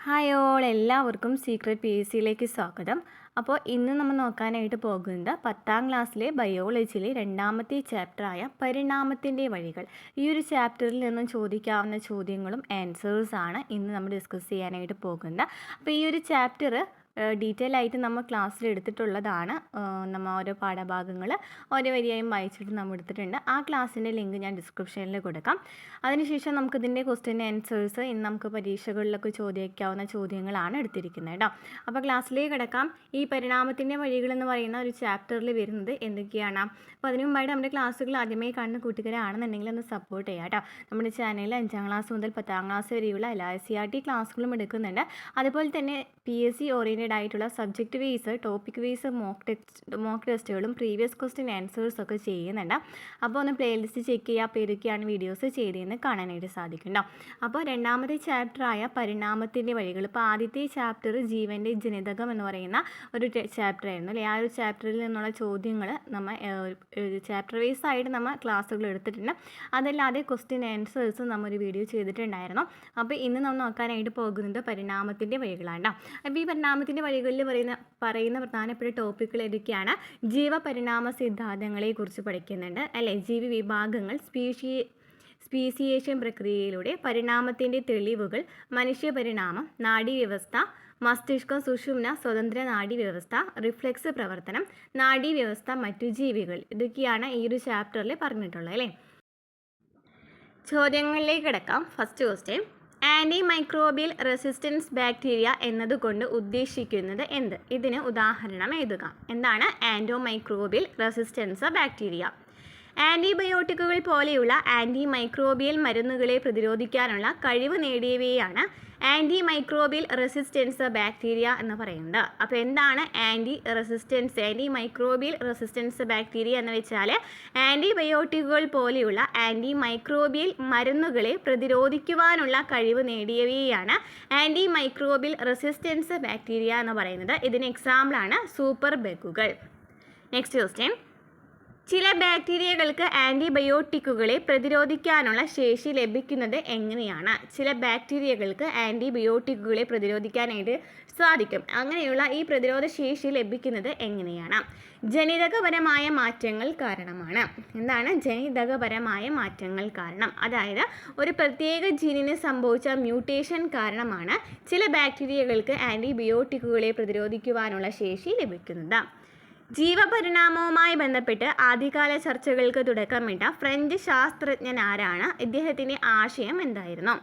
Hi all, എല്ലാവർക്കും secret P S സിയിലേക്ക് സ്വാഗതം. അപ്പോൾ ഇന്ന് നമ്മൾ നോക്കാനായിട്ട് പോകുന്നത് 10ാം ക്ലാസ്സിലെ ബയോളജിയിലെ രണ്ടാമത്തെ ചാപ്റ്ററായ പരിണാമത്തിൻ്റെ വഴികൾ. ഈ ഒരു ചാപ്റ്ററിൽ നിന്നും ചോദിക്കാവുന്ന ചോദ്യങ്ങളും ആൻസേഴ്സാണ് ഇന്ന് നമ്മൾ ഡിസ്കസ് ചെയ്യാനായിട്ട് പോകുന്നത്. അപ്പോൾ ഈ ഒരു ചാപ്റ്റർ ഡീറ്റെയിൽ ആയിട്ട് നമ്മൾ ക്ലാസ്സിൽ എടുത്തിട്ടുള്ളതാണ്. നമ്മൾ ഓരോ പാഠഭാഗങ്ങൾ ഓരോ വരിയായും വായിച്ചിട്ട് നമ്മൾ എടുത്തിട്ടുണ്ട്. ആ ക്ലാസ്സിൻ്റെ ലിങ്ക് ഞാൻ ഡിസ്ക്രിപ്ഷനിൽ കൊടുക്കാം. അതിനുശേഷം നമുക്കിതിൻ്റെ ക്വസ്റ്റ്യൻ ആൻസേഴ്സ് ഇന്ന് നമുക്ക് പരീക്ഷകളിലൊക്കെ ചോദിക്കാവുന്ന ചോദ്യങ്ങളാണ് എടുത്തിരിക്കുന്നത് കേട്ടോ. അപ്പോൾ ക്ലാസ്സിലേക്ക് കിടക്കാം. ഈ പരിണാമത്തിൻ്റെ വഴികളെന്ന് പറയുന്ന ഒരു ചാപ്റ്ററിൽ വരുന്നത് എന്തൊക്കെയാണ്? അപ്പോൾ അതിനു മുമ്പായിട്ട് നമ്മുടെ ക്ലാസ്സുകൾ ആദ്യമായി കാണുന്ന കൂട്ടുകാരാണെന്നുണ്ടെങ്കിൽ ഒന്ന് സപ്പോർട്ട് ചെയ്യാം കേട്ടോ. നമ്മുടെ ചാനലിൽ 5ാം ക്ലാസ് മുതൽ 10ാം ക്ലാസ് വരെയുള്ള എല്ലാ SCERT ക്ലാസ്സുകളും എടുക്കുന്നുണ്ട്. അതുപോലെ തന്നെ PSC ഓറിയൻറ്റഡ് ആയിട്ടുള്ള subject vice, topic wise mock ടെസ്റ്റുകളും പ്രീവിയസ് ക്വസ്റ്റ്യൻ ആൻസേഴ്സ് ഒക്കെ ചെയ്യുന്നുണ്ട്. അപ്പോൾ ഒന്ന് പ്ലേലിസ്റ്റ് ചെക്ക് ചെയ്യുക. അപ്പോൾ ഏതൊക്കെയാണ് വീഡിയോസ് ചെയ്തതെന്ന് കാണാനായിട്ട് സാധിക്കുന്നുണ്ടോ. അപ്പോൾ രണ്ടാമത്തെ ചാപ്റ്ററായ പരിണാമത്തിൻ്റെ വഴികൾ. ഇപ്പോൾ ആദ്യത്തെ ചാപ്റ്റർ ജീവൻ്റെ ജനിതകം എന്ന് പറയുന്ന ഒരു ചാപ്റ്റർ ആയിരുന്നു അല്ലേ. ആ ഒരു ചാപ്റ്ററിൽ നിന്നുള്ള ചോദ്യങ്ങൾ നമ്മൾ ചാപ്റ്റർ വൈസ് ആയിട്ട് നമ്മൾ ക്ലാസ്സുകൾ എടുത്തിട്ടുണ്ട്. അതല്ലാതെ ക്വസ്റ്റ്യൻ ആൻസേഴ്സ് നമ്മൾ ഒരു വീഡിയോ ചെയ്തിട്ടുണ്ടായിരുന്നു. അപ്പോൾ ഇന്ന് നമ്മൾ നോക്കാനായിട്ട് പോകുന്നത് പരിണാമത്തിൻ്റെ വഴികളാണ്. അപ്പോൾ ഈ പരിണാമത്തിൻ്റെ വഴികളിൽ പറയുന്ന പ്രധാനപ്പെട്ട ടോപ്പിക്കുകൾ ഏതൊക്കെയാണ്? ജീവപരിണാമ സിദ്ധാന്തങ്ങളെക്കുറിച്ച് പഠിക്കുന്നുണ്ട് അല്ലേ. ജീവി വിഭാഗങ്ങൾ, സ്പീസിയേഷൻ പ്രക്രിയയിലൂടെ പരിണാമത്തിൻ്റെ തെളിവുകൾ, മനുഷ്യപരിണാമം, നാഡീവ്യവസ്ഥ, മസ്തിഷ്കം, സുഷുമ്ന, സ്വതന്ത്ര നാഡീവ്യവസ്ഥ, റിഫ്ലെക്സ് പ്രവർത്തനം, നാഡീവ്യവസ്ഥ, മറ്റു ജീവികൾ. ഇതൊക്കെയാണ് ഈ ഒരു ചാപ്റ്ററിൽ പറഞ്ഞിട്ടുള്ളത് അല്ലേ. ചോദ്യങ്ങളിലേക്ക് കിടക്കാം. First question, anti microbial resistance bacteria എന്നതുകൊണ്ട് ഉദ്ദേശിക്കുന്നത് എന്ത്? ഇതിന് ഉദാഹരണം എഴുതുക. എന്താണ് ആൻറ്റോ മൈക്രോബിയൽ റെസിസ്റ്റൻസ് ബാക്ടീരിയ? ആൻറ്റിബയോട്ടിക്കുകൾ പോലെയുള്ള ആൻറ്റി മൈക്രോബിയൽ മരുന്നുകളെ പ്രതിരോധിക്കാനുള്ള കഴിവ് നേടിയവയാണ് ആൻറ്റി മൈക്രോബിയൽ റെസിസ്റ്റൻസ് ബാക്ടീരിയ എന്ന് പറയുന്നത്. അപ്പോൾ എന്താണ് ആൻറ്റി മൈക്രോബിയൽ റെസിസ്റ്റൻസ് ബാക്ടീരിയ എന്ന് വെച്ചാൽ ആൻറ്റിബയോട്ടിക്കുകൾ പോലെയുള്ള ആൻറ്റി മൈക്രോബിയൽ മരുന്നുകളെ പ്രതിരോധിക്കുവാനുള്ള കഴിവ് നേടിയവയാണ് ആൻറ്റി മൈക്രോബിയൽ റെസിസ്റ്റൻസ് ബാക്ടീരിയ എന്ന് പറയുന്നത്. ഇതിന് എക്സാമ്പിളാണ് സൂപ്പർ ബഗുകൾ. നെക്സ്റ്റ് ക്വസ്റ്റ്യൻ, ചില ബാക്ടീരിയകൾക്ക് ആൻറ്റിബയോട്ടിക്കുകളെ പ്രതിരോധിക്കാനുള്ള ശേഷി ലഭിക്കുന്നത് എങ്ങനെയാണ്? ചില ബാക്ടീരിയകൾക്ക് ആൻറ്റിബയോട്ടിക്കുകളെ പ്രതിരോധിക്കാനായിട്ട് സാധിക്കും. അങ്ങനെയുള്ള ഈ പ്രതിരോധ ശേഷി ലഭിക്കുന്നത് എങ്ങനെയാണ്? ജനിതകപരമായ മാറ്റങ്ങൾ കാരണമാണ്. എന്താണ് ജനിതകപരമായ മാറ്റങ്ങൾ കാരണം? അതായത് ഒരു പ്രത്യേക ജീനിന് സംഭവിച്ച മ്യൂട്ടേഷൻ കാരണമാണ് ചില ബാക്ടീരിയകൾക്ക് ആൻറ്റിബയോട്ടിക്കുകളെ പ്രതിരോധിക്കുവാനുള്ള ശേഷി ലഭിക്കുന്നത്. ജീവപരിണാമവുമായി ബന്ധപ്പെട്ട് ആദ്യകാല ചർച്ചകൾക്ക് തുടക്കമിട്ട ഫ്രഞ്ച് ശാസ്ത്രജ്ഞൻ ആരാണ്? ഇദ്ദേഹത്തിൻ്റെ ആശയം എന്തായിരുന്നു?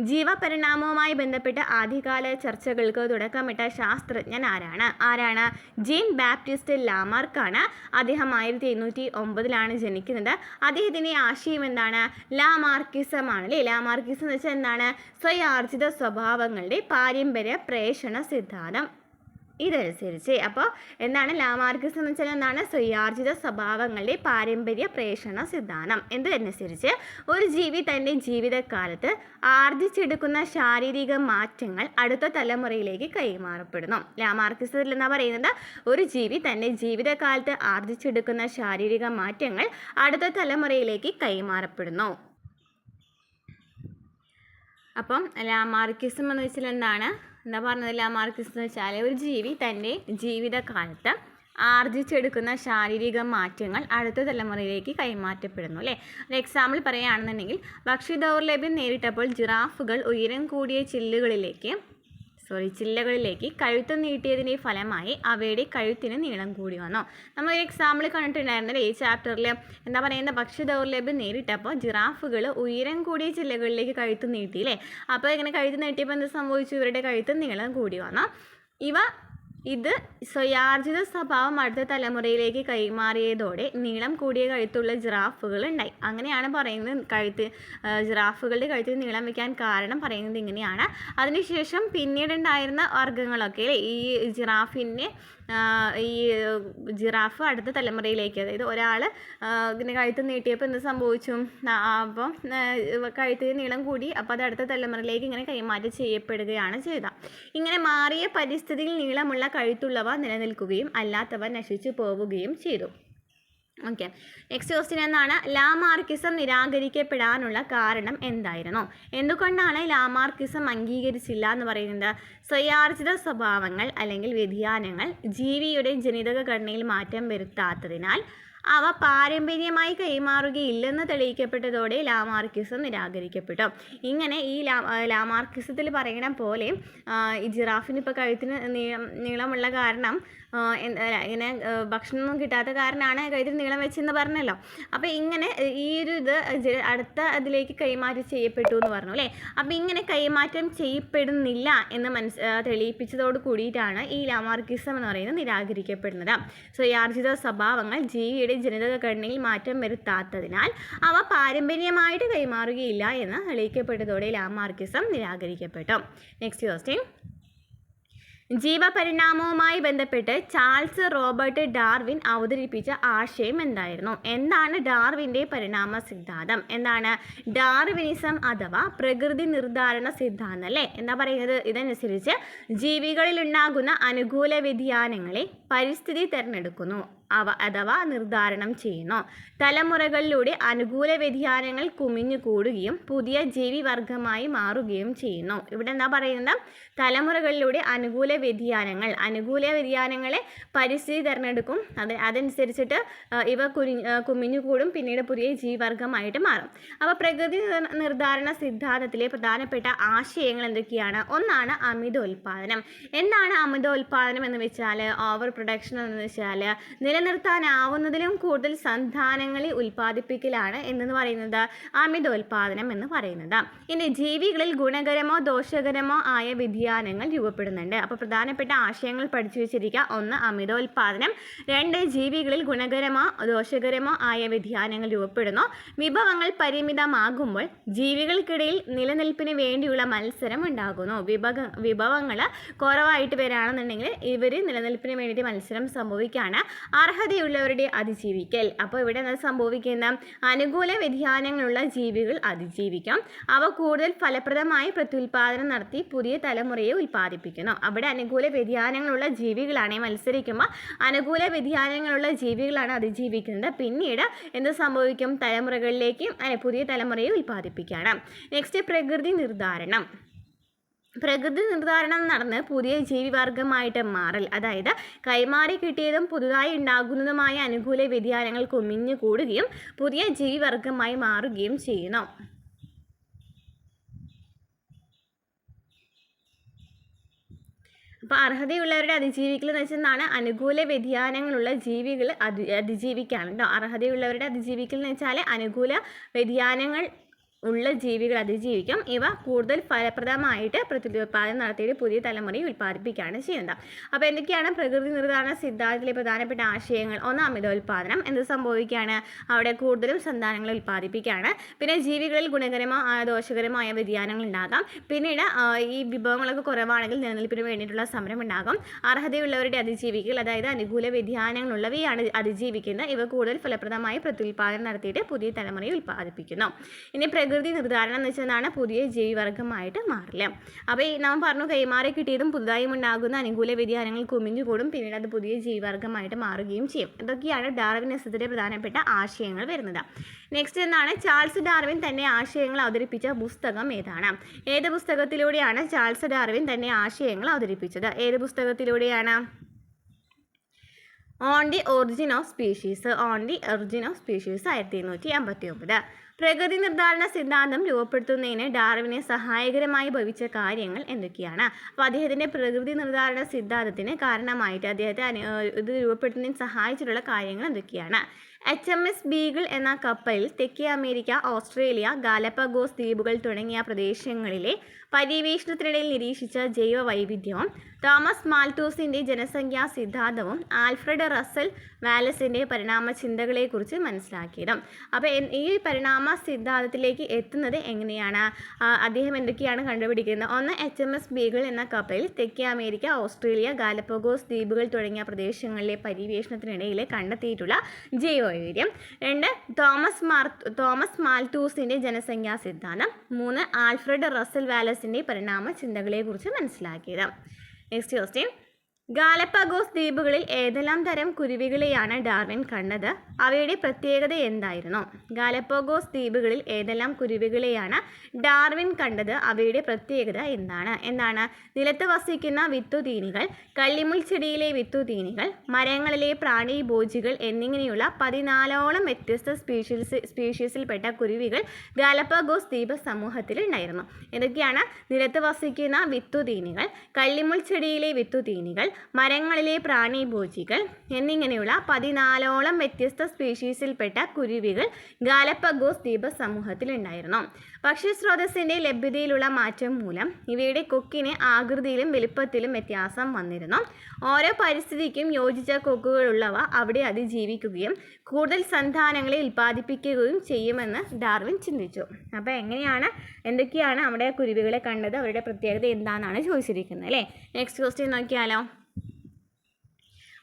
ജീവപരിണാമവുമായി ബന്ധപ്പെട്ട് ആദ്യകാല ചർച്ചകൾക്ക് തുടക്കമിട്ട ശാസ്ത്രജ്ഞൻ ആരാണ്? ജീൻ ബാപ്റ്റിസ്റ്റ് ലാമാർക്കാണ്. അദ്ദേഹം 1809 ജനിക്കുന്നത്. അദ്ദേഹത്തിൻ്റെ ആശയം എന്താണ്? ലാമാർക്കിസം ആണ് അല്ലേ. ലാമാർക്കിസം എന്ന് വെച്ചാൽ എന്താണ്? സ്വയാർജിത സ്വഭാവങ്ങളുടെ പാരമ്പര്യ പ്രേഷണ സിദ്ധാന്തം. ഇതനുസരിച്ച് അപ്പോൾ എന്താണ് ലാമാർക്കിസം എന്ന് വെച്ചാൽ എന്താണ്? സ്വയാർജിത സ്വഭാവങ്ങളുടെ പാരമ്പര്യ പ്രേഷണ സിദ്ധാന്തം. ഇതനുസരിച്ച് ഒരു ജീവി തൻ്റെ ജീവിതകാലത്ത് ആർജിച്ചെടുക്കുന്ന ശാരീരിക മാറ്റങ്ങൾ അടുത്ത തലമുറയിലേക്ക് കൈമാറപ്പെടുന്നു. ലാമാർക്കിസത്തിൽ എന്നാ പറയുന്നത് ഒരു ജീവി തൻ്റെ ജീവിതകാലത്ത് ആർജിച്ചെടുക്കുന്ന ശാരീരിക മാറ്റങ്ങൾ അടുത്ത തലമുറയിലേക്ക് കൈമാറപ്പെടുന്നു. അപ്പം ലാമാർക്കിസം എന്ന് വെച്ചാൽ എന്താ പറഞ്ഞത്? ലാമാർക്കിസം എന്ന് വെച്ചാൽ ഒരു ജീവി തൻ്റെ ജീവിതകാലത്ത് ആർജിച്ചെടുക്കുന്ന ശാരീരിക മാറ്റങ്ങൾ അടുത്ത തലമുറയിലേക്ക് കൈമാറ്റപ്പെടുന്നു അല്ലേ. ഒരു എക്സാമ്പിൾ പറയുകയാണെന്നുണ്ടെങ്കിൽ, ഭക്ഷ്യദൗർലഭ്യം നേരിട്ടപ്പോൾ ജിറാഫുകൾ ഉയരം കൂടിയ ചില്ലകളിലേക്ക് കഴുത്ത് നീട്ടിയതിൻ്റെ ഫലമായി അവയുടെ കഴുത്തിന് നീളം കൂടി വന്നു. നമ്മൾ ഒരു എക്സാമ്പിൾ കണ്ടിട്ടുണ്ടായിരുന്നല്ലേ ഈ ചാപ്റ്ററിൽ. എന്താ പറയുന്നത്? ഭക്ഷ്യദൗർലഭ്യം നേരിട്ടപ്പോൾ ജിറാഫുകൾ ഉയരം കൂടിയ ചില്ലകളിലേക്ക് കഴുത്ത് നീട്ടിയില്ലേ. അപ്പോൾ ഇങ്ങനെ കഴുത്ത് നീട്ടിയപ്പോൾ എന്ത് സംഭവിച്ചു? ഇവരുടെ കഴുത്ത് നീളം കൂടി വന്നു. ഇത് സ്വയാർജിത സ്വഭാവം അടുത്ത തലമുറയിലേക്ക് കൈമാറിയതോടെ നീളം കൂടിയ കഴുത്തുള്ള ജിറാഫുകൾ ഉണ്ടായി. അങ്ങനെയാണ് പറയുന്നത്. ജിറാഫുകളുടെ കഴുത്തിൽ നീളം വയ്ക്കാൻ കാരണം പറയുന്നത് ഇങ്ങനെയാണ്. അതിനുശേഷം പിന്നീടുണ്ടായിരുന്ന വർഗ്ഗങ്ങളൊക്കെ ഈ ജിറാഫ് അടുത്ത തലമുറയിലേക്ക്, അതായത് ഒരാൾ ഇങ്ങനെ കഴുത്ത് നീട്ടിയപ്പോൾ എന്ത് സംഭവിച്ചു? അപ്പം കഴുത്തിന് നീളം കൂടി. അപ്പോൾ അത് അടുത്ത തലമുറയിലേക്ക് ഇങ്ങനെ കൈമാറ്റം ചെയ്യപ്പെടുകയാണ് ചെയ്തത്. ഇങ്ങനെ മാറിയ പരിസ്ഥിതിയിൽ നീളമുള്ള കഴുത്തുള്ളവ നിലനിൽക്കുകയും അല്ലാത്തവ നശിച്ചു പോവുകയും ചെയ്തു. ഓക്കെ. നെക്സ്റ്റ് ക്വസ്റ്റ്യൻ എന്താണ്? ലാമാർക്കിസം നിരാകരിക്കപ്പെടാനുള്ള കാരണം എന്തായിരുന്നു? എന്തുകൊണ്ടാണ് ലാമാർക്കിസം അംഗീകരിച്ചില്ല എന്ന് പറയുന്നത്? സ്വയാർജിത സ്വഭാവങ്ങൾ അല്ലെങ്കിൽ വ്യതിയാനങ്ങൾ ജീവിയുടെ ജനിതക ഘടനയിൽ മാറ്റം വരുത്താത്തതിനാൽ അവ പാരമ്പര്യമായി കൈമാറുകയില്ലെന്ന് തെളിയിക്കപ്പെട്ടതോടെ ലാമാർക്കിസം നിരാകരിക്കപ്പെട്ടു. ഇങ്ങനെ ഈ ലാമാർക്കിസത്തിൽ പറയണ പോലെ ഈ ജിറാഫിന് ഇപ്പോൾ കഴുത്തിന് നീളമുള്ള കാരണം ഇങ്ങനെ ഭക്ഷണമൊന്നും കിട്ടാത്ത കാരണമാണ് കഴുത്തിന് നീളം വെച്ചെന്ന് പറഞ്ഞല്ലോ. അപ്പോൾ ഇങ്ങനെ ഈ ഒരു ഇത് അടുത്ത അതിലേക്ക് കൈമാറ്റം ചെയ്യപ്പെട്ടു എന്ന് പറഞ്ഞു അല്ലേ. അപ്പോൾ ഇങ്ങനെ കൈമാറ്റം ചെയ്യപ്പെടുന്നില്ല എന്ന് തെളിയിപ്പിച്ചതോട് കൂടിയിട്ടാണ് ഈ ലാമാർക്കിസം എന്ന് പറയുന്നത് നിരാകരിക്കപ്പെടുന്നത്. സ്വയാർജിത സ്വഭാവങ്ങൾ ജീവിയുടെ ജനിതക ഘടനയിൽ മാറ്റം വരുത്താത്തതിനാൽ അവ പാരമ്പര്യമായിട്ട് കൈമാറുകയില്ല എന്ന് തെളിയിക്കപ്പെട്ടതോടെ ലാമാർക്കിസം നിരാകരിക്കപ്പെട്ടു. Next question. ജീവപരിണാമവുമായി ബന്ധപ്പെട്ട് ചാൾസ് റോബർട്ട് ഡാർവിൻ അവതരിപ്പിച്ച ആശയം എന്തായിരുന്നു? എന്താണ് ഡാർവിൻ്റെ പരിണാമ സിദ്ധാന്തം? എന്താണ് ഡാർവിനിസം അഥവാ പ്രകൃതി നിർദ്ധാരണ സിദ്ധാന്തം അല്ലേ? എന്താ പറയുന്നത്? ഇതനുസരിച്ച് ജീവികളിൽ ഉണ്ടാകുന്ന അനുകൂല വ്യതിയാനങ്ങളെ പരിസ്ഥിതി തിരഞ്ഞെടുക്കുന്നു അഥവാ നിർദ്ധാരണം ചെയ്യുന്നു. തലമുറകളിലൂടെ അനുകൂല വ്യതിയാനങ്ങൾ കുമിഞ്ഞു കൂടുകയും പുതിയ ജീവിവർഗമായി മാറുകയും ചെയ്യുന്നു. ഇവിടെ എന്താ പറയുന്നത്? തലമുറകളിലൂടെ അനുകൂല വ്യതിയാനങ്ങളെ പരിസ്ഥിതി തിരഞ്ഞെടുക്കും. അതനുസരിച്ചിട്ട് ഇവ കുമിഞ്ഞു കൂടും, പിന്നീട് പുതിയ ജീവിവർഗമായിട്ട് മാറും. അപ്പോൾ പ്രകൃതി നിർദ്ധാരണ സിദ്ധാന്തത്തിലെ പ്രധാനപ്പെട്ട ആശയങ്ങൾ എന്തൊക്കെയാണ്? ഒന്നാണ് അമിതോൽപാദനം. എന്താണ് അമിതോൽപാദനം എന്ന് വെച്ചാൽ? ഓവർ പ്രൊഡക്ഷൻ എന്ന് വെച്ചാൽ നിലനിർത്താനാവുന്നതിലും കൂടുതൽ സന്താനങ്ങളെ ഉൽപ്പാദിപ്പിക്കലാണ് എന്ന് പറയുന്നത് അമിതോൽപാദനം എന്ന് പറയുന്നത്. ഇനി ജീവികളിൽ ഗുണകരമോ ദോഷകരമോ ആയ വ്യതിയാനങ്ങൾ രൂപപ്പെടുന്നുണ്ട്. അപ്പോൾ പ്രധാനപ്പെട്ട ആശയങ്ങൾ പഠിച്ചു വെച്ചിരിക്കുക. ഒന്ന് അമിതോൽപാദനം, രണ്ട് ജീവികളിൽ ഗുണകരമോ ദോഷകരമോ ആയ വ്യതിയാനങ്ങൾ രൂപപ്പെടുന്നു. വിഭവങ്ങൾ പരിമിതമാകുമ്പോൾ ജീവികൾക്കിടയിൽ നിലനിൽപ്പിന് വേണ്ടിയുള്ള മത്സരം ഉണ്ടാകുന്നു. വിഭവങ്ങൾ കുറവായിട്ട് വരികയാണെന്നുണ്ടെങ്കിൽ ഇവർ നിലനിൽപ്പിന് വേണ്ടി മത്സരം സംഭവിക്കുകയാണ്. അർഹതയുള്ളവരുടെ അതിജീവിക്കൽ. അപ്പോൾ ഇവിടെ എന്താ സംഭവിക്കുന്ന? അനുകൂല വ്യതിയാനങ്ങളുള്ള ജീവികൾ അതിജീവിക്കും. അവ കൂടുതൽ ഫലപ്രദമായി പ്രത്യുൽപാദനം നടത്തി പുതിയ തലമുറയെ ഉൽപ്പാദിപ്പിക്കുന്നു. അവിടെ അനുകൂല വ്യതിയാനങ്ങളുള്ള ജീവികളാണ് മത്സരിക്കുമ്പോൾ അനുകൂല വ്യതിയാനങ്ങളുള്ള ജീവികളാണ് അതിജീവിക്കുന്നത്. പിന്നീട് എന്ത് സംഭവിക്കും? തലമുറകളിലേക്ക് പുതിയ തലമുറയെ ഉൽപ്പാദിപ്പിക്കുകയാണ്. നെക്സ്റ്റ് പ്രകൃതി നിർദ്ധാരണം. പ്രകൃതി നിർദ്ധാരണം നടന്ന് പുതിയ ജീവിവർഗമായിട്ട് മാറൽ, അതായത് കൈമാറി കിട്ടിയതും പുതുതായി ഉണ്ടാകുന്നതുമായ അനുകൂല വ്യതിയാനങ്ങൾ കുമിഞ്ഞു കൂടുകയും പുതിയ ജീവിവർഗമായി മാറുകയും ചെയ്യുന്നു. അപ്പോൾ അർഹതയുള്ളവരുടെ അതിജീവിക്കൽ എന്ന് വെച്ചാൽ അനുകൂല വ്യതിയാനങ്ങളുള്ള ജീവികൾ അതിജീവിക്കുകയാണ് കേട്ടോ. അർഹതയുള്ളവരുടെ അതിജീവിക്കൽ എന്ന് വെച്ചാൽ അനുകൂല വ്യതിയാനങ്ങൾ ഉള്ള ജീവികൾ അതിജീവിക്കും. ഇവ കൂടുതൽ ഫലപ്രദമായിട്ട് പ്രത്യുൽപാദനം നടത്തിയിട്ട് പുതിയ തലമുറയെ ഉൽപ്പാദിപ്പിക്കുകയാണ് ചെയ്യുന്നത്. അപ്പോൾ എന്തൊക്കെയാണ് പ്രകൃതി നിർദ്ധാരണ സിദ്ധാന്തത്തിലെ പ്രധാനപ്പെട്ട ആശയങ്ങൾ? ഒന്ന് അമിതോൽപാദനം. എന്ത് സംഭവിക്കുകയാണ്? അവിടെ കൂടുതലും സന്താനങ്ങളെ ഉൽപ്പാദിപ്പിക്കുകയാണ്. പിന്നെ ജീവികളിൽ ഗുണകരമോ ദോഷകരമോ ആയ വ്യതിയാനങ്ങൾ ഉണ്ടാകാം. പിന്നീട് ഈ വിഭവങ്ങളൊക്കെ കുറവാണെങ്കിൽ നിലനിൽപ്പിന് വേണ്ടിയിട്ടുള്ള സമരം ഉണ്ടാകും. അർഹതയുള്ളവരുടെ അതിജീവിക്കൽ, അതായത് അനുകൂല വ്യതിയാനങ്ങളുള്ളവയാണ് അതിജീവിക്കുന്നത്. ഇവ കൂടുതൽ ഫലപ്രദമായി പ്രത്യുൽപാദനം നടത്തിയിട്ട് പുതിയ തലമുറയെ ഉൽപ്പാദിപ്പിക്കുന്നു. ഇനി പ്രകൃതി നിർദ്ധാരണം എന്ന് വെച്ചാൽ പുതിയ ജീവിവർഗമായിട്ട് മാറില്ല. അപ്പോൾ നമ്മൾ പറഞ്ഞു കൈമാറി കിട്ടിയതും പുതുതായും ഉണ്ടാകുന്ന അനുകൂല വ്യതിയാനങ്ങൾ കുമിഞ്ഞു കൂടും, പിന്നീട് അത് പുതിയ ജീവിവർഗമായിട്ട് മാറുകയും ചെയ്യും. ഇതൊക്കെയാണ് ഡാർവിനിസത്തിൻ്റെ പ്രധാനപ്പെട്ട ആശയങ്ങൾ വരുന്നത്. നെക്സ്റ്റ് എന്താണ്? ചാൾസ് ഡാർവിൻ തന്നെ ആശയങ്ങൾ അവതരിപ്പിച്ച പുസ്തകം ഏതാണ്? ഏത് പുസ്തകത്തിലൂടെയാണ് ചാൾസ് ഡാർവിൻ തന്നെ ആശയങ്ങൾ അവതരിപ്പിച്ചത്? ഏത് പുസ്തകത്തിലൂടെയാണ്? On the origin of species. 1859. പ്രകൃതി നിർദ്ധാരണ സിദ്ധാന്തം രൂപപ്പെടുത്തുന്നതിന് ഡാർവിനെ സഹായകരമായി ഭവിച്ച കാര്യങ്ങൾ എന്തൊക്കെയാണ്? അപ്പോൾ അദ്ദേഹത്തിൻ്റെ പ്രകൃതി നിർദ്ധാരണ സിദ്ധാന്തത്തിന് കാരണമായിട്ട് അദ്ദേഹത്തെ ഇത് രൂപപ്പെടുത്തുന്നതിന് സഹായിച്ചിട്ടുള്ള കാര്യങ്ങൾ എന്തൊക്കെയാണ്? HMS ബീഗിൾ എന്ന കപ്പലിൽ തെക്കേ അമേരിക്ക, ഓസ്ട്രേലിയ, ഗാലപ്പഗോസ് ദ്വീപുകൾ തുടങ്ങിയ പ്രദേശങ്ങളിലെ പര്യവേഷണത്തിനിടയിൽ നിരീക്ഷിച്ച ജൈവ വൈവിധ്യവും തോമസ് മാൽത്തൂസിൻ്റെ ജനസംഖ്യാ സിദ്ധാന്തവും ആൽഫ്രഡ് റസൽ വാലസിൻ്റെ പരിണാമ ചിന്തകളെക്കുറിച്ച് മനസ്സിലാക്കിയതും. അപ്പോൾ ഈ പരിണാമ സിദ്ധാന്തത്തിലേക്ക് എത്തുന്നത് എങ്ങനെയാണ്? അദ്ദേഹം എന്തൊക്കെയാണ് കണ്ടുപിടിക്കുന്നത്? ഒന്ന് HMS ബീഗിൾ എന്ന കപ്പലിൽ തെക്കേ അമേരിക്ക, ഓസ്ട്രേലിയ, ഗാലപ്പഗോസ് ദ്വീപുകൾ തുടങ്ങിയ പ്രദേശങ്ങളിലെ പര്യവേഷണത്തിനിടയിൽ കണ്ടെത്തിയിട്ടുള്ള ജൈവവൈവിധ്യം. 2 തോമസ് മാൽത്തൂസിൻ്റെ ജനസംഖ്യാ സിദ്ധാന്തം. 3 ആൽഫ്രഡ് റസൽ വാലസിൻ്റെ പരിണാമ ചിന്തകളെക്കുറിച്ച് മനസ്സിലാക്കിയത്. Next question. ഗാലപ്പഗോസ് ദ്വീപുകളിൽ ഏതെല്ലാം തരം കുരുവികളെയാണ് ഡാർവിൻ കണ്ടത്? അവയുടെ പ്രത്യേകത എന്തായിരുന്നു? ഗാലപ്പഗോസ് ദ്വീപുകളിൽ ഏതെല്ലാം കുരുവികളെയാണ് ഡാർവിൻ കണ്ടത്? അവയുടെ പ്രത്യേകത എന്താണ്? നിലത്ത് വസിക്കുന്ന വിത്തുതീനികൾ, കള്ളിമുൾ ചെടിയിലെ വിത്തുതീനികൾ, മരങ്ങളിലെ പ്രാണിഭോജികൾ എന്നിങ്ങനെയുള്ള 14ഓളം വ്യത്യസ്ത സ്പീഷീസിൽപ്പെട്ട കുരുവികൾ ഗാലപ്പഗോസ് ദ്വീപ സമൂഹത്തിൽ ഉണ്ടായിരുന്നു. ഏതൊക്കെയാണ്? നിലത്ത് വസിക്കുന്ന വിത്തുതീനികൾ, കള്ളിമുൾ ചെടിയിലെ വിത്തുതീനികൾ, മരങ്ങളിലെ പ്രാണിഭോജികൾ എന്നിങ്ങനെയുള്ള 14ഓളം വ്യത്യസ്ത സ്പീഷീസിൽപ്പെട്ട കുരുവികൾ ഗാലപ്പഗോസ് ദ്വീപ സമൂഹത്തിൽ ഉണ്ടായിരുന്നു. ഭക്ഷ്യസ്രോതസ്സിൻ്റെ ലഭ്യതയിലുള്ള മാറ്റം മൂലം ഇവയുടെ കൊക്കിന് ആകൃതിയിലും വലുപ്പത്തിലും വ്യത്യാസം വന്നിരുന്നു. ഓരോ പരിസ്ഥിതിക്കും യോജിച്ച കൊക്കുകളുള്ളവ അവിടെ അതിജീവിക്കുകയും കൂടുതൽ സന്താനങ്ങളെ ഉൽപ്പാദിപ്പിക്കുകയും ചെയ്യുമെന്ന് ഡാർവിൻ ചിന്തിച്ചു. അപ്പോൾ എന്തൊക്കെയാണ് അവിടെ കുരുവികളെ കണ്ടത്? അവരുടെ പ്രത്യേകത എന്താണെന്നാണ് ചോദിച്ചിരിക്കുന്നത് അല്ലേ? നെക്സ്റ്റ് ക്വസ്റ്റ്യൻ നോക്കിയാലോ.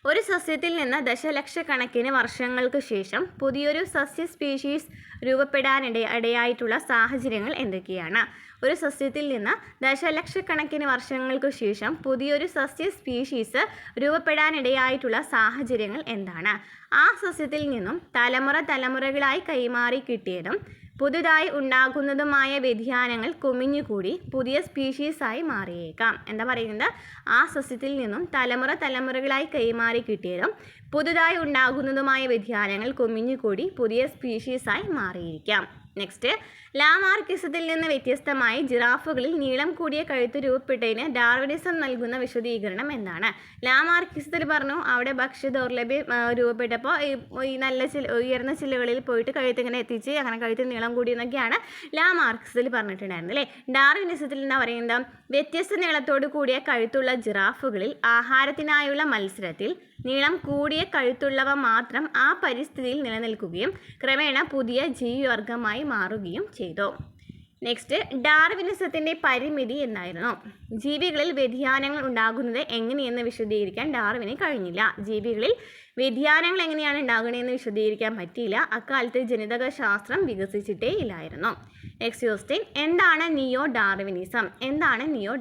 ഒരു സസ്യത്തിൽ നിന്ന് ദശലക്ഷക്കണക്കിന് വർഷങ്ങൾക്ക് ശേഷം പുതിയൊരു സസ്യ സ്പീഷീസ് രൂപപ്പെടാനിടയായിട്ടുള്ള സാഹചര്യങ്ങൾ എന്തൊക്കെയാണ്? ഒരു സസ്യത്തിൽ നിന്ന് ദശലക്ഷക്കണക്കിന് വർഷങ്ങൾക്ക് ശേഷം പുതിയൊരു സസ്യ സ്പീഷീസ് രൂപപ്പെടാനിടയായിട്ടുള്ള സാഹചര്യങ്ങൾ എന്താണ്? ആ സസ്യത്തിൽ നിന്നും തലമുറകളായി കൈമാറി കിട്ടിയതും പുതുതായി ഉണ്ടാകുന്നതുമായ വ്യതിയാനങ്ങൾ കുമിഞ്ഞുകൂടി പുതിയ സ്പീഷീസായി മാറിയേക്കാം. എന്താ പറയുന്നത്? ആ സസ്യത്തിൽ നിന്നും തലമുറകളായി കൈമാറി കിട്ടിയതും പുതുതായി ഉണ്ടാകുന്നതുമായ വ്യതിയാനങ്ങൾ കുമിഞ്ഞുകൂടി പുതിയ സ്പീഷീസായി മാറിയിരിക്കാം. നെക്സ്റ്റ്, ലാമാർക്കിസത്തിൽ നിന്ന് വ്യത്യസ്തമായി ജിറാഫുകളിൽ നീളം കൂടിയ കഴുത്ത് രൂപപ്പെട്ടതിന് ഡാർവിനിസം നൽകുന്ന വിശദീകരണം എന്താണ്? ലാമാർക്കിസത്തിൽ പറഞ്ഞു അവിടെ ഭക്ഷ്യദൗർലഭ്യം രൂപപ്പെട്ടപ്പോൾ ഈ നല്ല ഉയർന്ന ചില്ലുകളിൽ പോയിട്ട് കഴുത്ത് ഇങ്ങനെ എത്തിച്ച് അങ്ങനെ കഴുത്ത് നീളം കൂടി എന്നൊക്കെയാണ് ലാമാർക്കിസത്തിൽ പറഞ്ഞിട്ടുണ്ടായിരുന്നത് അല്ലേ? ഡാർവിനിസത്തിൽ എന്താ പറയുന്നത്? വ്യത്യസ്ത നീളത്തോടു കൂടിയ കഴുത്തുള്ള ജിറാഫുകളിൽ ആഹാരത്തിനായുള്ള മത്സരത്തിൽ നീളം കൂടിയ കഴുത്തുള്ളവ മാത്രം ആ പരിസ്ഥിതിയിൽ നിലനിൽക്കുകയും ക്രമേണ പുതിയ ജീവിവർഗമായി മാറുകയും ചെയ്തു. നെക്സ്റ്റ്, ഡാർവിനിസത്തിൻ്റെ പരിമിതി എന്നായിരുന്നു. ജീവികളിൽ വ്യതിയാനങ്ങൾ ഉണ്ടാകുന്നത് എങ്ങനെയെന്ന് വിശദീകരിക്കാൻ ഡാർവിന് കഴിഞ്ഞില്ല. ജീവികളിൽ വ്യതിയാനങ്ങൾ എങ്ങനെയാണ് ഉണ്ടാകുന്നതെന്ന് വിശദീകരിക്കാൻ പറ്റിയില്ല. അക്കാലത്ത് ജനിതക ശാസ്ത്രം വികസിച്ചിട്ടേ ഇല്ലായിരുന്നു. നെക്സ്റ്റ് ക്വസ്റ്റ്യൻ, എന്താണ് നിയോ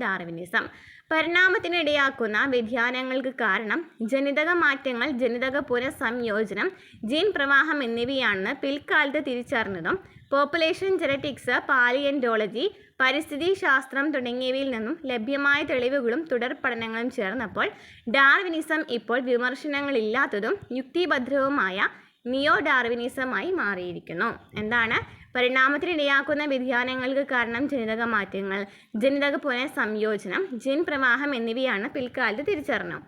ഡാർവിനിസം? പരിണാമത്തിനിടയാക്കുന്ന വ്യതിയാനങ്ങൾക്ക് കാരണം ജനിതക മാറ്റങ്ങൾ, ജനിതക പുനഃസംയോജനം, ജീൻ പ്രവാഹം എന്നിവയാണെന്ന് പിൽക്കാലത്ത് തിരിച്ചറിഞ്ഞതും പോപ്പുലേഷൻ ജെനറ്റിക്സ്, പാലിയന്റോളജി, പരിസ്ഥിതി ശാസ്ത്രം തുടങ്ങിയവയിൽ നിന്നും ലഭ്യമായ തെളിവുകളും തുടർ പഠനങ്ങളും ചേർന്നപ്പോൾ ഡാർവിനിസം ഇപ്പോൾ വിമർശനങ്ങളില്ലാത്തതും യുക്തിഭദ്രവുമായ നിയോ ഡാർവിനിസമായി മാറിയിരിക്കുന്നു. എന്താണ്? പരിണാമത്തിനിടയാക്കുന്ന വ്യതിയാനങ്ങൾക്ക് കാരണം ജനിതക മാറ്റങ്ങൾ, ജനിതക പുനഃസംയോജനം, ജീൻ പ്രവാഹം എന്നിവയാണ് പിൽക്കാലത്ത് തിരിച്ചറിഞ്ഞു.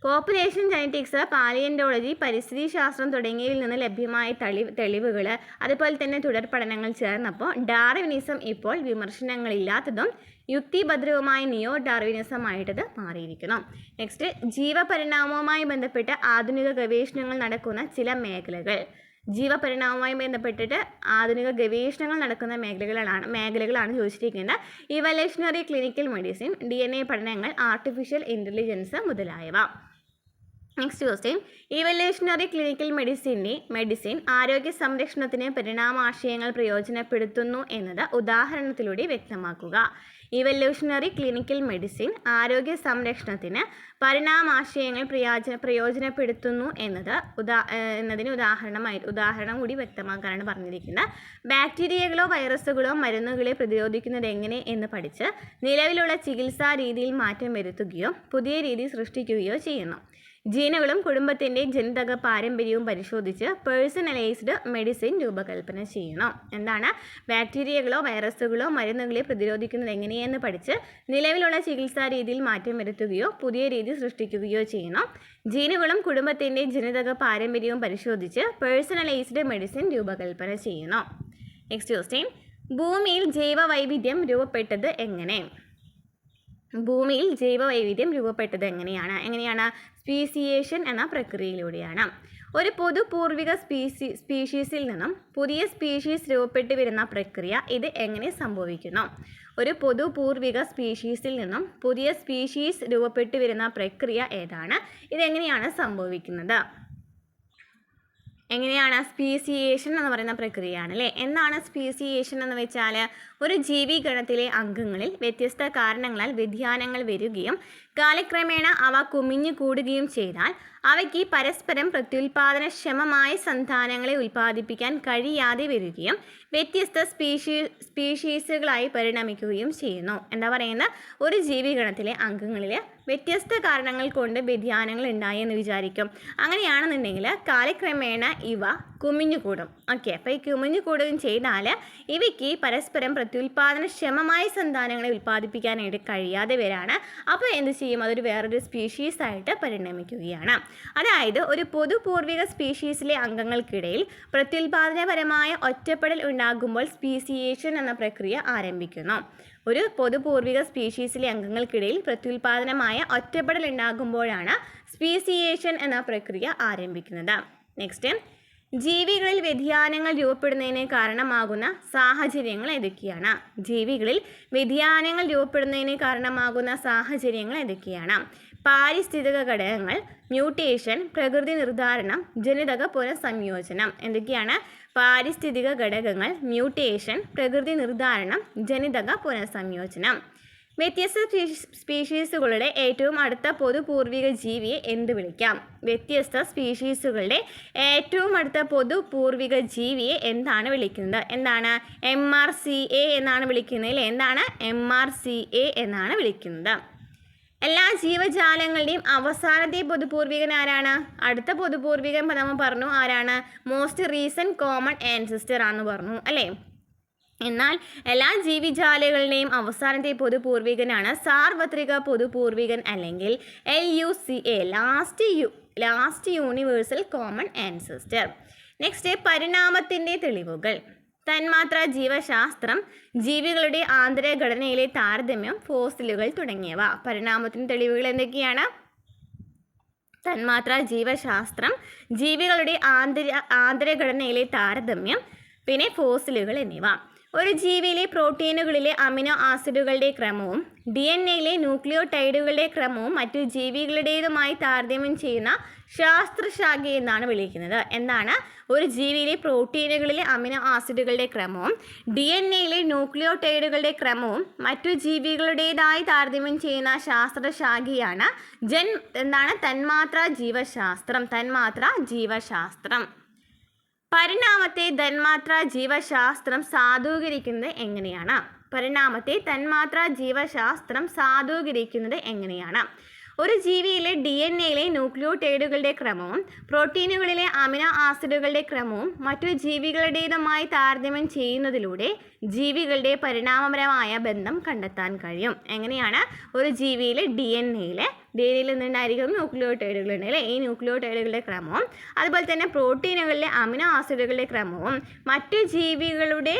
പോപ്പുലേഷൻ ജെനറ്റിക്സ്, പാലിയന്റോളജി, പരിസ്ഥിതി ശാസ്ത്രം തുടങ്ങിയവയിൽ നിന്ന് ലഭ്യമായ തെളിവുകൾ അതുപോലെ തന്നെ തുടർ പഠനങ്ങൾ ചേർന്നപ്പോൾ ഡാർവിനിസം ഇപ്പോൾ വിമർശനങ്ങളില്ലാത്തതും യുക്തിഭദ്രവുമായ നിയോ ഡാർവിനിസമായിട്ടത് മാറിയിരിക്കുന്നു. നെക്സ്റ്റ്, ജീവപരിണാമവുമായി ബന്ധപ്പെട്ട് ആധുനിക ഗവേഷണങ്ങൾ നടക്കുന്ന ചില മേഖലകൾ. ജീവപരിണാമവുമായി ബന്ധപ്പെട്ടിട്ട് ആധുനിക ഗവേഷണങ്ങൾ നടക്കുന്ന മേഖലകളാണ് ചോദിച്ചിരിക്കുന്നത്. ഇവല്യൂഷണറി ക്ലിനിക്കൽ മെഡിസിൻ, DNA പഠനങ്ങൾ, ആർട്ടിഫിഷ്യൽ ഇൻ്റലിജൻസ് മുതലായവ. Next question, evolutionary clinical medicine ആരോഗ്യ സംരക്ഷണത്തിന് പരിണാമാശയങ്ങൾ പ്രയോജനപ്പെടുത്തുന്നു എന്നത് ഉദാഹരണത്തിലൂടെ വ്യക്തമാക്കുക. ഇവല്യൂഷണറി ക്ലിനിക്കൽ മെഡിസിൻ ആരോഗ്യ സംരക്ഷണത്തിന് പരിണാമാശയങ്ങൾ പ്രയോജനപ്പെടുത്തുന്നു എന്നതിന് ഉദാഹരണം കൂടി വ്യക്തമാക്കാനാണ് പറഞ്ഞിരിക്കുന്നത്. ബാക്ടീരിയകളോ വൈറസുകളോ മരുന്നുകളെ പ്രതിരോധിക്കുന്നത് എങ്ങനെ എന്ന് പഠിച്ച് നിലവിലുള്ള ചികിത്സാ രീതിയിൽ മാറ്റം വരുത്തുകയോ പുതിയ രീതി സൃഷ്ടിക്കുകയോ ചെയ്യുന്നു. ജീനുകളും കുടുംബത്തിൻ്റെ ജനിതക പാരമ്പര്യവും പരിശോധിച്ച് പേഴ്സണലൈസ്ഡ് മെഡിസിൻ രൂപകൽപ്പന ചെയ്യണം. എന്താണ്? ബാക്ടീരിയകളോ വൈറസുകളോ മരുന്നുകളെ പ്രതിരോധിക്കുന്നത് എങ്ങനെയെന്ന് പഠിച്ച് നിലവിലുള്ള ചികിത്സാ രീതിയിൽ മാറ്റം വരുത്തുകയോ പുതിയ രീതി സൃഷ്ടിക്കുകയോ ചെയ്യണം. ജീനുകളും കുടുംബത്തിൻ്റെ ജനിതക പാരമ്പര്യവും പരിശോധിച്ച് പേഴ്സണലൈസ്ഡ് മെഡിസിൻ രൂപകൽപ്പന ചെയ്യണം. നെക്സ്റ്റ് ക്വസ്റ്റ്യൻ, ഭൂമിയിൽ ജൈവവൈവിധ്യം രൂപപ്പെട്ടത് എങ്ങനെ? ഭൂമിയിൽ ജൈവവൈവിധ്യം രൂപപ്പെട്ടത് എങ്ങനെയാണ്? സ്പീസിയേഷൻ എന്ന പ്രക്രിയയിലൂടെയാണ്. ഒരു പൊതു പൂർവിക സ്പീഷീസിൽ നിന്നും പുതിയ സ്പീഷീസ് രൂപപ്പെട്ടു വരുന്ന പ്രക്രിയ ഇത് എങ്ങനെ സംഭവിക്കുന്നു? ഒരു പൊതു പൂർവിക സ്പീഷീസിൽ നിന്നും പുതിയ സ്പീഷീസ് രൂപപ്പെട്ടു വരുന്ന പ്രക്രിയ ഏതാണ്? ഇതെങ്ങനെയാണ് സംഭവിക്കുന്നത്? സ്പീസിയേഷൻ എന്ന് പറയുന്ന പ്രക്രിയയാണ് അല്ലേ? എന്താണ് സ്പീസിയേഷൻ എന്ന് വെച്ചാൽ? ഒരു ജീവിഗണത്തിലെ അംഗങ്ങളിൽ വ്യത്യസ്ത കാരണങ്ങളാൽ വ്യതിയാനങ്ങൾ വരികയും കാലക്രമേണ അവ കുമിഞ്ഞു കൂടുകയും ചെയ്താൽ അവയ്ക്ക് പരസ്പരം പ്രത്യുൽപാദനക്ഷമമായ സന്താനങ്ങളെ ഉൽപ്പാദിപ്പിക്കാൻ കഴിയാതെ വരികയും വ്യത്യസ്ത സ്പീഷീസുകളായി പരിണമിക്കുകയും ചെയ്യുന്നു. എന്താ പറയുന്നത്? ഒരു ജീവിഗണത്തിലെ അംഗങ്ങളിൽ വ്യത്യസ്ത കാരണങ്ങൾ കൊണ്ട് വ്യതിയാനങ്ങൾ ഉണ്ടായെന്ന് വിചാരിക്കും. അങ്ങനെയാണെന്നുണ്ടെങ്കിൽ കാലക്രമേണ ഇവ കുമിഞ്ഞുകൂടും. ഓക്കെ, അപ്പോൾ ഈ കുമിഞ്ഞുകൂടുകയും ചെയ്താൽ ഇവയ്ക്ക് പരസ്പരം പ്രത്യുൽപാദനക്ഷമമായ സന്താനങ്ങളെ ഉൽപ്പാദിപ്പിക്കാനായിട്ട് കഴിയാതെ വരാണ്. അപ്പോൾ എന്ത് ചെയ്യും? അതൊരു വേറൊരു സ്പീഷീസായിട്ട് പരിണമിക്കുകയാണ്. അതായത് ഒരു പൊതു പൂർവിക സ്പീഷീസിലെ അംഗങ്ങൾക്കിടയിൽ പ്രത്യുൽപാദനപരമായ ഒറ്റപ്പെടൽ ഉണ്ടാകുമ്പോൾ സ്പീസിയേഷൻ എന്ന പ്രക്രിയ ആരംഭിക്കുന്നു. ഒരു പൊതുപൂർവിക സ്പീഷീസിലെ അംഗങ്ങൾക്കിടയിൽ പ്രത്യുൽപാദനമായ ഒറ്റപ്പെടൽ ഉണ്ടാകുമ്പോഴാണ് സ്പീസിയേഷൻ എന്ന പ്രക്രിയ ആരംഭിക്കുന്നത്. നെക്സ്റ്റ്, ജീവികളിൽ വ്യതിയാനങ്ങൾ രൂപപ്പെടുന്നതിന് കാരണമാകുന്ന സാഹചര്യങ്ങൾ ഏതൊക്കെയാണ്? ജീവികളിൽ വ്യതിയാനങ്ങൾ രൂപപ്പെടുന്നതിന് കാരണമാകുന്ന സാഹചര്യങ്ങൾ ഏതൊക്കെയാണ്? പാരിസ്ഥിതിക ഘടകങ്ങൾ, മ്യൂട്ടേഷൻ, പ്രകൃതി നിർദ്ധാരണം, ജനിതക പുനഃസംയോജനം. എന്തൊക്കെയാണ്? പാരിസ്ഥിതിക ഘടകങ്ങൾ, മ്യൂട്ടേഷൻ, പ്രകൃതി നിർദ്ധാരണം, ജനിതക പുനഃസംയോജനം. വ്യത്യസ്ത സ്പീഷീസുകളുടെ ഏറ്റവും അടുത്ത പൊതുപൂർവിക ജീവിയെ എന്ത് വിളിക്കാം? വ്യത്യസ്ത സ്പീഷീസുകളുടെ ഏറ്റവും അടുത്ത പൊതുപൂർവിക ജീവിയെ എന്താണ് വിളിക്കുന്നത്? എന്താണ്? MRCA എന്നാണ് വിളിക്കുന്നത്. എന്താണ്? MRCA എന്നാണ് വിളിക്കുന്നത്. എല്ലാ ജീവജാലങ്ങളുടെയും അവസാനത്തെ പൊതുപൂർവികൻ ആരാണ്? അടുത്ത പൊതുപൂർവികൻ നമ്മൾ പറഞ്ഞു ആരാണ്? മോസ്റ്റ് റീസെൻറ്റ് കോമൺ ആൻസിസ്റ്റർ ആണെന്ന് പറഞ്ഞു അല്ലേ? എന്നാൽ എല്ലാ ജീവിജാലങ്ങളുടെയും അവസാനത്തെ പൊതുപൂർവികനാണ് സാർവത്രിക പൊതുപൂർവികൻ അല്ലെങ്കിൽ LUCA, last universal common ancestor. Next, പരിണാമത്തിൻ്റെ തെളിവുകൾ. തന്മാത്ര ജീവശാസ്ത്രം, ജീവികളുടെ ആന്തരഘടനയിലെ താരതമ്യം, ഫോസിലുകൾ തുടങ്ങിയവ. പരിണാമത്തിന് തെളിവുകൾ എന്തൊക്കെയാണ്? തന്മാത്ര ജീവശാസ്ത്രം, ജീവികളുടെ ആന്തരഘടനയിലെ താരതമ്യം, പിന്നെ ഫോസിലുകൾ എന്നിവ. ഒരു ജീവിയിലെ പ്രോട്ടീനുകളിലെ അമിനോ ആസിഡുകളുടെ ക്രമവും DNA ന്യൂക്ലിയോടൈഡുകളുടെ ക്രമവും മറ്റു ജീവികളുടേതുമായി താരതമ്യം ചെയ്യുന്ന ശാസ്ത്രശാഖയെ എന്നാണ് വിളിക്കുന്നത്. എന്താണ്? ഒരു ജീവിയിലെ പ്രോട്ടീനുകളിലെ അമിനോ ആസിഡുകളുടെ ക്രമവും DNA ന്യൂക്ലിയോടൈഡുകളുടെ ക്രമവും മറ്റു ജീവികളുടേതായി താരതമ്യം ചെയ്യുന്ന ശാസ്ത്രശാഖയാണ് തന്മാത്രാ ജീവശാസ്ത്രം. പരിണാമത്തെ തന്മാത്രാ ജീവശാസ്ത്രം സാധൂകരിക്കുന്നത് എങ്ങനെയാണ്? ഒരു ജീവിയിലെ DNA ന്യൂക്ലിയോടൈഡുകളുടെ ക്രമവും പ്രോട്ടീനുകളിലെ അമിനോ ആസിഡുകളുടെ ക്രമവും മറ്റു ജീവികളുടേതുമായി താരതമ്യം ചെയ്യുന്നതിലൂടെ ജീവികളുടെ പരിണാമപരമായ ബന്ധം കണ്ടെത്താൻ കഴിയും. എങ്ങനെയാണ്? ഒരു ജീവിയിലെ DNA നിന്നുണ്ടായിരിക്കുന്ന ന്യൂക്ലിയോടൈഡുകളുണ്ട് അല്ലേ? ഈ ന്യൂക്ലിയോടൈഡുകളുടെ ക്രമവും അതുപോലെ തന്നെ പ്രോട്ടീനുകളിലെ അമിനോ ആസിഡുകളുടെ ക്രമവും മറ്റു ജീവികളുടെ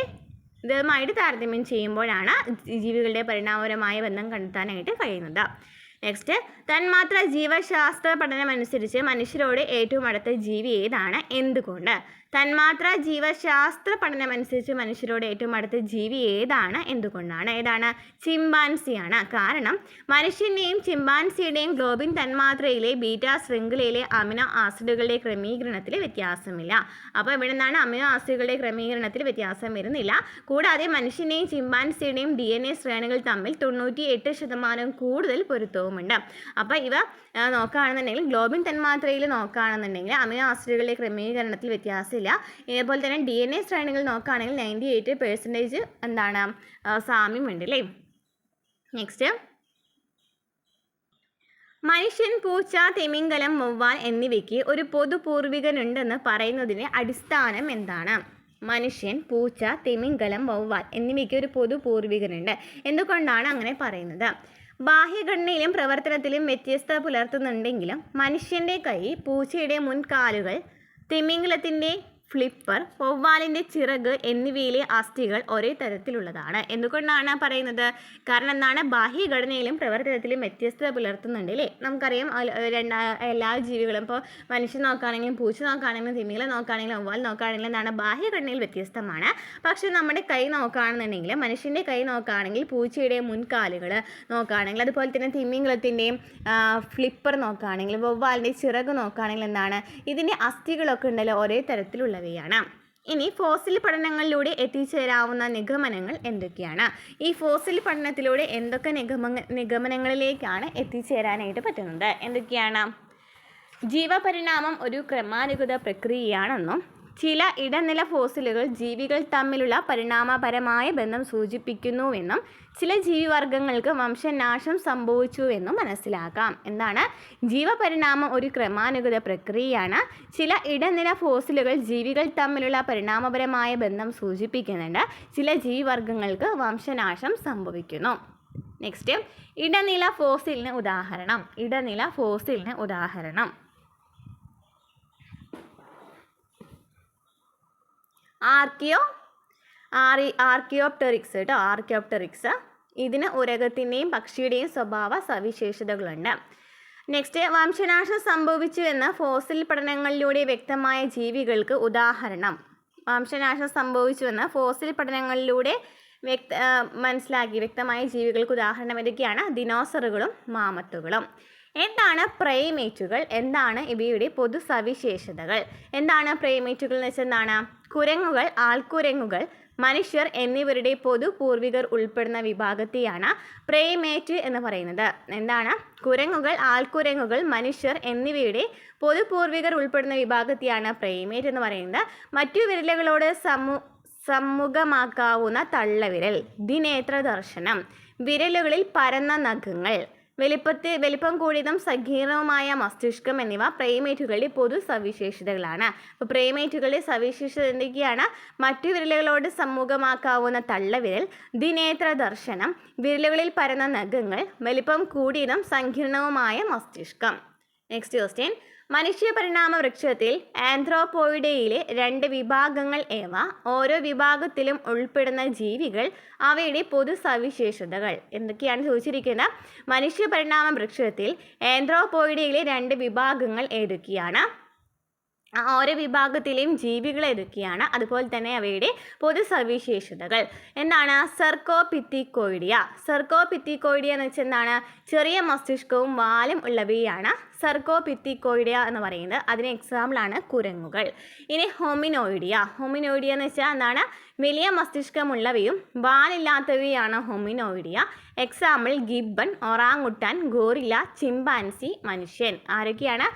ഇതുമായിട്ട് താരതമ്യം ചെയ്യുമ്പോഴാണ് ജീവികളുടെ പരിണാമപരമായ ബന്ധം കണ്ടെത്താനായിട്ട് കഴിയുന്നത്. നെക്സ്റ്റ്, തന്മാത്ര ജീവശാസ്ത്ര പഠനമനുസരിച്ച് മനുഷ്യരോട് ഏറ്റവും അടുത്ത ജീവി ഏതാണ്? എന്തുകൊണ്ട്? തന്മാത്ര ജീവശാസ്ത്ര പഠനമനുസരിച്ച് മനുഷ്യരോട് ഏറ്റവും അടുത്ത ജീവി ഏതാണ്? എന്തുകൊണ്ടാണ്? ഏതാണ്? ചിമ്പാൻസിയാണ്. കാരണം മനുഷ്യൻ്റെയും ചിമ്പാൻസിയുടെയും ഗ്ലോബിൻ തന്മാത്രയിലെ ബീറ്റാ ശൃംഖലയിലെ അമിനോ ആസിഡുകളുടെ ക്രമീകരണത്തിൽ വ്യത്യാസമില്ല. അപ്പോൾ ഇവിടെ നിന്നാണ് അമിനോ ആസിഡുകളുടെ ക്രമീകരണത്തിൽ വ്യത്യാസം വരുന്നില്ല. കൂടാതെ മനുഷ്യൻ്റെയും ചിമ്പാൻസിയുടെയും DNA ശ്രേണികൾ തമ്മിൽ 98% കൂടുതൽ പൊരുത്തവുമുണ്ട്. അപ്പോൾ ഇവ നോക്കുകയാണെന്നുണ്ടെങ്കിൽ ഗ്ലോബിൻ തന്മാത്രയിൽ നോക്കുകയാണെന്നുണ്ടെങ്കിൽ അമിനോ ആസിഡുകളുടെ ക്രമീകരണത്തിൽ വ്യത്യാസമില്ല. ഇതേപോലെ തന്നെ DNA ശ്രേണികൾ നോക്കുകയാണെങ്കിൽ 98% സാമ്യമുണ്ട് അല്ലേ? നെക്സ്റ്റ്, മനുഷ്യൻ, പൂച്ച, തിമിംഗലം, വവ്വാൽ എന്നിവയ്ക്ക് ഒരു പൊതുപൂർവികനുണ്ടെന്ന് പറയുന്നതിന് അടിസ്ഥാനം എന്താണ്? മനുഷ്യൻ, പൂച്ച, തിമിംഗലം, വവ്വാൽ എന്നിവയ്ക്ക് ഒരു പൊതുപൂർവികനുണ്ട്. എന്തുകൊണ്ടാണ് അങ്ങനെ പറയുന്നത്? ബാഹ്യഘടനയിലും പ്രവർത്തനത്തിലും വ്യത്യസ്തത പുലർത്തുന്നുണ്ടെങ്കിലും മനുഷ്യൻ്റെ കൈ, പൂച്ചയുടെ മുൻകാലുകൾ, തിമിംഗലത്തിൻ്റെ ഫ്ലിപ്പർ, വവ്വാലിൻ്റെ ചിറക് എന്നിവയിലെ അസ്ഥികൾ ഒരേ തരത്തിലുള്ളതാണ്. എന്തുകൊണ്ടാണ് പറയുന്നത്? കാരണം എന്താണ്? ബാഹ്യഘടനയിലും പ്രവർത്തനത്തിലും വ്യത്യസ്തത പുലർത്തുന്നുണ്ട് അല്ലേ? നമുക്കറിയാം എല്ലാ ജീവികളും ഇപ്പോൾ മനുഷ്യൻ നോക്കുകയാണെങ്കിലും പൂച്ച നോക്കുകയാണെങ്കിലും തിമിംഗലം നോക്കുകയാണെങ്കിലും വവ്വാൽ നോക്കുകയാണെങ്കിലും എന്താണ്? ബാഹ്യഘടനയിൽ വ്യത്യസ്തമാണ്. പക്ഷേ നമ്മുടെ കൈ നോക്കുകയാണെന്നുണ്ടെങ്കിൽ മനുഷ്യൻ്റെ കൈ നോക്കുകയാണെങ്കിൽ പൂച്ചയുടെ മുൻകാലുകൾ നോക്കുകയാണെങ്കിൽ അതുപോലെ തന്നെ തിമിംഗലത്തിൻ്റെയും ഫ്ലിപ്പർ നോക്കുകയാണെങ്കിൽ വവ്വാലിൻ്റെ ചിറക് നോക്കുകയാണെങ്കിൽ എന്താണ്? ഇതിൻ്റെ അസ്ഥികളൊക്കെ ഉണ്ടല്ലോ ഒരേ തരത്തിലുള്ളവയാണ്. ഇനി ഫോസിൽ പഠനങ്ങളിലൂടെ എത്തിച്ചേരാവുന്ന നിഗമനങ്ങൾ എന്തൊക്കെയാണ്? ഈ ഫോസിൽ പഠനത്തിലൂടെ എന്തൊക്കെ നിഗമനങ്ങളിലേക്കാണ് എത്തിച്ചേരാനായിട്ട് പറ്റുന്നത്? എന്തൊക്കെയാണ്? ജീവപരിണാമം ഒരു ക്രമാനുഗത പ്രക്രിയയാണെന്നും ചില ഇടനില ഫോസിലുകൾ ജീവികൾ തമ്മിലുള്ള പരിണാമപരമായ ബന്ധം സൂചിപ്പിക്കുന്നുവെന്നും ചില ജീവിവർഗങ്ങൾക്ക് വംശനാശം സംഭവിച്ചുവെന്നും മനസ്സിലാക്കാം. എന്താണ്? ജീവപരിണാമം ഒരു ക്രമാനുഗത പ്രക്രിയയാണ്. ചില ഇടനില ഫോസിലുകൾ ജീവികൾ തമ്മിലുള്ള പരിണാമപരമായ ബന്ധം സൂചിപ്പിക്കുന്നുണ്ട്. ചില ജീവിവർഗങ്ങൾക്ക് വംശനാശം സംഭവിക്കുന്നു. നെക്സ്റ്റ്, ഇടനില ഫോസിലിന് ഉദാഹരണം. ഇടനില ഫോസിലിന് ഉദാഹരണം ആർക്കിയോപ്ടെറിക്സ് കേട്ടോ. ആർക്കിയോപ്ടെറിക്സ് ഇതിന് ഉരകത്തിൻ്റെയും പക്ഷിയുടെയും സ്വഭാവ സവിശേഷതകളുണ്ട്. നെക്സ്റ്റ്, വംശനാശം സംഭവിച്ചു എന്ന ഫോസിൽ പഠനങ്ങളിലൂടെ വ്യക്തമായ ജീവികൾക്ക് ഉദാഹരണം. വംശനാശം സംഭവിച്ചുവെന്ന് ഫോസിൽ പഠനങ്ങളിലൂടെ മനസ്സിലാക്കി വ്യക്തമായ ജീവികൾക്ക് ഉദാഹരണം ഏതൊക്കെയാണ്? ദിനോസറുകളും മാമത്തുകളും. എന്താണ് പ്രൈമേറ്റുകൾ? എന്താണ് ഇവയുടെ പൊതു സവിശേഷതകൾ? എന്താണ് പ്രൈമേറ്റുകൾ എന്ന് വെച്ചാൽ എന്താണ്? കുരങ്ങുകൾ, ആൾക്കുരങ്ങുകൾ, മനുഷ്യർ എന്നിവരുടെ പൊതു പൂർവികർ ഉൾപ്പെടുന്ന വിഭാഗത്തെയാണ് പ്രൈമേറ്റ് എന്ന് പറയുന്നത്. എന്താണ്? കുരങ്ങുകൾ, ആൾക്കുരങ്ങുകൾ, മനുഷ്യർ എന്നിവയുടെ പൊതു പൂർവികർ ഉൾപ്പെടുന്ന വിഭാഗത്തെയാണ് പ്രൈമേറ്റ് എന്ന് പറയുന്നത്. മറ്റു വിരലുകളോട് സമ്മുഖമാക്കാവുന്ന തള്ളവിരൽ, ദ്വിനേത്ര ദർശനം, വിരലുകളിൽ പരന്ന നഖങ്ങൾ, വലിപ്പം കൂടിയതും സങ്കീർണവുമായ മസ്തിഷ്കം എന്നിവ പ്രൈമേറ്റുകളുടെ പൊതു സവിശേഷതകളാണ്. അപ്പോൾ പ്രൈമേറ്റുകളുടെ സവിശേഷത എന്തൊക്കെയാണ്? മറ്റു വിരലുകളോട് സമ്മുഖമാക്കാവുന്ന തള്ളവിരൽ, ദ്വിനേത്ര ദർശനം, വിരലുകളിൽ പരന്ന നഖങ്ങൾ, വലിപ്പം കൂടിയതും സങ്കീർണവുമായ മസ്തിഷ്കം. നെക്സ്റ്റ് ക്വസ്റ്റ്യൻ, മനുഷ്യ പരിണാമ വൃക്ഷത്തിൽ ആന്ത്രോപോയിഡയിലെ 2 വിഭാഗങ്ങൾ ഏവ? ഓരോ വിഭാഗത്തിലും ഉൾപ്പെടുന്ന ജീവികൾ, അവയുടെ പൊതു സവിശേഷതകൾ എന്തൊക്കെയാണ് ചോദിച്ചിരിക്കുന്നത്? മനുഷ്യ പരിണാമ വൃക്ഷത്തിൽ ആന്ത്രോപോയിഡയിലെ 2 വിഭാഗങ്ങൾ ഏതൊക്കെയാണ്? ഓരോ വിഭാഗത്തിലെയും ജീവികൾ ഏതൊക്കെയാണ്? അതുപോലെ തന്നെ അവയുടെ പൊതു സവിശേഷതകൾ എന്താണ്? സർക്കോപിത്തിക്കോയിഡിയ. സർക്കോപിത്തിക്കോയിഡിയ എന്ന് വെച്ചാൽ എന്താണ്? ചെറിയ മസ്തിഷ്കവും വാലും ഉള്ളവയാണ് സർക്കോപിത്തിക്കോയിഡിയ എന്ന് പറയുന്നത്. അതിന് എക്സാമ്പിളാണ് കുരങ്ങുകൾ. ഇനി ഹോമിനോയിഡിയ. ഹോമിനോയിഡിയ എന്ന് വെച്ചാൽ എന്താണ്? വലിയ മസ്തിഷ്കമുള്ളവയും വാലില്ലാത്തവയാണ് hominoidea. Example gibbon, orangutan, gorilla, chimpanzee, മനുഷ്യൻ. ആരൊക്കെയാണ്?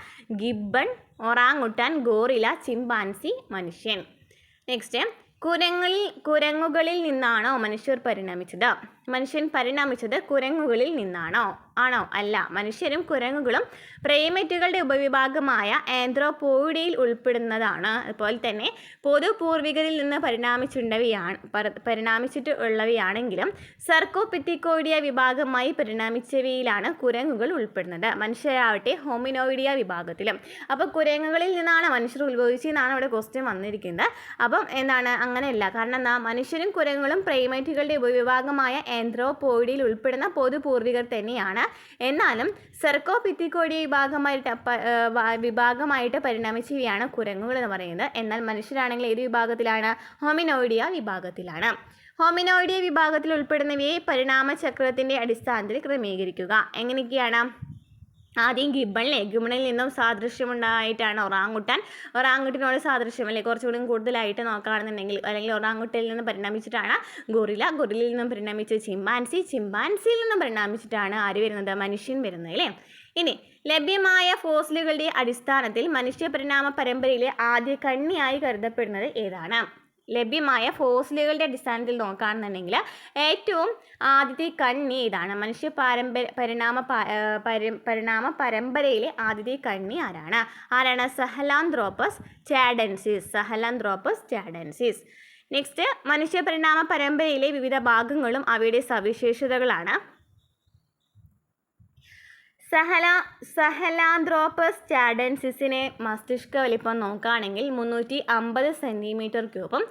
ഗിബ്ബൺ, ഒറാങ്ങുട്ടാൻ, ഗോറില്ല, ചിമ്പാൻസി, മനുഷ്യൻ. നെക്സ്റ്റ്, കുരങ്ങുകളിൽ നിന്നാണോ മനുഷ്യർ പരിണമിച്ചത്? മനുഷ്യൻ പരിണമിച്ചത് കുരങ്ങുകളിൽ നിന്നാണോ? ആണോ? അല്ല. മനുഷ്യരും കുരങ്ങുകളും പ്രൈമേറ്റുകളുടെ ഉപവിഭാഗമായ ആന്ത്രോപോയിഡയിൽ ഉൾപ്പെടുന്നതാണ്. അതുപോലെ തന്നെ പൊതു പൂർവികരിൽ നിന്ന് പരിണാമിച്ചിട്ടുള്ളവയാണെങ്കിലും സർക്കോപിത്തിക്കോയിഡിയ വിഭാഗമായി പരിണമിച്ചവയിലാണ് കുരങ്ങുകൾ ഉൾപ്പെടുന്നത്. മനുഷ്യരാവട്ടെ ഹോമിനോയിഡിയ വിഭാഗത്തിലും. അപ്പോൾ കുരങ്ങുകളിൽ നിന്നാണ് മനുഷ്യർ ഉത്ഭവിച്ചതെന്നാണ് ഇവിടെ ക്വസ്റ്റ്യൻ വന്നിരിക്കുന്നത്. അപ്പം എന്താണ്? അങ്ങനെയല്ല. കാരണം എന്താ? മനുഷ്യരും കുരങ്ങുകളും പ്രൈമേറ്റുകളുടെ ഉപവിഭാഗമായ ആന്ത്രോപോയിഡിൽ ഉൾപ്പെടുന്ന പൊതു പൂർവികർ തന്നെയാണ്. എന്നാലും സർക്കോപിത്തിക്കോയിഡിയ വിഭാഗമായിട്ട് പരിണമിച്ചവയാണ് കുരങ്ങുകൾ എന്ന് പറയുന്നത്. എന്നാൽ മനുഷ്യരാണെങ്കിൽ ഏത് വിഭാഗത്തിലാണ്? ഹോമിനോയിഡിയ വിഭാഗത്തിലാണ്. ഹോമിനോയിഡിയ വിഭാഗത്തിൽ ഉൾപ്പെടുന്നവയെ പരിണാമചക്രത്തിൻ്റെ അടിസ്ഥാനത്തിൽ ക്രമീകരിക്കുക. എങ്ങനെയൊക്കെയാണ്? ആദ്യം ഗിബ്ബണിൽ നിന്നും സാദൃശ്യമുണ്ടായിട്ടാണ് ഒറാങ്ങുട്ടിനോട് സാദൃശ്യമല്ലേ കുറച്ചുകൂടി കൂടുതലായിട്ട് നോക്കുകയാണെന്നുണ്ടെങ്കിൽ, അല്ലെങ്കിൽ ഒറാങ്ങുട്ടയിൽ നിന്ന് പരിണമിച്ചിട്ടാണ് ഗൊറില്ലയിൽ നിന്നും പരിണമിച്ച ചിമ്പാൻസിയിൽ നിന്നും പരിണമിച്ചിട്ടാണ് ആര് വരുന്നത്? മനുഷ്യൻ വരുന്നത് അല്ലേ. ഇനി ലഭ്യമായ ഫോസിലുകളുടെ അടിസ്ഥാനത്തിൽ മനുഷ്യ പരിണാമ പരമ്പരയിലെ ആദ്യ കണ്ണിയായി കരുതപ്പെടുന്നത് ഏതാണ്? ലഭ്യമായ ഫോസിലുകളുടെ അടിസ്ഥാനത്തിൽ നോക്കുകയാണെന്നുണ്ടെങ്കിൽ ഏറ്റവും ആദ്യത്തെ കണ്ണി ഇതാണ്. മനുഷ്യ പരിണാമ പരമ്പരയിലെ ആദ്യത്തെ കണ്ണി ആരാണ്? സഹലാന്ത്രോപ്പസ് ചാഡൻസിസ്. നെക്സ്റ്റ്, മനുഷ്യ പരിണാമ പരമ്പരയിലെ വിവിധ ഭാഗങ്ങളും അവയുടെ സവിശേഷതകളാണ്. സഹലാന്ത്രോപ്പസ് ചാഡൻസിസിനെ മസ്തിഷ്ക വലിപ്പം നോക്കുകയാണെങ്കിൽ 350 cm3.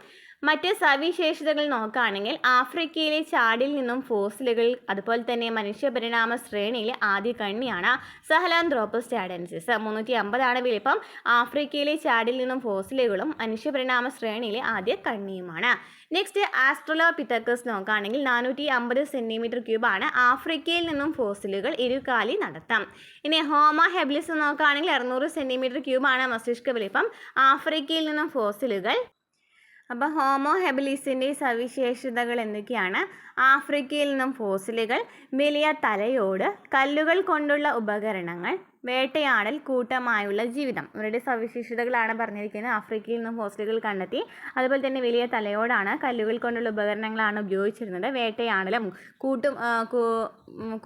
മറ്റ് സവിശേഷതകൾ നോക്കുകയാണെങ്കിൽ ആഫ്രിക്കയിലെ ചാടിൽ നിന്നും ഫോസിലുകൾ, അതുപോലെ തന്നെ മനുഷ്യപരിണാമ ശ്രേണിയിലെ ആദ്യ കണ്ണിയാണ് സഹലാന്ത്രോപ്പസ് ചാഡൻസിസ്. 350 വലിപ്പം. ആഫ്രിക്കയിലെ ചാടിൽ നിന്നും ഫോസിലുകളും മനുഷ്യപരിണാമ ശ്രേണിയിലെ ആദ്യ കണ്ണിയുമാണ്. നെക്സ്റ്റ്, ആസ്ട്രലോപിത്തക്കസ് നോക്കുകയാണെങ്കിൽ 450 cm3. ആഫ്രിക്കയിൽ നിന്നും ഫോസിലുകൾ, ഇരുകാലി നടത്തം. ഇനി ഹോമോ ഹെബിലിസ് നോക്കുകയാണെങ്കിൽ 600 cm3 മസ്തിഷ്ക വലിപ്പം. ആഫ്രിക്കയിൽ നിന്നും ഫോസിലുകൾ, അപ്പോൾ ഹോമോ ഹെബിലിസിൻ്റെ സവിശേഷതകൾ എന്തൊക്കെയാണ്? ആഫ്രിക്കയിൽ നിന്നും ഫോസിലുകൾ, വലിയ തലയോട്, കല്ലുകൾ കൊണ്ടുള്ള ഉപകരണങ്ങൾ, വേട്ടയാടൽ, കൂട്ടമായുള്ള ജീവിതം. ഇവരുടെ സവിശേഷതകളാണ് പറഞ്ഞിരിക്കുന്നത്. ആഫ്രിക്കയിൽ നിന്നും ഫോസിലുകൾ കണ്ടെത്തി, അതുപോലെ തന്നെ വലിയ തലയോടാണ്, കല്ലുകൾ കൊണ്ടുള്ള ഉപകരണങ്ങളാണ് ഉപയോഗിച്ചിരുന്നത്, വേട്ടയാടലും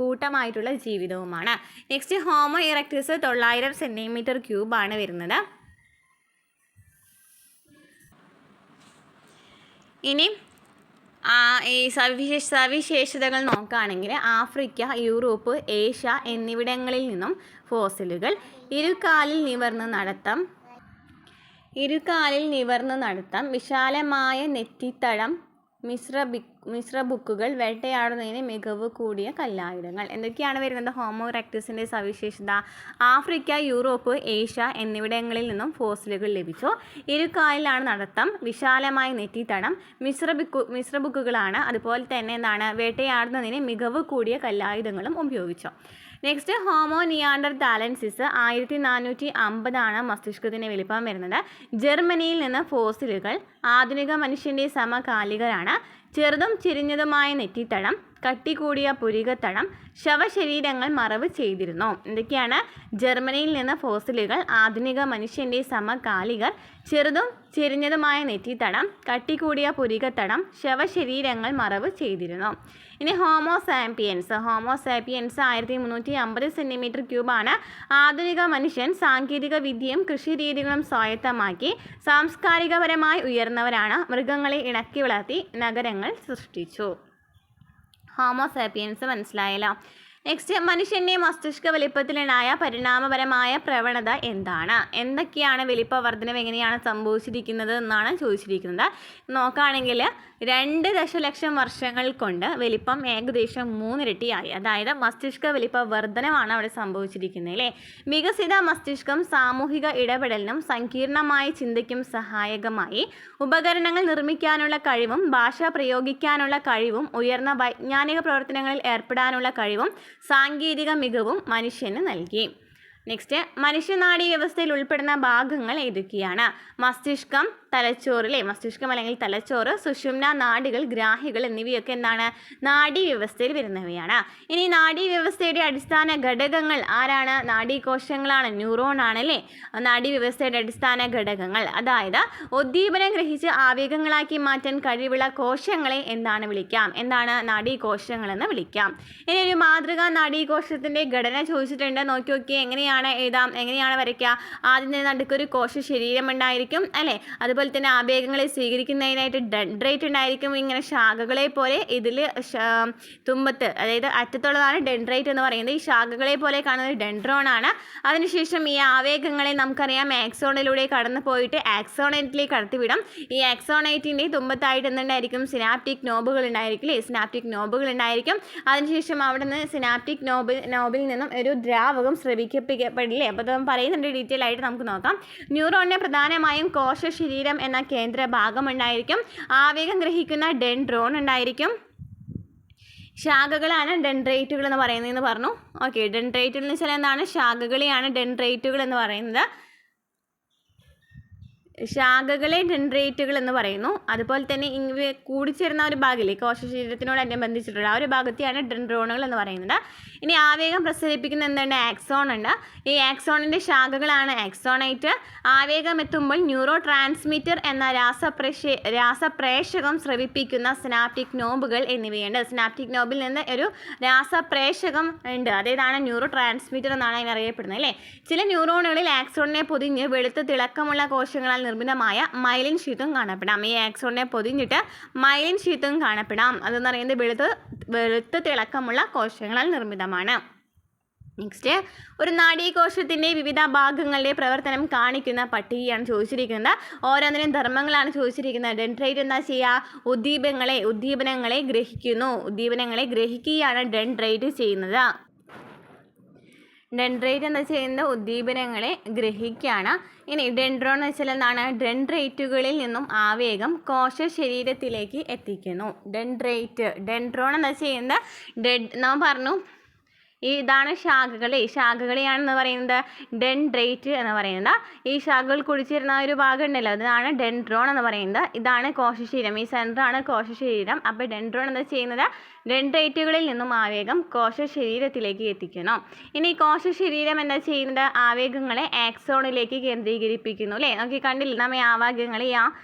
കൂട്ടമായിട്ടുള്ള ജീവിതവുമാണ്. നെക്സ്റ്റ്, ഹോമോ ഇറക്ടസ് 900 cm³ ആണ് വരുന്നത്. ഇനി ഈ സവിശേഷതകൾ നോക്കുകയാണെങ്കിൽ ആഫ്രിക്ക, യൂറോപ്പ്, ഏഷ്യ എന്നിവിടങ്ങളിൽ നിന്നും ഫോസിലുകൾ, ഇരുകാലിൽ നിവർന്ന് നടത്തം, വിശാലമായ നെറ്റിത്തടം, മിശ്രബുക്കുകൾ, വേട്ടയാടുന്നതിന് മികവ് കൂടിയ കല്ലായുധങ്ങൾ. എന്തൊക്കെയാണ് വരുന്നത് ഹോമോ ഇറക്ടസിൻ്റെ സവിശേഷത? ആഫ്രിക്ക, യൂറോപ്പ്, ഏഷ്യ എന്നിവിടങ്ങളിൽ നിന്നും ഫോസിലുകൾ ലഭിച്ചു. ഇരുകാലിലാണ് നടത്തം, വിശാലമായ നെറ്റിത്തടം, മിശ്രബുക്കുകളാണ്, അതുപോലെ തന്നെ എന്താണ്, വേട്ടയാടുന്നതിന് മികവ് കൂടിയ കല്ലായുധങ്ങളും ഉപയോഗിച്ചു. നെക്സ്റ്റ്, ഹോമോ നിയാണ്ടർതാലൻസിസ് 1450 മസ്തിഷ്കത്തിന് വലിപ്പം വരുന്നത്. ജർമ്മനിയിൽ നിന്ന് ഫോസിലുകൾ ആധുനിക മനുഷ്യൻ്റെ സമകാലികരാണ്. ചെറുതും ചെരിഞ്ഞതുമായ നെറ്റിത്തടം, കട്ടികൂടിയ പുരികത്തടം, ശവശരീരങ്ങൾ മറവ് ചെയ്തിരുന്നു. എന്തൊക്കെയാണ്? ജർമ്മനിയിൽ നിന്ന് ഫോസിലുകൾ ആധുനിക മനുഷ്യൻ്റെ സമകാലികർ, ചെറുതും ചെരിഞ്ഞതുമായ നെറ്റിത്തടം, കട്ടികൂടിയ പുരികത്തടം, ശവശരീരങ്ങൾ മറവ് ചെയ്തിരുന്നു. ഇനി ഹോമോസാപ്പിയൻസ് 1350 cm³ ആധുനിക മനുഷ്യൻ സാങ്കേതിക വിദ്യയും കൃഷിരീതികളും സ്വായത്തമാക്കി സാംസ്കാരികപരമായി ഉയർന്നവരാണ്. മൃഗങ്ങളെ ഇണക്കി വളർത്തി നഗരങ്ങൾ സൃഷ്ടിച്ചു. ഹോമോസാപ്പിയൻസ് മനസ്സിലായല്ലോ. നെക്സ്റ്റ്, മനുഷ്യൻ്റെ മസ്തിഷ്ക വലിപ്പത്തിലുണ്ടായ പരിണാമപരമായ പ്രവണത എന്താണ്? എന്തൊക്കെയാണ് വലിപ്പ വർധനവ് എങ്ങനെയാണ് സംഭവിച്ചിരിക്കുന്നത് എന്നാണ് ചോദിച്ചിരിക്കുന്നത്. നോക്കുകയാണെങ്കിൽ 2 ദശലക്ഷം വർഷങ്ങൾ കൊണ്ട് വലിപ്പം ഏകദേശം 3 ഇരട്ടിയായി. അതായത് മസ്തിഷ്ക വലിപ്പ വർധനമാണ് അവിടെ സംഭവിച്ചിരിക്കുന്നത് അല്ലേ. വികസിത മസ്തിഷ്കം സാമൂഹിക ഇടപെടലിനും സങ്കീർണമായ ചിന്തയ്ക്കും സഹായകമായി. ഉപകരണങ്ങൾ നിർമ്മിക്കാനുള്ള കഴിവും ഭാഷ പ്രയോഗിക്കാനുള്ള കഴിവും ഉയർന്ന വൈജ്ഞാനിക പ്രവർത്തനങ്ങളിൽ ഏർപ്പെടാനുള്ള കഴിവും സാങ്കേതിക മികവും മനുഷ്യന് നൽകി. നെക്സ്റ്റ്, മനുഷ്യനാഡീ വ്യവസ്ഥയിൽ ഉൾപ്പെടുന്ന ഭാഗങ്ങൾ ഏതൊക്കെയാണ്? മസ്തിഷ്കം, മസ്തിഷ്കം അല്ലെങ്കിൽ തലച്ചോറ്, സുഷുമ്ന നാഡികൾ, ഗ്രാഹികൾ എന്നിവയൊക്കെ എന്താണ്? നാഡീവ്യവസ്ഥയിൽ വരുന്നവയാണ്. ഇനി നാഡീവ്യവസ്ഥയുടെ അടിസ്ഥാന ഘടകങ്ങൾ ആരാണ്? നാഡീകോശങ്ങളാണ്, ന്യൂറോൺ ആണല്ലേ നാഡീവ്യവസ്ഥയുടെ അടിസ്ഥാന ഘടകങ്ങൾ. അതായത് ഉദ്ദീപനം ഗ്രഹിച്ച് ആവേഗങ്ങളാക്കി മാറ്റാൻ കഴിവുള്ള കോശങ്ങളെ എന്താണ് വിളിക്കാം? എന്താണ്? നാഡീകോശങ്ങളെന്ന് വിളിക്കാം. ഇനി ഒരു മാതൃകാ നാഡീകോശത്തിൻ്റെ ഘടന ചോദിച്ചിട്ടുണ്ട്. നോക്കി നോക്കിയേ, എങ്ങനെയാണ് എഴുതാം, എങ്ങനെയാണ് വരയ്ക്കുക? ആദ്യം തന്നെ നടുക്കൊരു കോശ ശരീരം ഉണ്ടായിരിക്കും അല്ലേ. അതുപോലെ തന്നെ ആവേഗങ്ങളെ സ്വീകരിക്കുന്നതിനായിട്ട് ഡെൻഡ്രൈറ്റ് ഉണ്ടായിരിക്കും. ഇങ്ങനെ ശാഖകളെ പോലെ ഇതിൽ തുമ്പത്ത്, അതായത് അറ്റത്തുള്ളതാണ് ഡെൻഡ്രൈറ്റ് എന്ന് പറയുന്നത്. ഈ ശാഖകളെ പോലെ കാണുന്നത് ഡെൻഡ്രോൺ ആണ്. അതിനുശേഷം ഈ ആവേഗങ്ങളെ നമുക്കറിയാം ആക്സോണിലൂടെ കടന്നു പോയിട്ട് ആക്സോണൈറ്റിലേക്ക് കടത്തിവിടാം. ഈ ആക്സോണൈറ്റിൻ്റെ തുമ്പത്തായിട്ട് എന്തുണ്ടായിരിക്കും? സിനാപ്റ്റിക് നോബുകൾ ഉണ്ടായിരിക്കില്ലേ. സിനാപ്റ്റിക് നോബുകൾ ഉണ്ടായിരിക്കും. അതിനുശേഷം അവിടെ നിന്ന് സിനാപ്റ്റിക് നോബിൽ നിന്നും ഒരു ദ്രാവകം സ്രവിക്കപ്പെടില്ലേ. അപ്പോൾ അത് പറയുന്നുണ്ട്, ഡീറ്റെയിൽ ആയിട്ട് നമുക്ക് നോക്കാം. ന്യൂറോണിന് പ്രധാനമായും കോശ ശരീരം എന്ന കേന്ദ്ര ഭാഗം ഉണ്ടായിരിക്കും. ആവേഗം ഗ്രഹിക്കുന്ന ഡെൻഡ്രോൺ ഉണ്ടായിരിക്കും. ശാഖകളാണ് ഡെൻഡ്രൈറ്റുകൾ എന്ന് പറയുന്നതെന്ന് പറഞ്ഞു. ഓക്കെ, ഡെൻഡ്രൈറ്റുകൾ എന്ന് വെച്ചാൽ എന്താണ്? ശാഖകളെയാണ് ഡെൻഡ്രൈറ്റുകൾ എന്ന് പറയുന്നത്. ശാഖകളെ ഡെൻഡ്രൈറ്റുകൾ എന്ന് പറയുന്നു. അതുപോലെ തന്നെ ഇവ കൂടിച്ചേരുന്ന ഒരു ഭാഗമില്ലേ, കോശശരീരത്തിനോടനുബന്ധിച്ചിട്ടുള്ള ആ ഒരു ഭാഗത്തെയാണ് ഡെൻഡ്രോണുകൾ എന്ന് പറയുന്നത്. ഇനി ആവേഗം പ്രസരിപ്പിക്കുന്ന എന്താണ്? ആക്സോൺ ഉണ്ട്. ഈ ആക്സോണിൻ്റെ ശാഖകളാണ് ആക്സോണൈറ്റ്. ആവേഗം എത്തുമ്പോൾ ന്യൂറോ ട്രാൻസ്മിറ്റർ എന്ന രാസപ്രേഷകം സ്രവിപ്പിക്കുന്ന സിനാപ്റ്റിക് നോബുകൾ എന്നിവയുണ്ട്. സിനാപ്റ്റിക് നോബിൽ നിന്ന് ഒരു രാസപ്രേഷകം ഉണ്ട്. അതേതാണ്? ന്യൂറോ ട്രാൻസ്മിറ്റർ എന്നാണ് അതിനറിയപ്പെടുന്നത് അല്ലേ. ചില ന്യൂറോണുകളിൽ ആക്സോണിനെ പൊതിഞ്ഞ് വെളുത്ത തിളക്കമുള്ള കോശങ്ങളാൽ നിർമ്മിതമായ മൈലിൻ ഷീത്തും കാണപ്പെടാം. ഈ ആക്സോണിനെ പൊതിഞ്ഞിട്ട് മൈലിൻ ഷീത്തും കാണപ്പെടാം. അതെന്ന് പറയുന്നത് വെളുത്ത തിളക്കമുള്ള കോശങ്ങളാൽ നിർമ്മിതമാണ്. നെക്സ്റ്റ്, ഒരു നാഡീകോശത്തിൻ്റെ വിവിധ ഭാഗങ്ങളുടെ പ്രവർത്തനം കാണിക്കുന്ന പട്ടികയാണ് ചോദിച്ചിരിക്കുന്നത്. ഓരോന്നിനും ധർമ്മങ്ങളാണ് ചോദിച്ചിരിക്കുന്നത്. ഡെൻഡ്രൈറ്റ് എന്താ ചെയ്യുക? ഉദ്ദീപനങ്ങളെ ഗ്രഹിക്കുകയാണ് ഡെൻഡ്രൈറ്റ് ചെയ്യുന്നത്. ഡെൻഡ്രൈറ്റ് എന്താ ചെയ്യുന്നത്? ഉദ്ദീപനങ്ങളെ ഗ്രഹിക്കുകയാണ്. ഇനി ഡെൻഡ്രോൺ എന്ന് വെച്ചാൽ എന്താണ്? ഡെൻഡ്രൈറ്റുകളിൽ നിന്നും ആവേഗം കോശ ശരീരത്തിലേക്ക് എത്തിക്കുന്നു. ഡെൻഡ്രോൺ എന്താ ചെയ്യുന്നത്? നാം പറഞ്ഞു ഇതാണ് ശാഖകളെയാണെന്ന് പറയുന്നത് ഡെൻഡ്രൈറ്റ് എന്ന് പറയുന്നത്. ഈ ശാഖകൾ കുടിച്ചിരുന്ന ഒരു ഭാഗം ഉണ്ടല്ലോ, അതാണ് ഡെൻഡ്രോൺ എന്ന് പറയുന്നത്. ഇതാണ് കോശശരീരം, ഈ സെൻറ്ററാണ് കോശശരീരം. അപ്പോൾ ഡെൻഡ്രോൺ എന്താ ചെയ്യുന്നത്, ഡെൻഡ്രൈറ്റുകളിൽ നിന്നും ആവേഗം കോശശരീരത്തിലേക്ക് എത്തിക്കുന്നു. ഇനി കോശശരീരം എന്താ ചെയ്യുന്നത്, ആവേഗങ്ങളെ ആക്സോണിലേക്ക് കേന്ദ്രീകരിപ്പിക്കുന്നു അല്ലേ. നോക്കി കണ്ടില്ല, നമ്മൾ ആവേഗങ്ങളെ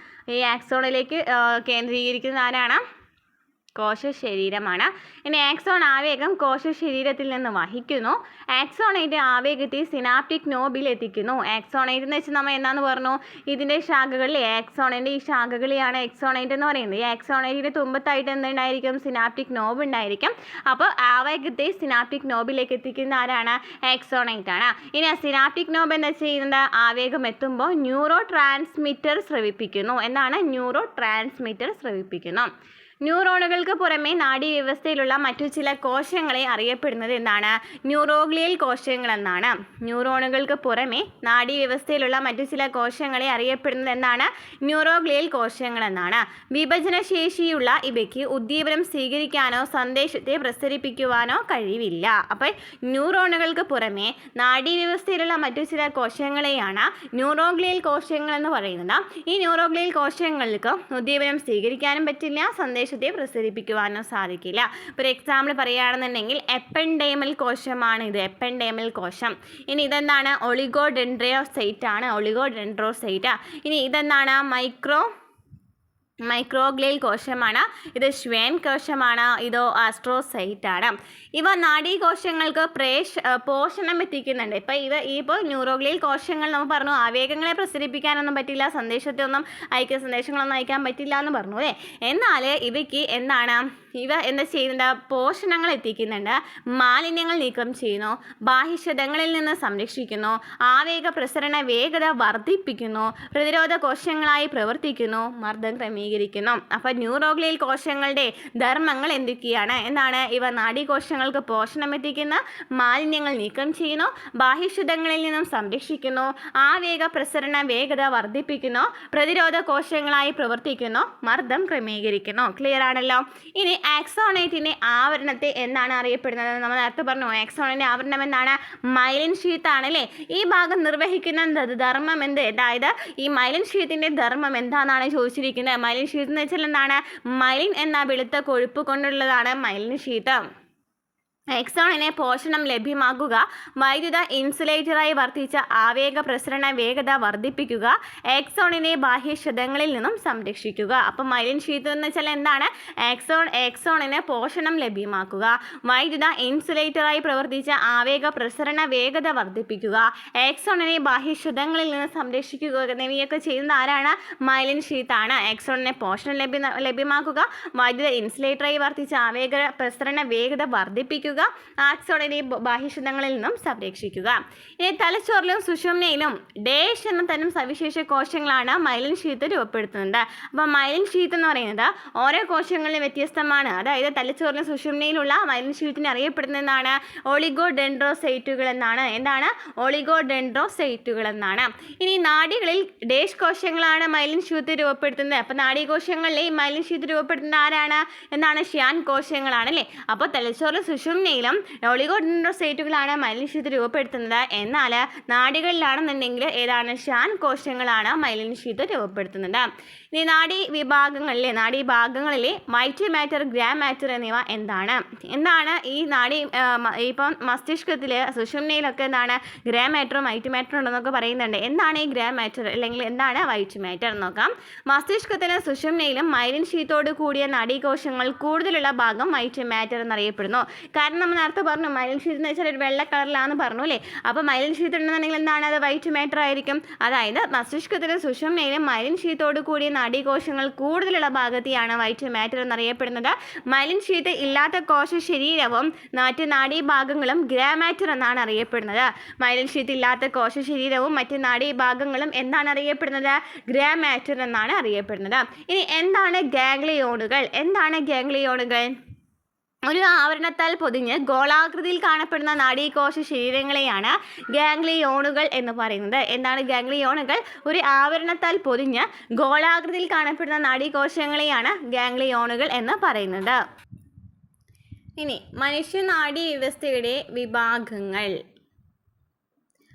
ഈ ആക്സോണിലേക്ക് കേന്ദ്രീകരിക്കുന്ന ആരാണ്, കോശശരീരമാണ്. ഇനി ആക്സോൺ ആവേഗം കോശശരീരത്തിൽ നിന്ന് വഹിക്കുന്നു. ആക്സോണൈറ്റ് ആവേഗത്തെ സിനാപ്റ്റിക് നോബിൽ എത്തിക്കുന്നു. ആക്സോണൈറ്റ് എന്ന് വെച്ചാൽ നമ്മൾ എന്താണെന്ന് പറഞ്ഞു, ഇതിൻ്റെ ശാഖകളിൽ ആക്സോണിൻ്റെ ഈ ശാഖകളെയാണ് ആക്സോണൈറ്റ് എന്ന് പറയുന്നത്. ഈ ആക്സോണൈറ്റിൻ്റെ തുമ്പത്തായിട്ട് എന്തുണ്ടായിരിക്കും, സിനാപ്റ്റിക് നോബ് ഉണ്ടായിരിക്കും. അപ്പോൾ ആവേഗത്തെ സിനാപ്റ്റിക് നോബിലേക്ക് എത്തിക്കുന്ന ആരാണ്, ആക്സോണൈറ്റ് ആണ്. ഇനി സിനാപ്റ്റിക് നോബ് എന്താ ചെയ്യുന്നത്, ആവേഗം എത്തുമ്പോൾ ന്യൂറോ ട്രാൻസ്മിറ്റർ സ്രവിപ്പിക്കുന്നു. എന്താണ് ന്യൂറോ ട്രാൻസ്മിറ്റർ സ്രവിപ്പിക്കുന്നു. ന്യൂറോണുകൾക്ക് പുറമെ നാഡീവ്യവസ്ഥയിലുള്ള മറ്റു ചില കോശങ്ങളെ അറിയപ്പെടുന്നത് എന്താണ്, ന്യൂറോഗ്ലിയൽ കോശങ്ങൾ എന്നാണ്. ന്യൂറോണുകൾക്ക് പുറമെ നാഡീവ്യവസ്ഥയിലുള്ള മറ്റു ചില കോശങ്ങളെ അറിയപ്പെടുന്നത് എന്താണ്, ന്യൂറോഗ്ലിയൽ കോശങ്ങൾ എന്നാണ്. വിഭജനശേഷിയുള്ള ഇവയ്ക്ക് ഉദ്ദീപനം സ്വീകരിക്കാനോ സന്ദേശത്തെ പ്രസരിപ്പിക്കുവാനോ കഴിവില്ല. അപ്പോൾ ന്യൂറോണുകൾക്ക് പുറമെ നാഡീവ്യവസ്ഥയിലുള്ള മറ്റു ചില കോശങ്ങളെയാണ് ന്യൂറോഗ്ലിയൽ കോശങ്ങൾ എന്ന് പറയുന്നത്. ഈ ന്യൂറോഗ്ലിയൽ കോശങ്ങൾക്ക് ഉദ്ദീപനം സ്വീകരിക്കാനും പറ്റില്ല, സന്ദേശത്തെ പ്രസരിപ്പിക്കുവാനോ സാധിക്കില്ല. ഒരു എക്സാമ്പിൾ പറയുകയാണെന്നുണ്ടെങ്കിൽ എപ്പൻഡൈമൽ കോശമാണ് ഇത്, എപ്പൻഡൈമൽ കോശം. ഇനി ഇതെന്താണ്, ഒളിഗോഡെൻഡ്രോസൈറ്റ് ആണ്, ഒളിഗോഡെൻഡ്രോസൈറ്റ്. ഇനി ഇതെന്താണ്, മൈക്രോഗ്ലിയൽ കോശമാണ്. ഇത് ശ്വേൻ കോശമാണ്, ഇതോ ആസ്ട്രോസൈറ്റ് ആണ്. ഇവ നാഡീകോശങ്ങൾക്ക് പോഷണം എത്തിക്കുന്നുണ്ട്. ഇപ്പോൾ ന്യൂറോഗ്ലിയൽ കോശങ്ങൾ നമ്മൾ പറഞ്ഞു ആവേഗങ്ങളെ പ്രസരിപ്പിക്കാനൊന്നും പറ്റില്ല, സന്ദേശങ്ങളൊന്നും അയക്കാൻ പറ്റില്ല എന്ന് പറഞ്ഞു അല്ലേ. എന്നാൽ ഇവയ്ക്ക് എന്താണ്, ഇവ എന്താ ചെയ്യുന്നുണ്ട്, പോഷണങ്ങൾ എത്തിക്കുന്നുണ്ട്, മാലിന്യങ്ങൾ നീക്കം ചെയ്യുന്നു, ബാഹ്യശതങ്ങളിൽ നിന്ന് സംരക്ഷിക്കുന്നു, ആവേഗ പ്രസരണ വേഗത വർദ്ധിപ്പിക്കുന്നു, പ്രതിരോധ കോശങ്ങളായി പ്രവർത്തിക്കുന്നു, മർദ്ദം ക്രമീകരിക്കുന്നു. അപ്പോൾ ന്യൂറോഗ്ലിയൽ കോശങ്ങളുടെ ധർമ്മങ്ങൾ എന്തൊക്കെയാണ് എന്നാണ്, ഇവ നാഡീകോശങ്ങൾക്ക് പോഷണം എത്തിക്കുന്ന, മാലിന്യങ്ങൾ നീക്കം ചെയ്യുന്നു, ബാഹ്യശതങ്ങളിൽ നിന്നും സംരക്ഷിക്കുന്നു, ആവേഗ പ്രസരണ വേഗത വർദ്ധിപ്പിക്കുന്നു, പ്രതിരോധ കോശങ്ങളായി പ്രവർത്തിക്കുന്നു, മർദ്ദം ക്രമീകരിക്കുന്നു. ക്ലിയർ ആണല്ലോ. ഇനി ആക്സോണൈറ്റിൻ്റെ ആവരണത്തെ എന്താണ് അറിയപ്പെടുന്നത്, നമ്മൾ നേരത്തെ പറഞ്ഞു ആക്സോണിൻ്റെ ആവരണം എന്താണ്, മൈലിൻ ഷീത്ത് ആണല്ലേ. ഈ ഭാഗം നിർവഹിക്കുന്ന ധർമ്മം എന്ത്, അതായത് ഈ മൈലിൻ ഷീത്തിൻ്റെ ധർമ്മം എന്താണെന്നാണ് ചോദിച്ചിരിക്കുന്നത്. മൈലിൻ ഷീത്ത് എന്ന് വെച്ചാൽ എന്താണ്, മൈലിൻ എന്ന വെളുത്ത കൊഴുപ്പ് കൊണ്ടുള്ളതാണ് മൈലിൻ ഷീത്ത്. എക്സോണിനെ പോഷണം ലഭ്യമാക്കുക, വൈദ്യുത ഇൻസുലേറ്ററായി വർത്തിച്ച ആവേഗ പ്രസരണ വേഗത വർദ്ധിപ്പിക്കുക, എക്സോണിനെ ബാഹ്യശതങ്ങളിൽ നിന്നും സംരക്ഷിക്കുക. അപ്പം മൈലിൻ ഷീത്ത് എന്ന് വെച്ചാൽ എന്താണ്, എക്സോണിന് പോഷണം ലഭ്യമാക്കുക, വൈദ്യുത ഇൻസുലേറ്ററായി പ്രവർത്തിച്ച ആവേഗ പ്രസരണ വേഗത വർദ്ധിപ്പിക്കുക, എക്സോണിനെ ബാഹ്യശതങ്ങളിൽ നിന്ന് സംരക്ഷിക്കുക എന്നിവയൊക്കെ ചെയ്യുന്ന ആരാണ്, മൈലിൻ ഷീത്താണ്. എക്സോണിനെ പോഷണം ലഭ്യമാക്കുക, വൈദ്യുത ഇൻസുലേറ്ററായി വർത്തിച്ച ആവേഗ പ്രസരണ വേഗത വർദ്ധിപ്പിക്കുക, ആക്സോണിനെ ബാഹ്യശതങ്ങളിൽ നിന്നും സംരക്ഷിക്കുക. ഇനി തലച്ചോറിലും സുഷുമ്നയിലും ഡേഷ് എന്ന തരം സവിശേഷ കോശങ്ങളാണ് മൈലിൻ ഷീത്ത് രൂപപ്പെടുത്തുന്നത്. അപ്പോൾ മൈലിൻ ഷീത്ത് എന്ന് പറയുന്നത് ഓരോ കോശങ്ങളിലും വ്യത്യസ്തമാണ്. അതായത് തലച്ചോറിലും സുഷുമ്നയിലുള്ള മൈലിൻ ഷീത്തിനെ അറിയപ്പെടുന്നതാണ് ഒളിഗോഡെൻഡ്രോസൈറ്റുകൾ എന്നാണ്. എന്താണ്, ഒളിഗോഡെൻഡ്രോസൈറ്റുകൾ എന്നാണ്. ഇനി നാഡികളിൽ ഡേഷ് കോശങ്ങളാണ് മൈലിൻ ഷീത്ത് രൂപപ്പെടുത്തുന്നത്. അപ്പോൾ നാഡീകോശങ്ങളിലെ ഈ മൈലിൻ ഷീത്ത് രൂപപ്പെടുത്തുന്ന ആരാണ്, എന്താണ്, ഷ്യാൻ കോശങ്ങളാണ് അല്ലേ. അപ്പോൾ തലച്ചോറിലും സുഷുമ്നയിലും ഒളിഗോഡെൻഡ്രോസൈറ്റുകളാണ് മൈലിൻ ഷീത്ത് രൂപപ്പെടുത്തുന്നത്. എന്നാൽ നാഡികളിലാണെന്നുണ്ടെങ്കിൽ ഏതാണ്, ഷ്യാൻ കോശങ്ങളാണ് മൈലിൻ ഷീത്ത് രൂപപ്പെടുത്തുന്നത്. ഇനി നാഡീഭാഗങ്ങളിലെ വൈറ്റ് മാറ്റർ, ഗ്രേ മാറ്റർ എന്നിവ എന്താണ് ഈ ഇപ്പം മസ്തിഷ്കത്തിൽ സുഷുമ്നയിലൊക്കെ എന്താണ് ഗ്രേ മാറ്ററും വൈറ്റ് മാറ്ററും ഉണ്ടെന്നൊക്കെ പറയുന്നുണ്ട്. എന്താണ് ഈ ഗ്രേ മാറ്റർ അല്ലെങ്കിൽ എന്താണ് വൈറ്റ് മാറ്റർ നോക്കാം. മസ്തിഷ്കത്തിലും സുഷുമ്നയിലും മൈലിൻ ഷീത്തോട് കൂടിയ നാഡീകോശങ്ങൾ കൂടുതലുള്ള ഭാഗം വൈറ്റ് മാറ്റർ എന്നറിയപ്പെടുന്നു. കാരണം നമ്മൾ നേരത്തെ പറഞ്ഞു മൈലിൻ ഷീത്ത് എന്ന് വെച്ചാൽ ഒരു വെള്ള കളറിലാണെന്ന് പറഞ്ഞു അല്ലേ. അപ്പോൾ മൈലിൻ ഷീത്ത് ഉണ്ടെന്നുണ്ടെങ്കിൽ എന്താണ്, അത് വൈറ്റ് മാറ്റർ ആയിരിക്കും. അതായത് മസ്തിഷ്കത്തിലും സുഷുമ്നയിലും മൈലിൻ ഷീത്തോട് കൂടിയ നാഡീകോശങ്ങൾ കൂടുതലുള്ള ഭാഗത്തെയാണ് വൈറ്റ് മാറ്റർ എന്നറിയപ്പെടുന്നത്. മൈലിൻ ഷീത്ത് ഇല്ലാത്ത കോശ ശരീരവും മറ്റ് നാഡീഭാഗങ്ങളും ഗ്രേ മാറ്റർ എന്നാണ് അറിയപ്പെടുന്നത്. മൈലിൻ ഷീത്ത് ഇല്ലാത്ത കോശ ശരീരവും മറ്റ് നാഡീഭാഗങ്ങളും എന്താണ് അറിയപ്പെടുന്നത്, ഗ്രേ മാറ്റർ എന്നാണ് അറിയപ്പെടുന്നത്. ഇനി എന്താണ് ഗാംഗ്ലിയോണുകൾ, ഒരു ആവരണത്താൽ പൊതിഞ്ഞ് ഗോളാകൃതിയിൽ കാണപ്പെടുന്ന നാഡീകോശ ശരീരങ്ങളെയാണ് ഗാംഗ്ലിയോണുകൾ എന്ന് പറയുന്നത്. എന്താണ് ഗാംഗ്ലിയോണുകൾ, ഒരു ആവരണത്താൽ പൊതിഞ്ഞ് ഗോളാകൃതിയിൽ കാണപ്പെടുന്ന നാഡീകോശങ്ങളെയാണ് ഗാംഗ്ലിയോണുകൾ എന്ന് പറയുന്നത്. ഇനി മനുഷ്യനാഡീ വ്യവസ്ഥയുടെ വിഭാഗങ്ങൾ.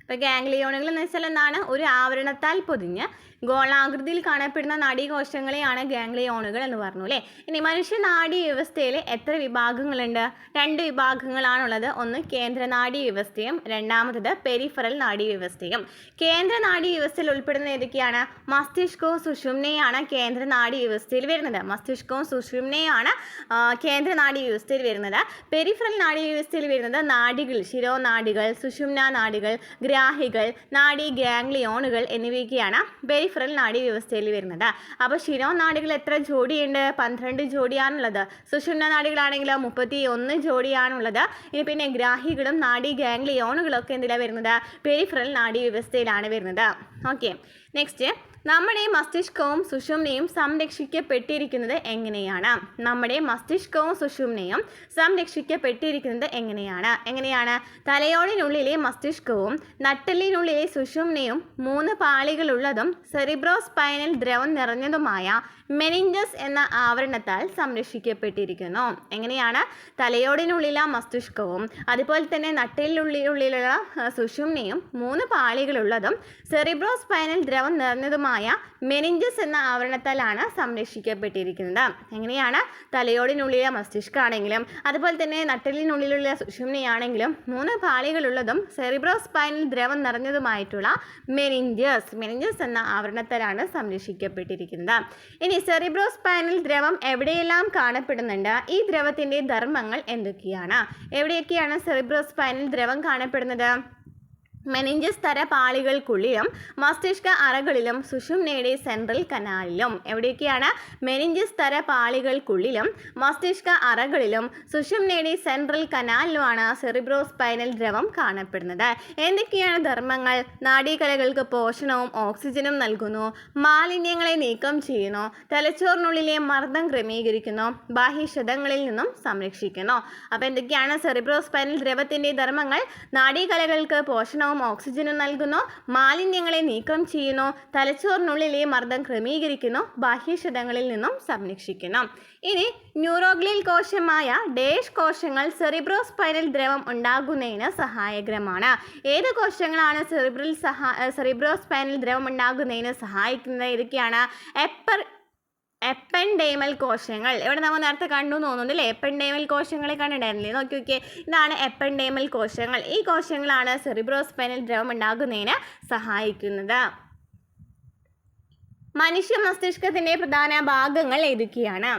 ഇപ്പോൾ ഗാംഗ്ലിയോണുകൾ എന്ന് വെച്ചാൽ എന്താണ്? ഒരു ആവരണത്താൽ പൊതിഞ്ഞ് ഗോളാകൃതിയിൽ കാണപ്പെടുന്ന നാഡീകോശങ്ങളെയാണ് ഗാംഗ്ലിയോണുകൾ എന്ന് പറഞ്ഞു അല്ലേ. ഇനി മനുഷ്യ നാഡീ വ്യവസ്ഥയിൽ എത്ര വിഭാഗങ്ങളുണ്ട്? 2 വിഭാഗങ്ങളാണുള്ളത്. ഒന്ന് കേന്ദ്ര നാഡീ വ്യവസ്ഥയും രണ്ടാമത്തത് പെരിഫറൽ നാഡീ വ്യവസ്ഥയും. കേന്ദ്ര നാഡീ വ്യവസ്ഥയിൽ ഉൾപ്പെടുന്ന ഏതൊക്കെയാണ്? മസ്തിഷ്കവും സുഷുമ്നയാണ് കേന്ദ്ര നാഡീ വ്യവസ്ഥയിൽ വരുന്നത്. മസ്തിഷ്കവും സുഷുമ്നയാണ് കേന്ദ്ര നാഡീ വ്യവസ്ഥയിൽ വരുന്നത്. പെരിഫറൽ നാഡീ വ്യവസ്ഥയിൽ വരുന്നത് നാഡികൾ, ശിരോനാഡികൾ, സുഷുമ്ന നാഡികൾ, ഗ്രാഹികൾ, നാഡീ ഗാംഗ്ലിയോണുകൾ എന്നിവയൊക്കെയാണ് പെരിഫറൽ നാഡീ വ്യവസ്ഥയിൽ വരുന്നത്. അപ്പോൾ ശിരോനാഡികൾ എത്ര ജോഡിയുണ്ട്? 12 ജോഡിയാണുള്ളത്. സുഷുമ്ന നാഡികളാണെങ്കിലോ 31 ജോഡിയാണുള്ളത്. ഇനി പിന്നെ ഗ്രാഹികളും നാഡീ ഗാംഗ്ലിയോണുകളൊക്കെ എന്തിലാണ് വരുന്നത്? പെരിഫറൽ നാഡീ വ്യവസ്ഥയിലാണ് വരുന്നത്. ഓക്കെ, നെക്സ്റ്റ്, നമ്മുടെ മസ്തിഷ്കവും സുഷുമ്നയും സംരക്ഷിക്കപ്പെട്ടിരിക്കുന്നത് എങ്ങനെയാണ്? നമ്മുടെ മസ്തിഷ്കവും സുഷുമ്നയും സംരക്ഷിക്കപ്പെട്ടിരിക്കുന്നത് എങ്ങനെയാണ്? തലയോടിനുള്ളിലെ മസ്തിഷ്കവും നട്ടെല്ലിനുള്ളിലെ സുഷുമ്നയും 3 പാളികളുള്ളതും സെറിബ്രോസ്പൈനൽ ദ്രവം നിറഞ്ഞതുമായ മെനിഞ്ചസ് എന്ന ആവരണത്താൽ സംരക്ഷിക്കപ്പെട്ടിരിക്കുന്നു. എങ്ങനെയാണ്? തലയോടിനുള്ളിലെ മസ്തിഷ്കവും അതുപോലെ തന്നെ നട്ടെല്ലിനുള്ളിലുള്ള സുഷുമ്നയും 3 പാളികളുള്ളതും സെറിബ്രോസ്പൈനൽ ദ്രവം നിറഞ്ഞതുമായ മെനിഞ്ചസ് എന്ന ആവരണത്താലാണ് സംരക്ഷിക്കപ്പെട്ടിരിക്കുന്നത്. എങ്ങനെയാണ്? തലയോടിനുള്ളിലെ മസ്തിഷ്കമാണെങ്കിലും അതുപോലെ തന്നെ നട്ടെല്ലിനുള്ളിലുള്ള സുഷുമ്നയാണെങ്കിലും 3 പാളികളുള്ളതും സെറിബ്രോസ്പൈനൽ ദ്രവം നിറഞ്ഞതുമായിട്ടുള്ള മെനിഞ്ചസ് എന്ന ആവരണത്താലാണ് സംരക്ഷിക്കപ്പെട്ടിരിക്കുന്നത്. ഇനി സെറിബ്രോസ്പൈനൽ ദ്രവം എവിടെയെല്ലാം കാണപ്പെടുന്നുണ്ട്? ഈ ദ്രവത്തിൻ്റെ ധർമ്മങ്ങൾ എന്തൊക്കെയാണ്? എവിടെയൊക്കെയാണ് സെറിബ്രോസ്പൈനൽ ദ്രവം കാണപ്പെടുന്നത്? മെനിഞ്ചസ് തര പാളികൾക്കുള്ളിലും മസ്തിഷ്ക അറകളിലും സുഷുമ്നയുടെ സെൻട്രൽ കനാലിലും. എവിടെയൊക്കെയാണ്? മെനിഞ്ചസ് തര പാളികൾക്കുള്ളിലും മസ്തിഷ്ക അറകളിലും സുഷുമ്നയുടെ സെൻട്രൽ കനാലിലുമാണ് സെറിബ്രോസ്പൈനൽ ദ്രവം കാണപ്പെടുന്നത്. എന്തൊക്കെയാണ് ധർമ്മങ്ങൾ? നാഡീകലകൾക്ക് പോഷണവും ഓക്സിജനും നൽകുന്നു, മാലിന്യങ്ങളെ നീക്കം ചെയ്യുന്നു, തലച്ചോറിനുള്ളിലെ മർദ്ദം ക്രമീകരിക്കുന്നു, ബാഹ്യക്ഷതങ്ങളിൽ നിന്നും സംരക്ഷിക്കുന്നു. അപ്പോൾ എന്തൊക്കെയാണ് സെറിബ്രോസ്പൈനൽ ദ്രവത്തിൻ്റെ ധർമ്മങ്ങൾ? നാഡീകലകൾക്ക് പോഷണവും ഓക്സിജനും നൽകുന്നു, മാലിന്യങ്ങളെ നീക്കം ചെയ്യുന്നു, തലച്ചോറിനുള്ളിലെ മർദ്ദം ക്രമീകരിക്കുന്നു, ബാഹ്യക്ഷതങ്ങളിൽ നിന്നും സംരക്ഷിക്കുന്നു. ഇനി ന്യൂറോഗ്ലിയൽ കോശമായ ഡേഷ് കോശങ്ങൾ സെറിബ്രോസ്പൈനൽ ദ്രവം ഉണ്ടാകുന്നതിന് സഹായകരമാണ്. ഏത് കോശങ്ങളാണ് സെറിബ്രോസ്പൈനൽ ദ്രവം ഉണ്ടാകുന്നതിന് സഹായിക്കുന്നത്? ഇതൊക്കെയാണ് എപ്പൻഡേമൽ കോശങ്ങൾ. ഇവിടെ നമ്മൾ നേരത്തെ കണ്ടു തോന്നുന്നുണ്ട് അല്ലേ? എപ്പൻഡേമൽ കോശങ്ങളെ കണ്ടിട്ടുണ്ടായിരുന്നില്ലേ? നോക്കി, ഇതാണ് എപ്പൻഡേമൽ കോശങ്ങൾ. ഈ കോശങ്ങളാണ് സെറിബ്രോസ്പൈനൽ ദ്രവം ഉണ്ടാകുന്നതിന് സഹായിക്കുന്നത്. മനുഷ്യ മസ്തിഷ്കത്തിൻ്റെ പ്രധാന ഭാഗങ്ങൾ ഏതൊക്കെയാണ്?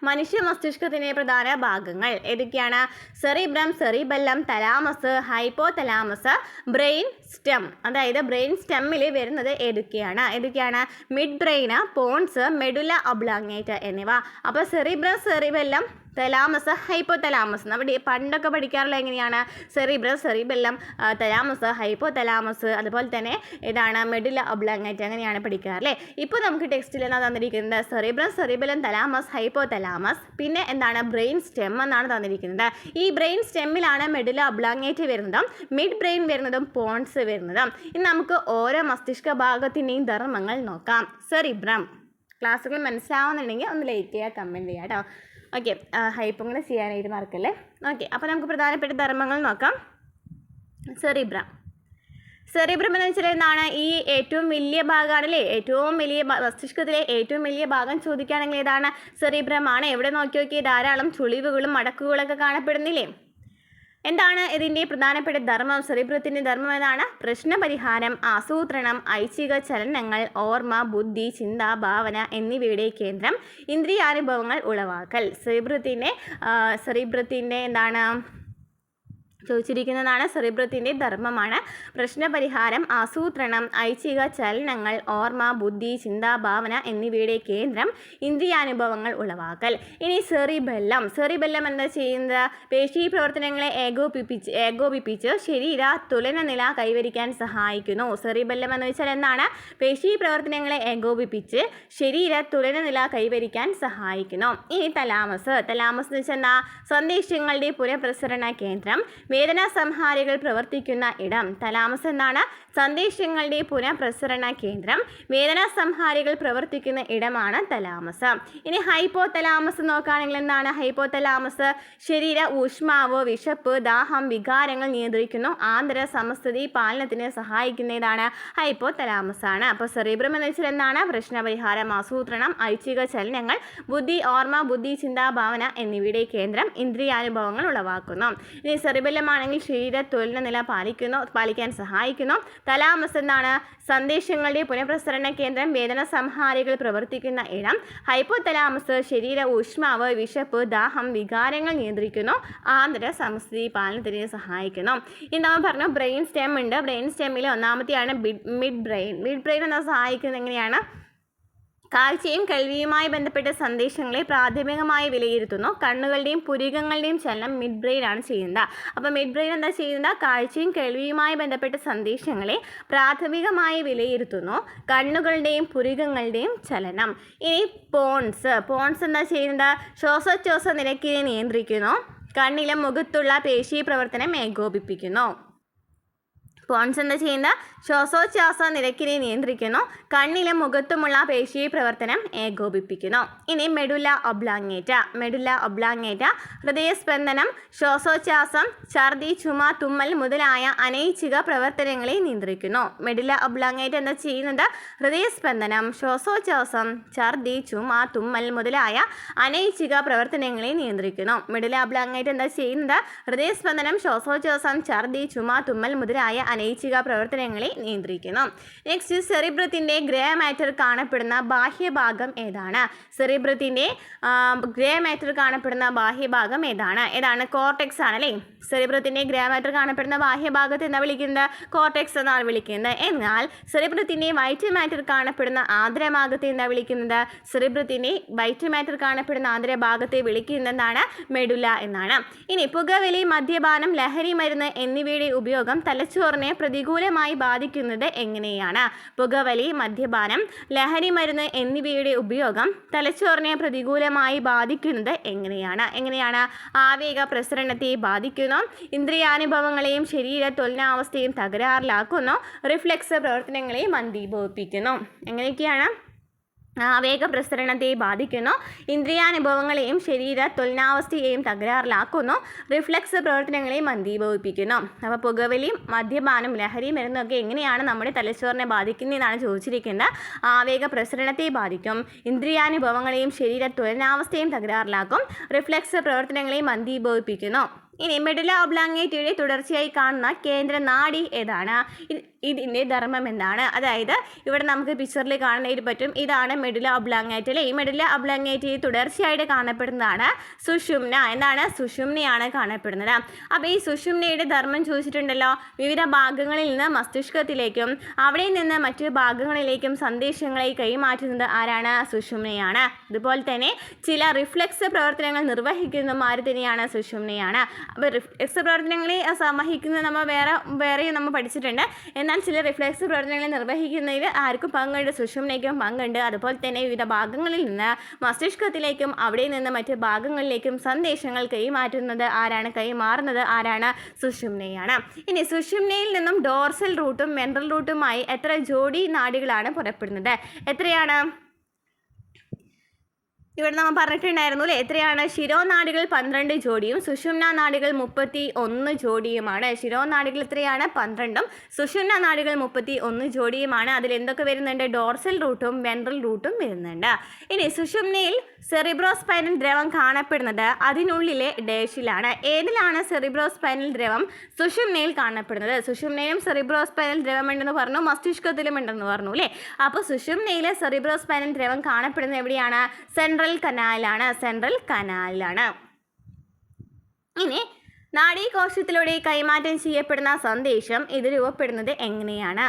മനുഷ്യ മസ്തിഷ്കത്തിൻ്റെ പ്രധാന ഭാഗങ്ങൾ ഏതൊക്കെയാണ്? Cerebrum, cerebellum, thalamus, hypothalamus, brain stem. അതായത് ബ്രെയിൻ സ്റ്റെമ്മിൽ വരുന്നത് ഏതൊക്കെയാണ്? മിഡ് ബ്രെയിന്, പോൺസ്, മെഡുല ഒബ്ലോങ്ങേറ്റ എന്നിവ. അപ്പോൾ സെറിബ്രം, സെറിബെല്ലം, തലാമസ്, ഹൈപ്പോതലാമസ്. നമ്മുടെ പണ്ടൊക്കെ പഠിക്കാറുള്ള എങ്ങനെയാണ്? സെറിബ്രം, സെറിബെല്ലം, തലാമസ്, ഹൈപ്പോതലാമസ്, അതുപോലെ തന്നെ ഇതാണ് മെഡുല ഒബ്ലോങ്ങേറ്റ, അങ്ങനെയാണ് പഠിക്കാറല്ലേ. ഇപ്പോൾ നമുക്ക് ടെക്സ്റ്റിൽ എന്നാണ് തന്നിരിക്കുന്നത്? Cerebrum, cerebellum, thalamus, hypothalamus. പിന്നെ എന്താണ്? ബ്രെയിൻ സ്റ്റെം എന്നാണ് തന്നിരിക്കുന്നത്. ഈ ബ്രെയിൻ സ്റ്റെമ്മിലാണ് മെഡുല ഒബ്ലോങ്ങേറ്റ വരുന്നതും മിഡ് ബ്രെയിൻ വരുന്നതും പോൺസ് വരുന്നതും. ഇനി നമുക്ക് ഓരോ മസ്തിഷ്ക ഭാഗത്തിൻ്റെയും ധർമ്മങ്ങൾ നോക്കാം. സെറിബ്രം ക്ലാസ്സുകൾ മനസ്സിലാവുന്നുണ്ടെങ്കിൽ ഒന്ന് ലൈക്ക് ചെയ്യുക, കമൻറ്റ് ചെയ്യുക കേട്ടോ. ഓക്കെ, ഹൈപ്പും കൂടെ ചെയ്യാനായിട്ട് മറക്കല്ലേ. ഓക്കെ, അപ്പോൾ നമുക്ക് പ്രധാനപ്പെട്ട ധർമ്മങ്ങൾ നോക്കാം. സെറിബ്രം എന്ന് വെച്ചാൽ എന്താണ്? ഈ ഏറ്റവും വലിയ ഭാഗമാണല്ലേ, ഏറ്റവും വലിയ മസ്തിഷ്കത്തിലെ ഏറ്റവും വലിയ ഭാഗം ചോദിക്കുകയാണെങ്കിൽ ഏതാണ്? സെറിബ്രമാണ്. എവിടെ നോക്കി ധാരാളം ചുളിവുകളും മടക്കുകളൊക്കെ കാണപ്പെടുന്നില്ലേ? എന്താണ് ഇതിൻ്റെ പ്രധാനപ്പെട്ട ധർമ്മം? സെറിബ്രത്തിൻ്റെ ധർമ്മം ഏതാണ്? പ്രശ്നപരിഹാരം, ആസൂത്രണം, ഐച്ഛിക ചലനങ്ങൾ, ഓർമ്മ, ബുദ്ധി, ചിന്ത, ഭാവന എന്നിവയുടെ കേന്ദ്രം, ഇന്ദ്രിയാനുഭവങ്ങൾ ഉളവാക്കൽ. സെറിബ്രത്തിൻ്റെ എന്താണ് ചോദിച്ചിരിക്കുന്നതാണ്? സെറിബ്രത്തിൻ്റെ ധർമ്മമാണ് പ്രശ്നപരിഹാരം, ആസൂത്രണം, ഐച്ഛിക ചലനങ്ങൾ, ഓർമ്മ, ബുദ്ധി, ചിന്ത, ഭാവന എന്നിവയുടെ കേന്ദ്രം, ഇന്ദ്രിയാനുഭവങ്ങൾ ഉളവാക്കൽ. ഇനി സെറിബെല്ലം എന്താ ചെയ്യുന്നത്? പേശീ പ്രവർത്തനങ്ങളെ ഏകോപിപ്പിച്ച് ശരീര തുലനനില കൈവരിക്കാൻ സഹായിക്കുന്നു. സെറിബെല്ലം എന്ന് വെച്ചാൽ എന്താണ്? പേശീ പ്രവർത്തനങ്ങളെ ഏകോപിപ്പിച്ച് ശരീര തുലനനില കൈവരിക്കാൻ സഹായിക്കുന്നു. ഇനി തലാമസ് എന്ന് വെച്ചാൽ എന്താ? സന്ദേശങ്ങളുടെ പുനഃപ്രസരണ കേന്ദ്രം, വേദനാ സംഹാരികൾ പ്രവർത്തിക്കുന്ന ഇടം. തലാമസ് എന്താണ്? സന്ദേശങ്ങളുടെ പുനഃപ്രസരണ കേന്ദ്രം. വേദനാ സംഹാരികൾ പ്രവർത്തിക്കുന്ന ഇടമാണ് തലാമസ്. ഇനി ഹൈപ്പോ തലാമസ് നോക്കുകയാണെങ്കിൽ എന്താണ് ഹൈപ്പോ തലാമസ്? ശരീര ഊഷ്മാവ്, വിശപ്പ്, ദാഹം, വികാരങ്ങൾ നിയന്ത്രിക്കുന്നു. ആന്തര സമസ്ഥിതി പാലനത്തിന് സഹായിക്കുന്നതാണ് ഹൈപ്പോ തലാമസ് ആണ്. അപ്പോൾ സെറിബ്രം എന്ന് വെച്ചാൽ എന്താണ്? പ്രശ്നപരിഹാരം, ആസൂത്രണം, ഐച്ഛിക ചലനങ്ങൾ, ബുദ്ധി, ഓർമ്മ, ബുദ്ധി, ചിന്താ, ഭാവന എന്നിവയുടെ കേന്ദ്രം, ഇന്ദ്രിയാനുഭവങ്ങൾ ഉളവാക്കുന്നു. ഇനി സെറിബെല്ലം ആണെങ്കിൽ ശരീര ത്വലന നില പാലിക്കാൻ സഹായിക്കുന്നു. തലാമസ് എന്താണ്? സന്ദേശങ്ങളുടെ പുനഃപ്രസരണ കേന്ദ്രം, വേദന സംഹാരികൾ പ്രവർത്തിക്കുന്ന ഇടം. ഹൈപ്പോ തലാമസ് ശരീര ഊഷ്മാവ്, വിശപ്പ്, ദാഹം, വികാരങ്ങൾ നിയന്ത്രിക്കുന്നു. ആന്തര സമസ്ഥിതി പാലനത്തിന് സഹായിക്കുന്നു. ഇനി നമ്മൾ പറഞ്ഞു ബ്രെയിൻ സ്റ്റെം ഉണ്ട്. ബ്രെയിൻ സ്റ്റെമ്മിൽ ഒന്നാമത്തെയാണ് മിഡ് ബ്രെയിൻ. മിഡ് ബ്രെയിൻ എന്ന സഹായിക്കുന്നത് എങ്ങനെയാണ്? കാഴ്ചയും കേൾവിയുമായി ബന്ധപ്പെട്ട സന്ദേശങ്ങളെ പ്രാഥമികമായി വിലയിരുത്തുന്നു. കണ്ണുകളുടെയും പുരികങ്ങളുടെയും ചലനം മിഡ് ബ്രെയിൻ ആണ് ചെയ്യുന്നത്. അപ്പോൾ മിഡ് ബ്രെയിൻ എന്താ ചെയ്യുന്നത്? കാഴ്ചയും കേൾവിയുമായി ബന്ധപ്പെട്ട സന്ദേശങ്ങളെ പ്രാഥമികമായി വിലയിരുത്തുന്നു. കണ്ണുകളുടെയും പുരികങ്ങളുടെയും ചലനം. ഇനി പോൺസ് എന്താ ചെയ്യുന്നത്? ശ്വാസോച്ഛ്വാസ നിരക്കിനെ നിയന്ത്രിക്കുന്നു. കണ്ണിലെ മുഖത്തുള്ള പേശി പ്രവർത്തനം ഏകോപിപ്പിക്കുന്നു. പോൺസ് എന്താ ചെയ്യുന്നത്? ശ്വാസോച്ഛ്വാസ നിരക്കിനെ നിയന്ത്രിക്കുന്നു. കണ്ണിലും മുഖത്തുമുള്ള പേശി പ്രവർത്തനം ഏകോപിപ്പിക്കുന്നു. ഇനി മെഡുല ഒബ്ലാങ്ങേറ്റ ഹൃദയസ്പന്ദനം, ശ്വാസോച്ഛ്വാസം, ഛർദി, ചുമ, തുമ്മൽ മുതലായ അനൈച്ഛിക പ്രവർത്തനങ്ങളെ നിയന്ത്രിക്കുന്നു. മെഡുല ഒബ്ലാങ്ങേറ്റ എന്താ ചെയ്യുന്നത്? ഹൃദയസ്പന്ദനം, ശ്വാസോച്ഛ്വാസം, ഛർദി, ചുമ, തുമ്മൽ മുതലായ അനൈച്ഛിക പ്രവർത്തനങ്ങളെ നിയന്ത്രിക്കുന്നു. മെഡുല ഒബ്ലാങ്ങേറ്റ എന്താ ചെയ്യുന്നത്? ഹൃദയസ്പന്ദനം, ശ്വാസോച്ഛ്വാസം, ഛർദി, ചുമ, തുമ്മൽ മുതലായ അനൈച്ഛിക പ്രവർത്തനങ്ങളെ നിയന്ത്രിക്കുന്നു. നെക്സ്റ്റ്, സെറിബ്രത്തിന്റെ ഗ്രേ മാറ്റർ കാണപ്പെടുന്ന ബാഹ്യഭാഗം ഏതാണ്? സെറിബ്രത്തിന്റെ ഗ്രേ മാറ്റർ കാണപ്പെടുന്ന ബാഹ്യഭാഗം ഏതാണ്? കോർട്ടെക്സ് ആണല്ലേ. സെറിബ്രത്തിന്റെ ഗ്രേ മാറ്റർ കാണപ്പെടുന്ന ബാഹ്യഭാഗത്ത് എന്താ വിളിക്കുന്നത്? കോർട്ടെക്സ് എന്നാണ് വിളിക്കുന്നത്. എന്നാൽ സെറിബ്രത്തിന്റെ വൈറ്റ് മാറ്റർ കാണപ്പെടുന്ന ആന്തരഭാഗത്തെ എന്താ വിളിക്കുന്നത്? സെറിബ്രത്തിന്റെ വൈറ്റ് മാറ്റർ കാണപ്പെടുന്ന ആന്തരഭാഗത്തെ വിളിക്കുന്നതാണ് മെഡുല എന്നാണ്. ഇനി പുകവലി, മദ്യപാനം, ലഹരി മരുന്ന് എന്നിവയുടെ ഉപയോഗം തലച്ചോറിനെ പ്രതികൂലമായി ബാധിക്കുന്നത് എങ്ങനെയാണ്? പുകവലി, മദ്യപാനം, ലഹരി മരുന്ന് എന്നിവയുടെ ഉപയോഗം തലച്ചോറിനെ പ്രതികൂലമായി ബാധിക്കുന്നത് എങ്ങനെയാണ്? ആവേഗ പ്രസരണത്തെ ബാധിക്കുന്നു. ഇന്ദ്രിയാനുഭവങ്ങളെയും ശരീര ത്വലനാവസ്ഥയും തകരാറിലാക്കുന്നു. റിഫ്ലെക്സ് പ്രവർത്തനങ്ങളെ മന്ദീഭവിപ്പിക്കുന്നു. എങ്ങനെയൊക്കെയാണ്? ആവേഗ പ്രസരണത്തെ ബാധിക്കുന്നു. ഇന്ദ്രിയാനുഭവങ്ങളെയും ശരീര ത്വലനാവസ്ഥയെയും തകരാറിലാക്കുന്നു. റിഫ്ലെക്സ് പ്രവർത്തനങ്ങളെ മന്ദീഭവിപ്പിക്കുന്നു. അപ്പോൾ പുകവലിയും മദ്യപാനം, ലഹരി മരുന്നൊക്കെ എങ്ങനെയാണ് നമ്മുടെ തലച്ചോറിനെ ബാധിക്കുന്നതെന്നാണ് ചോദിച്ചിരിക്കുന്നത്. ആവേഗ പ്രസരണത്തെ ബാധിക്കും. ഇന്ദ്രിയാനുഭവങ്ങളെയും ശരീര ത്വലനാവസ്ഥയും തകരാറിലാക്കും. റിഫ്ലെക്സ് പ്രവർത്തനങ്ങളെ മന്ദീഭവിപ്പിക്കുന്നു. ഇനി മെഡുല ഒബ്ലാങ്ങേറ്റയുടെ തുടർച്ചയായി കാണുന്ന കേന്ദ്ര നാഡി ഏതാണ്? ഇതിൻ്റെ ധർമ്മം എന്താണ്? അതായത് ഇവിടെ നമുക്ക് പിക്ചറിൽ കാണാനായിട്ട് പറ്റും. ഇതാണ് മെഡുല ഒബ്ലാങ്ങേറ്റ അല്ലേ. ഈ മെഡുല ഒബ്ലാങ്ങേറ്റയിൽ തുടർച്ചയായിട്ട് കാണപ്പെടുന്നതാണ് സുഷുമ്ന. എന്താണ്? സുഷുമ്നയാണ് കാണപ്പെടുന്നത്. അപ്പോൾ ഈ സുഷുമ്നയുടെ ധർമ്മം ചോദിച്ചിട്ടുണ്ടല്ലോ. വിവിധ ഭാഗങ്ങളിൽ നിന്ന് മസ്തിഷ്കത്തിലേക്കും അവിടെ നിന്ന് മറ്റു ഭാഗങ്ങളിലേക്കും സന്ദേശങ്ങളെ കൈമാറ്റുന്നത് ആരാണ്? സുഷുമ്നയാണ്. അതുപോലെ തന്നെ ചില റിഫ്ലെക്സ് പ്രവർത്തനങ്ങൾ നിർവഹിക്കുന്നതും ആര് തന്നെയാണ്? സുഷുമ്നയാണ്. അപ്പോൾ റിഫ്ലെക്സ് പ്രവർത്തനങ്ങളെ വഹിക്കുന്നത് നമ്മൾ വേറെ നമ്മൾ പഠിച്ചിട്ടുണ്ട്. എന്നാൽ ചില റിഫ്ലെക്സ് പ്രവർത്തനങ്ങൾ നിർവഹിക്കുന്നതിൽ ആർക്കും പങ്കുണ്ട്? സുഷുമ്നയ്ക്കും പങ്കുണ്ട്. അതുപോലെ തന്നെ വിവിധ ഭാഗങ്ങളിൽ നിന്ന് മസ്തിഷ്കത്തിലേക്കും അവിടെ നിന്ന് മറ്റ് ഭാഗങ്ങളിലേക്കും സന്ദേശങ്ങൾ കൈമാറുന്നത് ആരാണ്? സുഷുമ്നയാണ്. ഇനി സുഷുമ്നയിൽ നിന്നും ഡോർസൽ റൂട്ടും വെൻട്രൽ റൂട്ടുമായി എത്ര ജോഡി നാഡികളാണ് പുറപ്പെടുന്നത്? എത്രയാണ്? ഇവിടെ നമ്മൾ പറഞ്ഞിട്ടുണ്ടായിരുന്നു അല്ലേ. എത്രയാണ്? ശിരോനാഡികൾ 12 ജോഡിയും സുഷുമ്ന നാഡികൾ 31 ജോഡിയുമാണ്. ശിരോനാഡികൾ എത്രയാണ്? 12ഉം സുഷുമ്ന നാഡികൾ 31 ജോഡിയുമാണ്. അതിൽ എന്തൊക്കെ വരുന്നുണ്ട്? ഡോർസൽ റൂട്ടും വെൻട്രൽ റൂട്ടും വരുന്നുണ്ട്. ഇനി സുഷുമ്നയിൽ സെറിബ്രോസ്പൈനൽ ദ്രവം കാണപ്പെടുന്നത് അതിനുള്ളിലെ ഡേഷിലാണ്. ഏതിലാണ് സെറിബ്രോസ്പൈനൽ ദ്രവം? സുഷുമ്നയിൽ കാണപ്പെടുന്നത്. സുഷുമ്നയിലും സെറിബ്രോസ്പൈനൽ ദ്രവം ഉണ്ടെന്ന് പറഞ്ഞു, മസ്തിഷ്കത്തിലും ഉണ്ടെന്ന് പറഞ്ഞു അല്ലേ. അപ്പോൾ സുഷുമ്നയിലെ സെറിബ്രോസ്പൈനൽ ദ്രവം കാണപ്പെടുന്നത് എവിടെയാണ്? സെൻട്രൽ കനാലിലാണ്. ഇനി നാഡീകോശത്തിലൂടെ കൈമാറ്റം ചെയ്യപ്പെടുന്ന സന്ദേശം ഇത് രൂപപ്പെടുന്നത് എങ്ങനെയാണ്?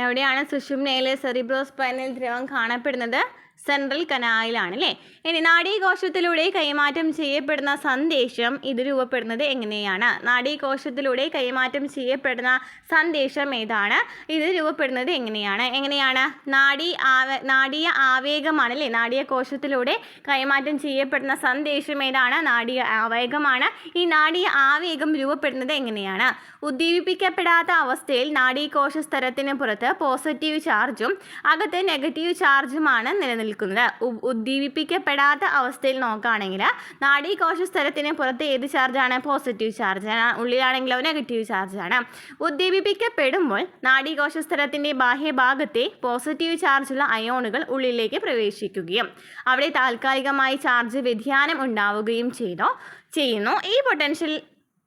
എവിടെയാണ് സുഷുമ്നയിലെ സെറിബ്രോസ്പൈനൽ ദ്രവം കാണപ്പെടുന്നത്? സെൻട്രൽ കനാലിലാണ് അല്ലേ. ഇനി നാഡീകോശത്തിലൂടെ കൈമാറ്റം ചെയ്യപ്പെടുന്ന സന്ദേശം ഇത് രൂപപ്പെടുന്നത് എങ്ങനെയാണ്? നാഡീകോശത്തിലൂടെ കൈമാറ്റം ചെയ്യപ്പെടുന്ന സന്ദേശം ഏതാണ്? ഇത് രൂപപ്പെടുന്നത് എങ്ങനെയാണ്? നാഡീയ ആവേഗമാണ് അല്ലേ. നാഡീകോശത്തിലൂടെ കൈമാറ്റം ചെയ്യപ്പെടുന്ന സന്ദേശം ഏതാണ്? നാഡീയ ആവേഗമാണ്. ഈ നാഡീയ ആവേഗം രൂപപ്പെടുന്നത് എങ്ങനെയാണ്? ഉദ്ദീപിപ്പിക്കപ്പെടാത്ത അവസ്ഥയിൽ നാഡീകോശ സ്തരത്തിന് പുറത്ത് പോസിറ്റീവ് ചാർജും അകത്ത് നെഗറ്റീവ് ചാർജുമാണ് നിലനിൽക്കുന്നത്. ഉദ്ദീപിപ്പിക്കപ്പെടാത്ത അവസ്ഥയിൽ നോക്കുകയാണെങ്കിൽ നാഡീകോശ സ്തരത്തിന് പുറത്ത് ഏത് ചാർജാണ്? പോസിറ്റീവ് ചാർജാണ്. ഉള്ളിലാണെങ്കിലോ നെഗറ്റീവ് ചാർജാണ്. ഉദ്ദീപിപ്പിക്കപ്പെടുമ്പോൾ നാഡീകോശ സ്തരത്തിൻ്റെ ബാഹ്യഭാഗത്തെ പോസിറ്റീവ് ചാർജുള്ള അയോണുകൾ ഉള്ളിലേക്ക് പ്രവേശിക്കുകയും അവിടെ താൽക്കാലികമായി ചാർജ് വ്യതിയാനം ഉണ്ടാവുകയും ചെയ്യുന്നു. ഈ പൊട്ടൻഷ്യൽ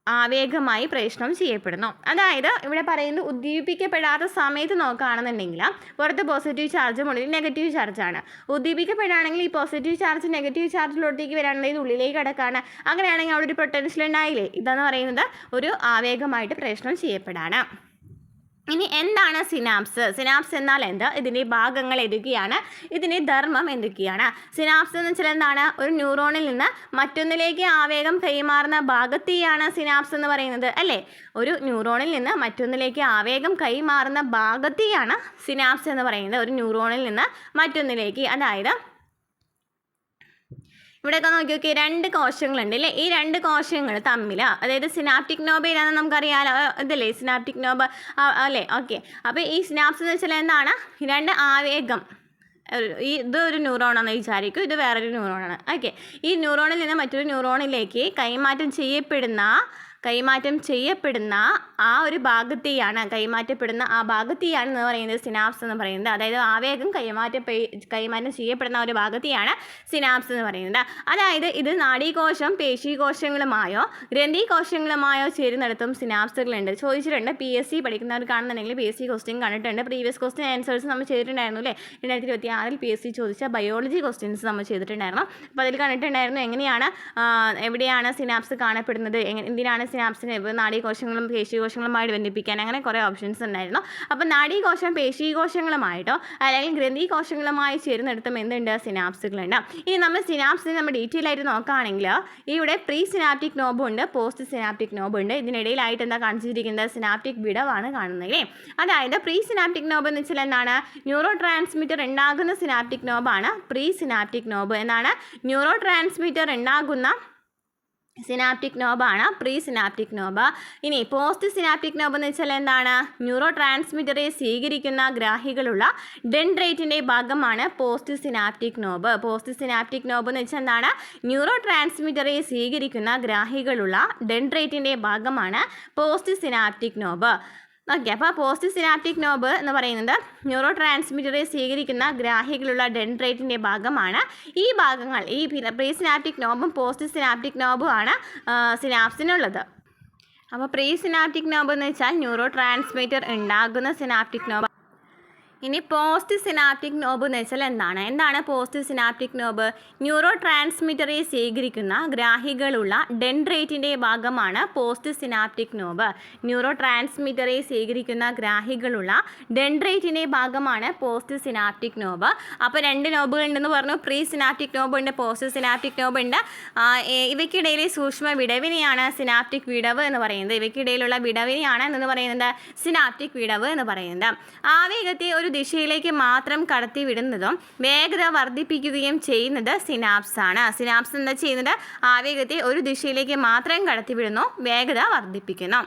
ആവേഗമായി പ്രേഷണം ചെയ്യപ്പെടുന്നു. അതായത് ഇവിടെ പറയുന്നത് ഉദ്ദീപിപ്പിക്കപ്പെടാത്ത സമയത്ത് നോക്കുകയാണെന്നുണ്ടെങ്കിൽ പുറത്ത് പോസിറ്റീവ് ചാർജും ഉള്ളിൽ നെഗറ്റീവ് ചാർജാണ്. ഉദ്ദീപിക്കപ്പെടുകയാണെങ്കിൽ ഈ പോസിറ്റീവ് ചാർജ് നെഗറ്റീവ് ചാർജിലോട്ടേക്ക് വരാണെങ്കിൽ ഉള്ളിലേക്ക് കിടക്കാണ്. അങ്ങനെയാണെങ്കിൽ അവിടെ ഒരു പൊട്ടൻഷ്യൽ ഉണ്ടായില്ലേ. ഇതെന്ന് പറയുന്നത് ഒരു ആവേഗമായിട്ട് പ്രേഷണം ചെയ്യപ്പെടാണ്. ഇനി എന്താണ് സിനാപ്സ്? സിനാപ്സ് എന്നാൽ എന്ത്? ഇതിൻ്റെ ഭാഗങ്ങൾ ഏതൊക്കെയാണ്? ഇതിൻ്റെ ധർമ്മം എന്തൊക്കെയാണ്? സിനാപ്സ് എന്ന് വെച്ചാൽ എന്താണ്? ഒരു ന്യൂറോണിൽ നിന്ന് മറ്റൊന്നിലേക്ക് ആവേഗം കൈമാറുന്ന ഭാഗത്തെയാണ് സിനാപ്സ് എന്ന് പറയുന്നത് അല്ലേ. ഒരു ന്യൂറോണിൽ നിന്ന് മറ്റൊന്നിലേക്ക് ആവേഗം കൈമാറുന്ന ഭാഗത്തെയാണ് സിനാപ്സ് എന്ന് പറയുന്നത്. ഒരു ന്യൂറോണിൽ നിന്ന് മറ്റൊന്നിലേക്ക്, അതായത് ഇവിടെയൊക്കെ നോക്കി നോക്കി 2 കോശങ്ങളുണ്ട് അല്ലേ. ഈ 2 കോശങ്ങൾ തമ്മിൽ, അതായത് സിനാപ്റ്റിക് നോബ് ഏതാണെന്ന് നമുക്കറിയാലോ, ഇതല്ലേ സിനാപ്റ്റിക് നോബ് അല്ലേ. ഓക്കെ, അപ്പോൾ ഈ സിനാപ്സ് എന്ന് വെച്ചാൽ എന്താണ്? 2 ആവേഗം, ഇതൊരു ന്യൂറോണാണെന്ന് വിചാരിക്കും, ഇത് വേറൊരു ന്യൂറോണാണ്. ഓക്കെ, ഈ ന്യൂറോണിൽ നിന്ന് മറ്റൊരു ന്യൂറോണിലേക്ക് കൈമാറ്റം ചെയ്യപ്പെടുന്ന ആ ഒരു ഭാഗത്തെയാണ് എന്ന് പറയുന്നത് സിനാപ്സ് എന്ന് പറയുന്നത്. അതായത് ആവേഗം കൈമാറ്റം ചെയ്യപ്പെടുന്ന ഒരു ഭാഗത്തെയാണ് സിനാപ്സ് എന്ന് പറയുന്നത്. അതായത് ഇത് നാഡീകോശം പേശീകോശങ്ങളുമായോ ഗ്രന്ഥികോശങ്ങളുമായോ ചേരുന്നിടത്തും സിനാപ്സുകളുണ്ട്. ചോദിച്ചിട്ടുണ്ട്, PSC പഠിക്കുന്നവർക്കാണെന്നുണ്ടെങ്കിൽ PSC ക്വസ്റ്റ്യൻ കണ്ടിട്ടുണ്ട്. പ്രീവിയസ് ക്വസ്റ്റ്യൻ ആൻസേഴ്സ് നമ്മൾ ചെയ്തിട്ടുണ്ടായിരുന്നു അല്ലേ. 2026 PSC ചോദിച്ച ബയോളജി ക്വസ്റ്റ്യൻസ് നമ്മൾ ചെയ്തിട്ടുണ്ടായിരുന്നു. അപ്പോൾ അതിൽ കണ്ടിട്ടുണ്ടായിരുന്നു എവിടെയാണ് സിനാപ്സ് കാണപ്പെടുന്നത്, എന്തിനാണ് സിനാപ്സിനെ നാഡീകോശങ്ങളും പേശീകോശങ്ങളുമായിട്ട് ബന്ധിപ്പിക്കാൻ, അങ്ങനെ കുറേ ഓപ്ഷൻസ് ഉണ്ടായിരുന്നു. അപ്പോൾ നാഡീകോശം പേശീകോശങ്ങളുമായിട്ടോ അല്ലെങ്കിൽ ഗ്രന്ഥികോശങ്ങളുമായി ചേരുന്നിടത്തും എന്തുണ്ട്? സിനാപ്സുകളുണ്ട്. ഇനി നമ്മൾ സിനാപ്സിനെ നമ്മൾ ഡീറ്റെയിൽ ആയിട്ട് നോക്കുകയാണെങ്കിൽ ഇവിടെ പ്രീ സിനാപ്റ്റിക് നോബും ഉണ്ട്, പോസ്റ്റ് സിനാപ്റ്റിക് നോബും ഉണ്ട്. ഇതിനിടയിലായിട്ട് എന്താ കാണിച്ചിരിക്കുന്നത്? സിനാപ്റ്റിക് വിടവാണ് കാണുന്നത്. അതായത് പ്രീ സിനാപ്റ്റിക് നോബ് എന്ന് വെച്ചാൽ എന്താണ്? ന്യൂറോ ട്രാൻസ്മിറ്റർ ഉണ്ടാകുന്ന സിനാപ്റ്റിക് നോബാണ് പ്രീ സിനാപ്റ്റിക് നോബ്. എന്താണ്? ന്യൂറോ ട്രാൻസ്മിറ്റർ ഉണ്ടാകുന്ന സിനാപ്റ്റിക് നോബാണ് പ്രീ സിനാപ്റ്റിക് നോബ്. ഇനി പോസ്റ്റ് സിനാപ്റ്റിക് നോബ് എന്ന് വെച്ചാൽ എന്താണ്? ന്യൂറോ ട്രാൻസ്മിറ്ററെ സ്വീകരിക്കുന്ന ഗ്രാഹികളുള്ള ഡെൻഡ്രൈറ്റിൻ്റെ ഭാഗമാണ് post synaptic knob. Post synaptic knob എന്ന് വെച്ചാൽ എന്താണ്? ന്യൂറോ ട്രാൻസ്മിറ്ററെ സ്വീകരിക്കുന്ന ഗ്രാഹികളുള്ള ഡെൻഡ്രൈറ്റിൻ്റെ ഭാഗമാണ് പോസ്റ്റ് സിനാപ്റ്റിക് നോബ്. ഓക്കെ, അപ്പോൾ പോസ്റ്റ് സിനാപ്റ്റിക് നോബ് എന്ന് പറയുന്നത് ന്യൂറോ ട്രാൻസ്മിറ്ററെ സ്വീകരിക്കുന്ന ഗ്രാഹികളുള്ള ഡെൻഡ്രൈറ്റിൻ്റെ ഭാഗമാണ്. ഈ ഭാഗങ്ങൾ, ഈ പ്രീ സിനാപ്റ്റിക് നോബും പോസ്റ്റ് സിനാപ്റ്റിക് നോബും ആണ് സിനാപ്സിനുള്ളത്. അപ്പോൾ പ്രീ സിനാപ്റ്റിക് നോബ് എന്ന് വെച്ചാൽ ന്യൂറോ ട്രാൻസ്മിറ്റർ ഉണ്ടാകുന്ന സിനാപ്റ്റിക് നോബ്. ഇനി പോസ്റ്റ് സിനാപ്റ്റിക് നോബ് എന്ന് വെച്ചാൽ എന്താണ് പോസ്റ്റ് സിനാപ്റ്റിക് നോബ്? ന്യൂറോ ട്രാൻസ്മിറ്ററെ സ്വീകരിക്കുന്ന ഗ്രാഹികളുള്ള ഡെൻഡ്രൈറ്റിൻ്റെ ഭാഗമാണ് പോസ്റ്റ് സിനാപ്റ്റിക് നോബ്. ന്യൂറോ ട്രാൻസ്മിറ്ററെ സ്വീകരിക്കുന്ന ഗ്രാഹികളുള്ള ഡെൻഡ്രൈറ്റിൻ്റെ ഭാഗമാണ് പോസ്റ്റ് സിനാപ്റ്റിക് നോബ്. അപ്പോൾ 2 നോബുകൾ ഉണ്ടെന്ന് പറഞ്ഞു. പ്രീ സിനാപ്റ്റിക് നോബ് ഉണ്ട്, പോസ്റ്റ് സിനാപ്റ്റിക് നോബ് ഉണ്ട്. ഇവയ്ക്കിടയിൽ സൂക്ഷ്മ വിടവിനെയാണ് സിനാപ്റ്റിക് വിടവ് എന്ന് പറയുന്നത്. ഇവയ്ക്കിടയിലുള്ള വിടവിനെയാണ് എന്ന് പറയുന്നത് സിനാപ്റ്റിക് വിടവ് എന്ന് പറയുന്നത്. ആവേഗത്തെ ഒരു ദിശയിലേക്ക് മാത്രം കടത്തിവിടുന്നതും വേഗത വർദ്ധിപ്പിക്കുകയും ചെയ്യുന്നത് സിനാപ്സ് ആണ്. സിനാപ്സ് എന്താ ചെയ്യുന്നത്? ആവേഗത്തെ ഒരു ദിശയിലേക്ക് മാത്രം കടത്തിവിടുന്നു, വേഗത വർദ്ധിപ്പിക്കുന്നു.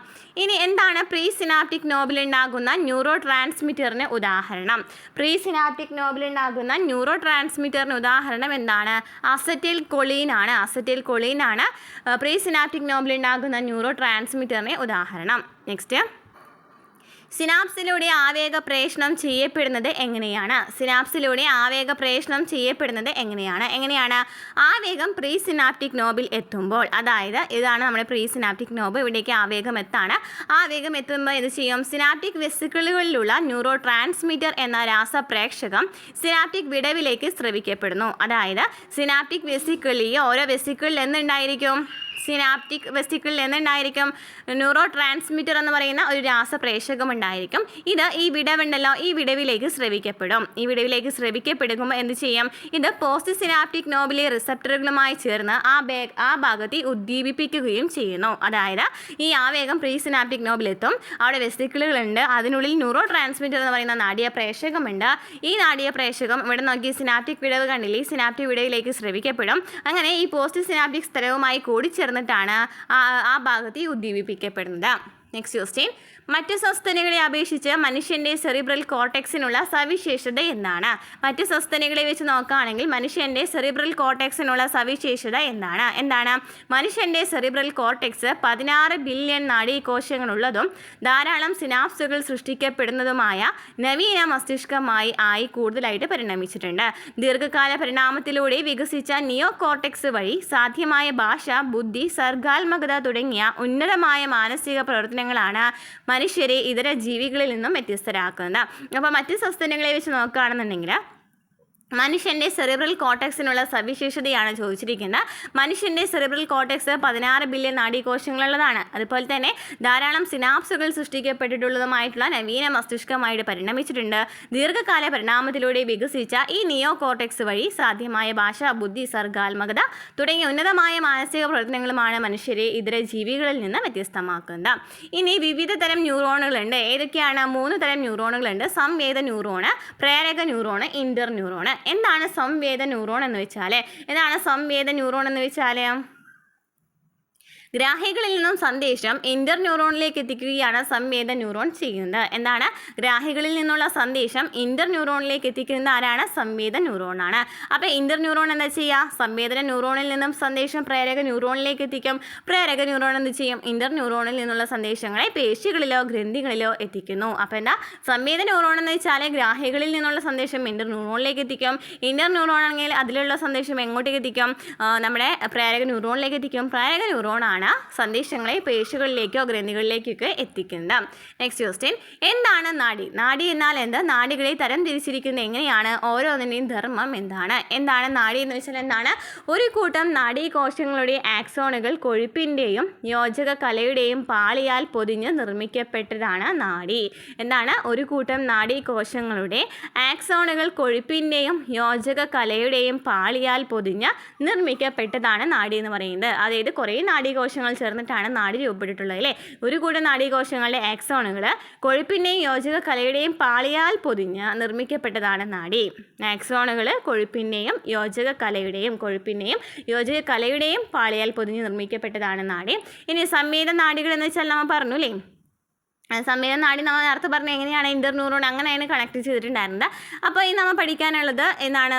ഇനി എന്താണ് പ്രീ സിനാപ്റ്റിക് നോബിലുണ്ടാകുന്ന ന്യൂറോ ട്രാൻസ്മിറ്ററിന് ഉദാഹരണം? പ്രീ സിനാപ്റ്റിക് നോബിലുണ്ടാകുന്ന ന്യൂറോ ട്രാൻസ്മിറ്ററിന് ഉദാഹരണം എന്താണ്? അസറ്റൈൽ കൊളീൻ ആണ് പ്രീ സിനാപ്റ്റിക് നോബിലുണ്ടാകുന്ന ന്യൂറോ ട്രാൻസ്മിറ്ററിന് ഉദാഹരണം. നെക്സ്റ്റ്, സിനാപ്സിലൂടെ ആവേഗ പ്രേഷണം ചെയ്യപ്പെടുന്നത് എങ്ങനെയാണ്? എങ്ങനെയാണ്? ആവേഗം പ്രീ സിനാപ്റ്റിക് നോബിൽ എത്തുമ്പോൾ, അതായത് ഇതാണ് നമ്മുടെ പ്രീ സിനാപ്റ്റിക് നോബ്. ഇവിടേക്ക് ആവേഗം എത്തുമ്പോൾ ഇത് ചെയ്യും? സിനാപ്റ്റിക് വെസിക്കിളുകളിലുള്ള ന്യൂറോ ട്രാൻസ്മിറ്റർ എന്ന രാസപ്രേക്ഷകം സിനാപ്റ്റിക് വിടവിലേക്ക് സ്രവിക്കപ്പെടുന്നു. അതായത് സിനാപ്റ്റിക് വെസിക്കിളിൽ ഓരോ വെസിക്കിളിൽ എന്തുണ്ടായിരിക്കും? സിനാപ്റ്റിക് വെസിക്കിളിൽ എന്തുണ്ടായിരിക്കും? ന്യൂറോ ട്രാൻസ്മിറ്റർ എന്ന് പറയുന്ന ഒരു രാസപ്രേഷകം ഉണ്ടായിരിക്കും. ഇത് ഈ വിടവുണ്ടല്ലോ, ഈ വിടവിലേക്ക് സ്രവിക്കപ്പെടും. ഈ വിടവിലേക്ക് സ്രവിക്കപ്പെടുമ്പോൾ എന്ത് ചെയ്യും? ഇത് പോസ്റ്റ് സിനാപ്റ്റിക് നോബിലെ റിസപ്റ്ററുകളുമായി ചേർന്ന് ആ ഭാഗത്തെ ഉദ്ദീപിപ്പിക്കുകയും ചെയ്യുന്നു. അതായത് ഈ ആവേഗം പ്രീ സിനാപ്റ്റിക് നോബിലെത്തും. അവിടെ വെസിക്കിളുകളുണ്ട്, അതിനുള്ളിൽ ന്യൂറോ ട്രാൻസ്മിറ്റർ എന്ന് പറയുന്ന നാഡീയ പ്രേഷകമുണ്ട്. ഈ നാഡീയ പ്രേഷകം ഇവിടെ നോക്കി സിനാപ്റ്റിക് വിടവ് കണ്ടില്ലേ, സിനാപ്റ്റിക് വിടവിലേക്ക് സ്രവിക്കപ്പെടും. അങ്ങനെ ഈ പോസ്റ്റ് സിനാപ്റ്റിക് സ്ഥലവുമായി കൂടിച്ചേർന്നിട്ടാണ് ആ ഭാഗത്ത് ഉദ്ദീപിപ്പിക്കപ്പെടുന്നത്. നെക്സ്റ്റ് ക്വസ്റ്റ്യൻ, മറ്റ് സസ്തനികളെ അപേക്ഷിച്ച് മനുഷ്യൻ്റെ സെറിബ്രൽ കോർട്ടെക്സിനുള്ള സവിശേഷത എന്താണ്? മറ്റ് സസ്തനികളെ വെച്ച് നോക്കുകയാണെങ്കിൽ മനുഷ്യൻ്റെ സെറിബ്രൽ കോർട്ടെക്സിനുള്ള സവിശേഷത എന്താണ്? മനുഷ്യൻ്റെ സെറിബ്രൽ കോർട്ടെക്സ് 16 ബില്യൺ നാഡീകോശങ്ങളുള്ളതും ധാരാളം സിനാപ്സുകൾ സൃഷ്ടിക്കപ്പെടുന്നതുമായ നവീന മസ്തിഷ്കമായി കൂടുതലായിട്ട് പരിണമിച്ചിട്ടുണ്ട്. ദീർഘകാല പരിണാമത്തിലൂടെ വികസിച്ച നിയോ കോർട്ടെക്സ് വഴി സാധ്യമായ ഭാഷ, ബുദ്ധി, സർഗാത്മകത തുടങ്ങിയ ഉന്നതമായ മാനസിക പ്രവർത്തനങ്ങളാണ് മനുഷ്യരെ ഇതര ജീവികളിൽ നിന്നും വ്യത്യസ്തരാക്കുന്നത്. അപ്പോൾ മറ്റ് സസ്തനികളെ വെച്ച് നോക്കുകയാണെന്നുണ്ടെങ്കിൽ മനുഷ്യൻ്റെ സെറിബ്രൽ കോർട്ടെക്സിനുള്ള സവിശേഷതയാണ് ചോദിച്ചിരിക്കുന്നത്. മനുഷ്യൻ്റെ സെറിബ്രൽ കോർട്ടെക്സ് 16 ബില്യൺ നാഡീകോശങ്ങളുള്ളതാണ്. അതുപോലെ തന്നെ ധാരാളം സിനാപ്സുകൾ സൃഷ്ടിക്കപ്പെട്ടിട്ടുള്ളതുമായിട്ടുള്ള നവീന മസ്തിഷ്കമായിട്ട് പരിണമിച്ചിട്ടുണ്ട്. ദീർഘകാല പരിണാമത്തിലൂടെ വികസിച്ച ഈ നിയോ കോർട്ടെക്സ് വഴി സാധ്യമായ ഭാഷ, ബുദ്ധി, സർഗാത്മകത തുടങ്ങിയ ഉന്നതമായ മാനസിക പ്രവർത്തനങ്ങളുമാണ് മനുഷ്യരെ ഇതര ജീവികളിൽ നിന്ന് വ്യത്യസ്തമാക്കുന്നത്. ഇനി വിവിധ തരം ന്യൂറോണുകളുണ്ട്. ഏതൊക്കെയാണ്? 3 തരം ന്യൂറോണുകളുണ്ട്. സംവേദ ന്യൂറോണ്, പ്രേരക ന്യൂറോണ്, ഇന്റർ ന്യൂറോണ്. എന്താണ് സംവേദ ന്യൂറോൺ എന്ന് വെച്ചാൽ? ഗ്രാഹികളിൽ നിന്നും സന്ദേശം ഇന്റർ ന്യൂറോണിലേക്ക് എത്തിക്കുകയാണ് സംവേദ ന്യൂറോൺ ചെയ്യുന്നത്. എന്താണ്? ഗ്രാഹികളിൽ നിന്നുള്ള സന്ദേശം ഇന്റർ ന്യൂറോണിലേക്ക് എത്തിക്കുന്നത് ആരാണ്? സംവേദ ന്യൂറോണാണ്. അപ്പോൾ ഇന്റർ ന്യൂറോൺ എന്താ ചെയ്യുക? സംവേദന ന്യൂറോണിൽ നിന്നും സന്ദേശം പ്രേരക ന്യൂറോണിലേക്ക് എത്തിക്കും. പ്രേരക ന്യൂറോൺ എന്ത് ചെയ്യും? ഇന്റർ ന്യൂറോണിൽ നിന്നുള്ള സന്ദേശങ്ങളെ പേശികളിലോ ഗ്രന്ഥികളിലോ എത്തിക്കുന്നു. അപ്പോൾ എന്താ? സംവേദ ന്യൂറോൺ എന്ന് വെച്ചാൽ ഗ്രാഹികളിൽ നിന്നുള്ള സന്ദേശം ഇന്റർ ന്യൂറോണിലേക്ക് എത്തിക്കും. ഇന്റർ ന്യൂറോൺ ആണെങ്കിൽ അതിലുള്ള സന്ദേശം എങ്ങോട്ടേക്ക് എത്തിക്കും? നമ്മുടെ പ്രേരക ന്യൂറോണിലേക്ക് എത്തിക്കും. പ്രേരക ന്യൂറോണാണ് സന്ദേശങ്ങളെ പേശികളിലേക്കോ ഗ്രന്ഥികളിലേക്കൊക്കെ എത്തിക്കുന്നത്. നെക്സ്റ്റ് ക്വസ്റ്റ്യൻ, എന്താണ് നാഡി? നാഡി എന്നാൽ എന്ത്? നാഡികളെ തരം തിരിച്ചിരിക്കുന്നത് എങ്ങനെയാണ്? ഓരോന്നിൻ്റെയും ധർമ്മം എന്താണ് നാഡി എന്ന് വെച്ചാൽ എന്താണ്? ഒരു കൂട്ടം നാഡീകോശങ്ങളുടെ ആക്സോണുകൾ കൊഴുപ്പിൻ്റെയും യോജക കലയുടെയും പാളിയാൽ പൊതിഞ്ഞ് നിർമ്മിക്കപ്പെട്ടതാണ് നാഡി. എന്താണ്? ഒരു കൂട്ടം നാഡീകോശങ്ങളുടെ ആക്സോണുകൾ കൊഴുപ്പിൻ്റെയും യോജക കലയുടെയും പാളിയാൽ പൊതിഞ്ഞ് നിർമ്മിക്കപ്പെട്ടതാണ് നാഡി എന്ന് പറയുന്നത്. അതായത് കുറേ നാഡീകോശങ്ങൾ ചേർന്നിട്ടാണ് നാഡി രൂപപ്പെട്ടിട്ടുള്ളത് അല്ലേ? ഒരു കൂട്ടം നാഡീകോശങ്ങളുടെ ആക്സോണുകൾ കൊഴുപ്പിൻ്റെയും യോജക കലയുടെയും പാളിയാൽ പൊതിഞ്ഞ് നിർമ്മിക്കപ്പെട്ടതാണ് നാഡി. ആക്സോണുകൾ കൊഴുപ്പിൻ്റെയും യോജക കലയുടെയും പാളിയാൽ പൊതിഞ്ഞ് നിർമ്മിക്കപ്പെട്ടതാണ് നാഡി. ഇനി സംവേദ നാഡികൾ എന്ന് വെച്ചാൽ നമ്മൾ പറഞ്ഞു അല്ലേ? സംവേദ നാഡി നമ്മൾ നേരത്തെ പറഞ്ഞ എങ്ങനെയാണ്? ഇന്റർ ന്യൂറോൺ അങ്ങനെയാണ് കണക്ട് ചെയ്തിട്ടുണ്ടായിരുന്നത്. അപ്പോൾ ഈ നമ്മൾ പഠിക്കാനുള്ളത് എന്താണ്?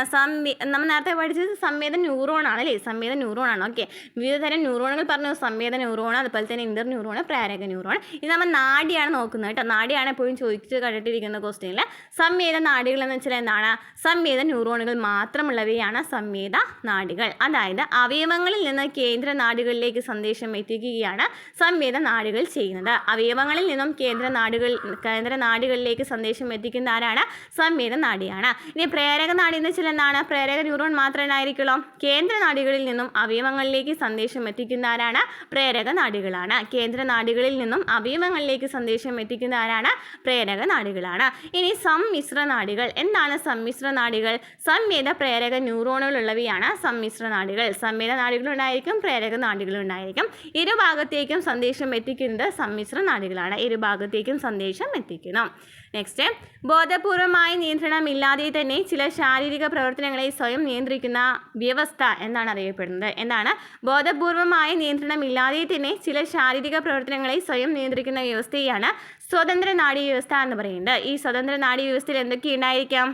നമ്മൾ നേരത്തെ പഠിച്ചത് സംവേദ ന്യൂറോണാണ് അല്ലേ? സംവേദ ന്യൂറോണാണ്. ഓക്കെ, വിവിധ തരം ന്യൂറോണുകൾ പറഞ്ഞു. സംവേദ ന്യൂറോൺ, അതുപോലെ തന്നെ ഇന്റർ ന്യൂറോൺ, പ്രേരക ന്യൂറോൺ. ഇത് നമ്മൾ നാഡിയാണ് നോക്കുന്നത് കേട്ടോ. നാഡിയാണ് എപ്പോഴും ചോദിച്ച് കണ്ടിട്ടിരിക്കുന്ന ക്വസ്റ്റ്യനിൽ. സംവേദ നാഡികൾ എന്ന് വെച്ചാൽ എന്താണ്? സംവേദ ന്യൂറോണുകൾ മാത്രമുള്ളവയാണ് സംവേദ നാഡികൾ. അതായത് അവയവങ്ങളിൽ നിന്ന് കേന്ദ്ര നാഡികളിലേക്ക് സന്ദേശം എത്തിക്കുകയാണ് സംവേദ നാഡികൾ ചെയ്യുന്നത്. അവയവങ്ങളിൽ നിന്നും കേന്ദ്ര നാഡികളിലേക്ക് സന്ദേശം എത്തിക്കുന്ന ആരാണ്? സംവേദ നാഡിയാണ്. ഇനി പ്രേരക നാഡി എന്ന് വെച്ചാൽ എന്താണ്? പ്രേരക ന്യൂറോൺ മാത്രമായിരിക്കുമല്ലോ. കേന്ദ്ര നാഡികളിൽ നിന്നും അവയവങ്ങളിലേക്ക് സന്ദേശം എത്തിക്കുന്ന ആരാണ്? പ്രേരക നാഡികളാണ്. കേന്ദ്ര നാഡികളിൽ നിന്നും അവയവങ്ങളിലേക്ക് സന്ദേശം എത്തിക്കുന്ന ആരാണ്? പ്രേരക നാഡികളാണ്. ഇനി സമ്മിശ്ര നാഡികൾ. എന്താണ് സമ്മിശ്ര നാഡികൾ? സംവേദ പ്രേരക ന്യൂറോണുകളുള്ളവയാണ് സമ്മിശ്ര നാഡികൾ. സംവേദ നാഡികളുണ്ടായിരിക്കും, പ്രേരക നാഡികളുണ്ടായിരിക്കും. ഇരുഭാഗത്തേക്കും സന്ദേശം എത്തിക്കുന്നത് സമ്മിശ്ര നാഡികളാണ്. ഭാഗത്തേക്കും സന്ദേശം എത്തിക്കണം. നെക്സ്റ്റ്, ബോധപൂർവമായ നിയന്ത്രണമില്ലാതെ തന്നെ ചില ശാരീരിക പ്രവർത്തനങ്ങളെ സ്വയം നിയന്ത്രിക്കുന്ന വ്യവസ്ഥ എന്നാണ് അറിയപ്പെടുന്നത്. എന്താണ്? ബോധപൂർവമായ നിയന്ത്രണമില്ലാതെ തന്നെ ചില ശാരീരിക പ്രവർത്തനങ്ങളെ സ്വയം നിയന്ത്രിക്കുന്ന വ്യവസ്ഥയാണ് സ്വതന്ത്ര നാഡീ വ്യവസ്ഥ എന്ന് പറയുന്നത്. ഈ സ്വതന്ത്ര നാഡീ വ്യവസ്ഥയിൽ എന്തൊക്കെ ഉണ്ടായിരിക്കാം?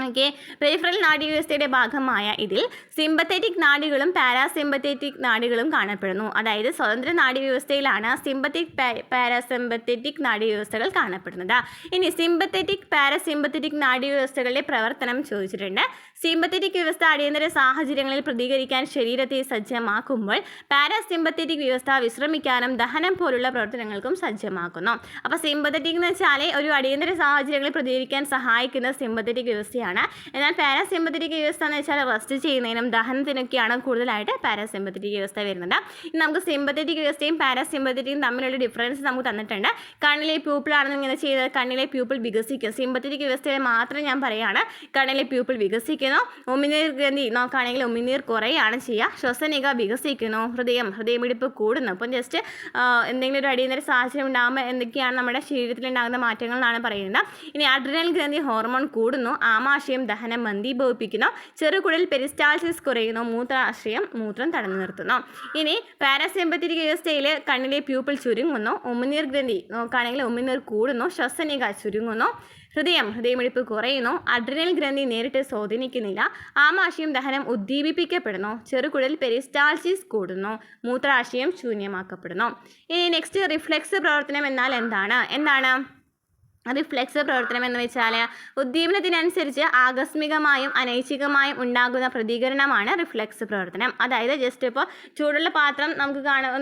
ഓക്കെ, പെരിഫറൽ നാഡീവ്യവസ്ഥയുടെ ഭാഗമായ ഇതിൽ സിമ്പത്തറ്റിക് നാഡികളും പാരാസിമ്പത്തറ്റിക് നാഡികളും കാണപ്പെടുന്നു. അതായത് സ്വതന്ത്ര നാഡീവ്യവസ്ഥയിലാണ് സിമ്പത്തിക് പാരാസിമ്പത്തറ്റിക് നാഡീവ്യവസ്ഥകൾ കാണപ്പെടുന്നത്. ഇനി സിമ്പത്തറ്റിക് പാരാസിമ്പത്തറ്റിക് നാഡീവ്യവസ്ഥകളുടെ പ്രവർത്തനം ചോദിച്ചിട്ടുണ്ട്. സിമ്പത്തറ്റിക് വ്യവസ്ഥ അടിയന്തര സാഹചര്യങ്ങളിൽ പ്രതികരിക്കാൻ ശരീരത്തെ സജ്ജമാക്കുമ്പോൾ പാരാസിമ്പത്തറ്റിക് വ്യവസ്ഥ വിശ്രമിക്കാനും ദഹനം പോലുള്ള പ്രവർത്തനങ്ങൾക്കും സജ്ജമാക്കുന്നു. അപ്പോൾ സിമ്പത്തറ്റിക് എന്ന് വെച്ചാൽ ഒരു അടിയന്തര സാഹചര്യങ്ങളിൽ പ്രതികരിക്കാൻ സഹായിക്കുന്ന സിമ്പത്തറ്റിക് വ്യവസ്ഥ വ്യവസ്ഥയാണ്. എന്നാൽ പാരാസിമ്പത്തറ്റിക് വ്യവസ്ഥ എന്ന് വെച്ചാൽ റെസ്റ്റ് ചെയ്യുന്നതിനും ദഹനത്തിനൊക്കെയാണ് കൂടുതലായിട്ട് പാരാസിമ്പത്തറ്റിക് വ്യവസ്ഥ വരുന്നത്. ഇനി നമുക്ക് സിമ്പത്തറ്റിക് വ്യവസ്ഥയും പാരാസിമ്പത്തറ്റിക്കും തമ്മിലുള്ള ഡിഫറൻസ് നമുക്ക് തന്നിട്ടുണ്ട്. കണ്ണിലെ പ്യൂപ്പിളാണെന്ന് ഇങ്ങനെ ചെയ്തത് കണ്ണിലെ പ്യൂപ്പിൾ വികസിക്കും. സിമ്പത്തറ്റിക് വ്യവസ്ഥയിൽ മാത്രം ഞാൻ പറയുകയാണ് കണ്ണിലെ പ്യൂപ്പിൾ വികസിക്കുന്നു. ഉമിനീർ ഗ്രന്ഥി നോക്കുകയാണെങ്കിൽ ഉമിനീർ കുറയാണ് ചെയ്യുക. ശ്വസനിക വികസിക്കുന്നു. ഹൃദയമിടിപ്പ് കൂടുന്നു. അപ്പം ജസ്റ്റ് എന്തെങ്കിലും ഒരു അടിയന്തര സാഹചര്യം ഉണ്ടാകുമ്പോൾ എന്തൊക്കെയാണ് നമ്മുടെ ശരീരത്തിലുണ്ടാകുന്ന മാറ്റങ്ങൾ എന്നാണ് പറയുന്നത്. ഇനി അഡ്രിനൽ ഗ്രന്ഥി ഹോർമോൺ കൂടുന്നു. ആമാശയം ദഹനം മന്ദീഭവിപ്പിക്കുന്നു. ചെറുകുടൽ പെരിസ്റ്റാൾസിസ് കുറയുന്നു. മൂത്രം തടഞ്ഞു നിർത്തുന്നു. ഇനി പാരാസിമ്പത്തറ്റിക് വ്യവസ്ഥയിൽ കണ്ണിലെ പ്യൂപ്പിൾ ചുരുങ്ങുന്നു. ഉമിനീർ ഗ്രന്ഥി നോക്കുകയാണെങ്കിൽ ഉമിനീർ കൂടുന്നു. ശ്വസനിക ചുരുങ്ങുന്നു. ഹൃദയമിടിപ്പ് കുറയുന്നു. അഡ്രിനൽ ഗ്രന്ഥി നേരിട്ട് സ്വാധീനിക്കുന്നില്ല. ആമാശയം ദഹനം ഉദ്ദീപിപ്പിക്കപ്പെടുന്നു. ചെറുകുടൽ പെരിസ്റ്റാൾസിസ് കൂടുന്നു. മൂത്രാശയം ശൂന്യമാക്കപ്പെടുന്നു. ഇനി നെക്സ്റ്റ് റിഫ്ലെക്സ് പ്രവർത്തനം എന്നാൽ എന്താണ് റിഫ്ലെക്സ് പ്രവർത്തനം എന്ന് വെച്ചാൽ ഉദ്ദീപനത്തിനനുസരിച്ച് ആകസ്മികമായും അനൈച്ഛികമായും ഉണ്ടാകുന്ന പ്രതികരണമാണ് റിഫ്ലെക്സ് പ്രവർത്തനം. അതായത് ജസ്റ്റ് ഇപ്പോൾ ചൂടുള്ള പാത്രം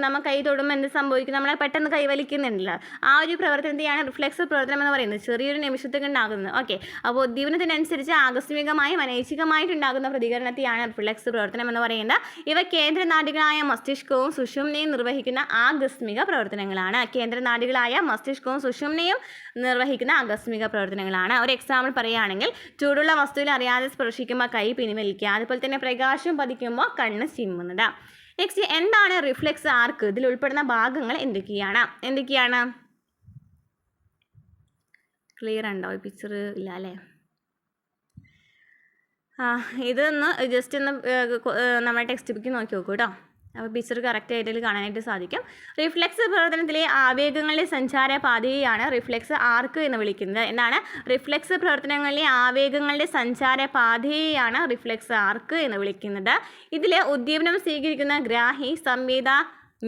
നമ്മൾ കൈ തൊടുമ്പോൾ എന്ത് സംഭവിക്കും? നമ്മളെ പെട്ടെന്ന് കൈവലിക്കുന്നുണ്ടല്ലോ. ആ ഒരു പ്രവർത്തനത്തെയാണ് റിഫ്ലെക്സ് പ്രവർത്തനം എന്ന് പറയുന്നത്. ചെറിയൊരു നിമിഷത്തേക്ക് ഉണ്ടാകുന്നത്. ഓക്കെ, അപ്പോൾ ഉദ്ദീപനത്തിനനുസരിച്ച് ആകസ്മികമായും അനൈച്ഛികമായിട്ടുണ്ടാകുന്ന പ്രതികരണത്തെയാണ് റിഫ്ലെക്സ് പ്രവർത്തനം എന്ന് പറയുന്നത്. ഇവ കേന്ദ്രനാഡികളായ മസ്തിഷ്കവും സുഷുമ്നയും നിർവഹിക്കുന്ന ആകസ്മിക പ്രവർത്തനങ്ങളാണ്. കേന്ദ്രനാഡികളായ മസ്തിഷ്കവും സുഷുമ്നയും നിർവഹിക്കുന്ന ആകസ്മിക പ്രവർത്തനങ്ങളാണ്. ഒരു എക്സാമ്പിൾ പറയുകയാണെങ്കിൽ ചൂടുള്ള വസ്തുവിൽ അറിയാതെ സ്പർശിക്കുമ്പോൾ കൈ പിൻവലിക്കുക. അതുപോലെ തന്നെ പ്രകാശം പതിക്കുമ്പോൾ കണ്ണ് ചിമ്മുന്നത്. നെക്സ്റ്റ് എന്താണ് റിഫ്ലെക്സ് ആർക്ക്? ഇതിൽ ഉൾപ്പെടുന്ന ഭാഗങ്ങൾ എന്തൊക്കെയാണ്? ക്ലിയർ ഉണ്ടോ? ഈ പിക്ചർ ഇല്ല അല്ലേ? ഇതൊന്ന് ജസ്റ്റ് നമ്മുടെ ടെക്സ്റ്റ് ബുക്കിൽ നോക്കി നോക്കൂ കേട്ടോ. അപ്പോൾ പിക്ചർ കറക്റ്റ് ആയിട്ട് കാണാനായിട്ട് സാധിക്കും. റിഫ്ലെക്സ് പ്രവർത്തനത്തിലെ ആവേഗങ്ങളുടെ സഞ്ചാരപാതയെയാണ് റിഫ്ലെക്സ് ആർക്ക് എന്ന് വിളിക്കുന്നത്. എന്താണ്? റിഫ്ലെക്സ് പ്രവർത്തനങ്ങളിലെ ആവേഗങ്ങളുടെ സഞ്ചാരപാതയെയാണ് റിഫ്ലെക്സ് ആർക്ക് എന്ന് വിളിക്കുന്നത്. ഇതിൽ ഉദ്ദീപനം സ്വീകരിക്കുന്ന ഗ്രാഹി, സംവേദ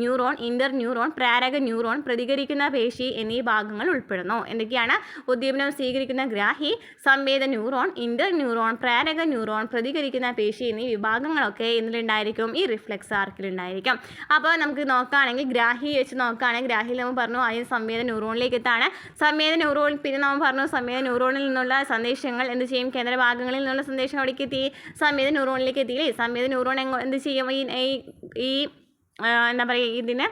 ന്യൂറോൺ, ഇന്റർ ന്യൂറോൺ, പ്രാരക ന്യൂറോൺ, പ്രതികരിക്കുന്ന പേശി എന്നീ ഭാഗങ്ങൾ ഉൾപ്പെടുന്നു. എന്തൊക്കെയാണ്? ഉദ്ദീപനം സ്വീകരിക്കുന്ന ഗ്രാഹി, സംവേദ ന്യൂറോൺ, ഇന്റർ ന്യൂറോൺ, പ്രാരക ന്യൂറോൺ, പ്രതികരിക്കുന്ന പേശി എന്നീ വിഭാഗങ്ങളൊക്കെ ഇതിലുണ്ടായിരിക്കും, ഈ റിഫ്ലെക്സ് ആർക്കിലുണ്ടായിരിക്കും. അപ്പോൾ നമുക്ക് നോക്കുകയാണെങ്കിൽ ഗ്രാഹി വെച്ച് നോക്കുകയാണെങ്കിൽ ഗ്രാഹിയിൽ നമ്മൾ പറഞ്ഞു ആദ്യം സംവേദ ന്യൂറോണിലേക്ക് എത്താണ്. സംവേദ ന്യൂറോൺ പിന്നെ നമ്മൾ പറഞ്ഞു സംവേദ ന്യൂറോണിൽ നിന്നുള്ള സന്ദേശങ്ങൾ എന്ത് ചെയ്യും? കേന്ദ്രഭാഗങ്ങളിൽ നിന്നുള്ള സന്ദേശം അവിടേക്ക് എത്തി സംവേദ ന്യൂറോണിലേക്ക് എത്തിയില്ലേ? സംവേദ ന്യൂറോൺ എന്ത് ചെയ്യും? ഈ എന്താ പറയുക, ഇതിനെ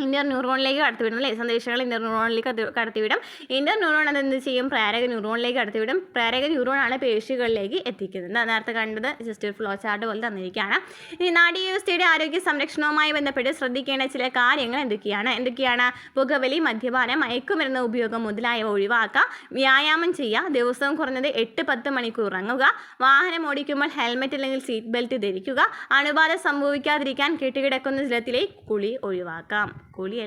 ഇന്റർ ന്യൂറോണിലേക്ക് കടത്തിവിടും അല്ലേ? സന്ദേശങ്ങൾ ഇന്റർ ന്യൂറോണിലേക്ക് കടത്തിവിടും. ഇന്റർ ന്യൂറോൺ അതെന്ത് ചെയ്യും? പ്രാരക ന്യൂറോണിലേക്ക് കടത്തിവിടും. പ്രാരക ന്യൂറോണാണ് പേശികളിലേക്ക് എത്തിക്കുന്നത്. നേരത്തെ കണ്ടത് ജസ്റ്റ് ഒരു ഫ്ലോ ചാർട്ട് പോലെ തന്നിരിക്കുകയാണ്. ഇനി നാഡീവ്യവസ്ഥയുടെ ആരോഗ്യ സംരക്ഷണവുമായി ബന്ധപ്പെട്ട് ശ്രദ്ധിക്കേണ്ട ചില കാര്യങ്ങൾ എന്തൊക്കെയാണ്? പുകവലി, മദ്യപാനം, മയക്കുമരുന്ന് ഉപയോഗം മുതലായവ ഒഴിവാക്കുക. വ്യായാമം ചെയ്യുക. ദിവസവും കുറഞ്ഞത് 8-10 മണിക്കൂർ ഉറങ്ങുക. വാഹനം ഓടിക്കുമ്പോൾ ഹെൽമെറ്റ് അല്ലെങ്കിൽ സീറ്റ് ബെൽറ്റ് ധരിക്കുക. അണുബാധ സംഭവിക്കാതിരിക്കാൻ കെട്ടിക്കിടക്കുന്ന ജലത്തിലെ കുളി ഒഴിവാക്കാം. കുളി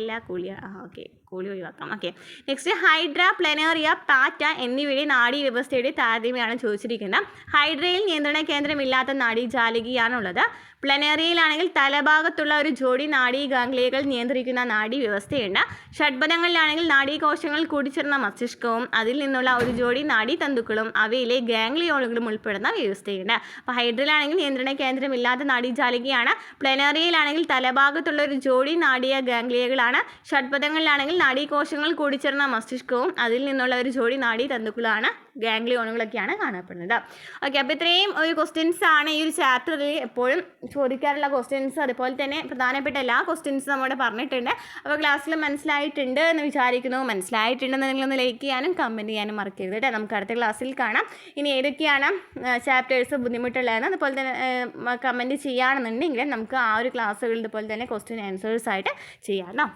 ഒഴിവാക്കാം. ഓക്കെ, നെക്സ്റ്റ് ഹൈഡ്ര, പ്ലനേറിയ, പാറ്റ എന്നിവയുടെ നാഡീവ്യവസ്ഥയുടെ താരതമ്യമാണ് ചോദിച്ചിരിക്കുന്നത്. ഹൈഡ്രയിൽ നിയന്ത്രണ കേന്ദ്രമില്ലാത്ത നാഡീജാലികയാണുള്ളത്. പ്ലനേറിയയിലാണെങ്കിൽ തലഭാഗത്തുള്ള ഒരു ജോഡി നാഡീ ഗാംഗ്ലിയകൾ നിയന്ത്രിക്കുന്ന നാഡീവ്യവസ്ഥയുണ്ട്. ഷഡ്പഥങ്ങളിലാണെങ്കിൽ നാഡീകോശങ്ങൾ കൂടിച്ചേർന്ന മസ്തിഷ്കവും അതിൽ നിന്നുള്ള ഒരു ജോഡി നാഡീതന്തുക്കളും അവയിലെ ഗാംഗ്ലിയോണുകളും ഉൾപ്പെടുന്ന വ്യവസ്ഥയുണ്ട്. അപ്പോൾ ഹൈഡ്രയിലാണെങ്കിൽ നിയന്ത്രണ കേന്ദ്രമില്ലാത്ത നാഡീജാലികയാണ്. പ്ലനേറിയയിലാണെങ്കിൽ തലഭാഗത്തുള്ള ഒരു ജോഡി നാഡീയ ഗാംഗ്ലിയകളാണ്. ഷഡ്പഥങ്ങളിലാണെങ്കിൽ നാഡീകോശങ്ങൾ കൂടിച്ചേർന്ന മസ്തിഷ്കവും അതിൽ നിന്നുള്ള ഒരു ജോഡി നാഡീതന്തുക്കളാണ്, ഗാംഗ്ലിയോണുകളൊക്കെയാണ് കാണപ്പെടുന്നത്. ഓക്കെ, അപ്പോൾ ഇത്രയും ഒരു ക്വസ്റ്റ്യൻസ് ആണ് ഈ ഒരു ചാപ്റ്ററിൽ എപ്പോഴും ചോദിക്കാറുള്ള ക്വസ്റ്റ്യൻസ്. അതുപോലെ തന്നെ പ്രധാനപ്പെട്ട എല്ലാ ക്വസ്റ്റ്യൻസും നമ്മുടെ പറഞ്ഞിട്ടുണ്ട്. അപ്പോൾ ക്ലാസ്സിൽ മനസ്സിലായിട്ടുണ്ട് എന്ന് വിചാരിക്കുന്നു. മനസ്സിലായിട്ടുണ്ടെന്ന് നിങ്ങളൊന്ന് ലൈക്ക് ചെയ്യാനും കമൻറ്റ് ചെയ്യാനും മറക്കരുത് കേട്ടോ. നമുക്ക് അടുത്ത ക്ലാസ്സിൽ കാണാം. ഇനി ഏതൊക്കെയാണ് ചാപ്റ്റേഴ്സ് ബുദ്ധിമുട്ടുള്ളതെന്ന് അതുപോലെ തന്നെ കമൻറ്റ് ചെയ്യുകയാണെന്നുണ്ടെങ്കിൽ നമുക്ക് ആ ഒരു ക്ലാസ്സുകൾ ഇതുപോലെ തന്നെ ക്വസ്റ്റ്യൻ ആൻസേഴ്സ് ആയിട്ട് ചെയ്യാം കേട്ടോ.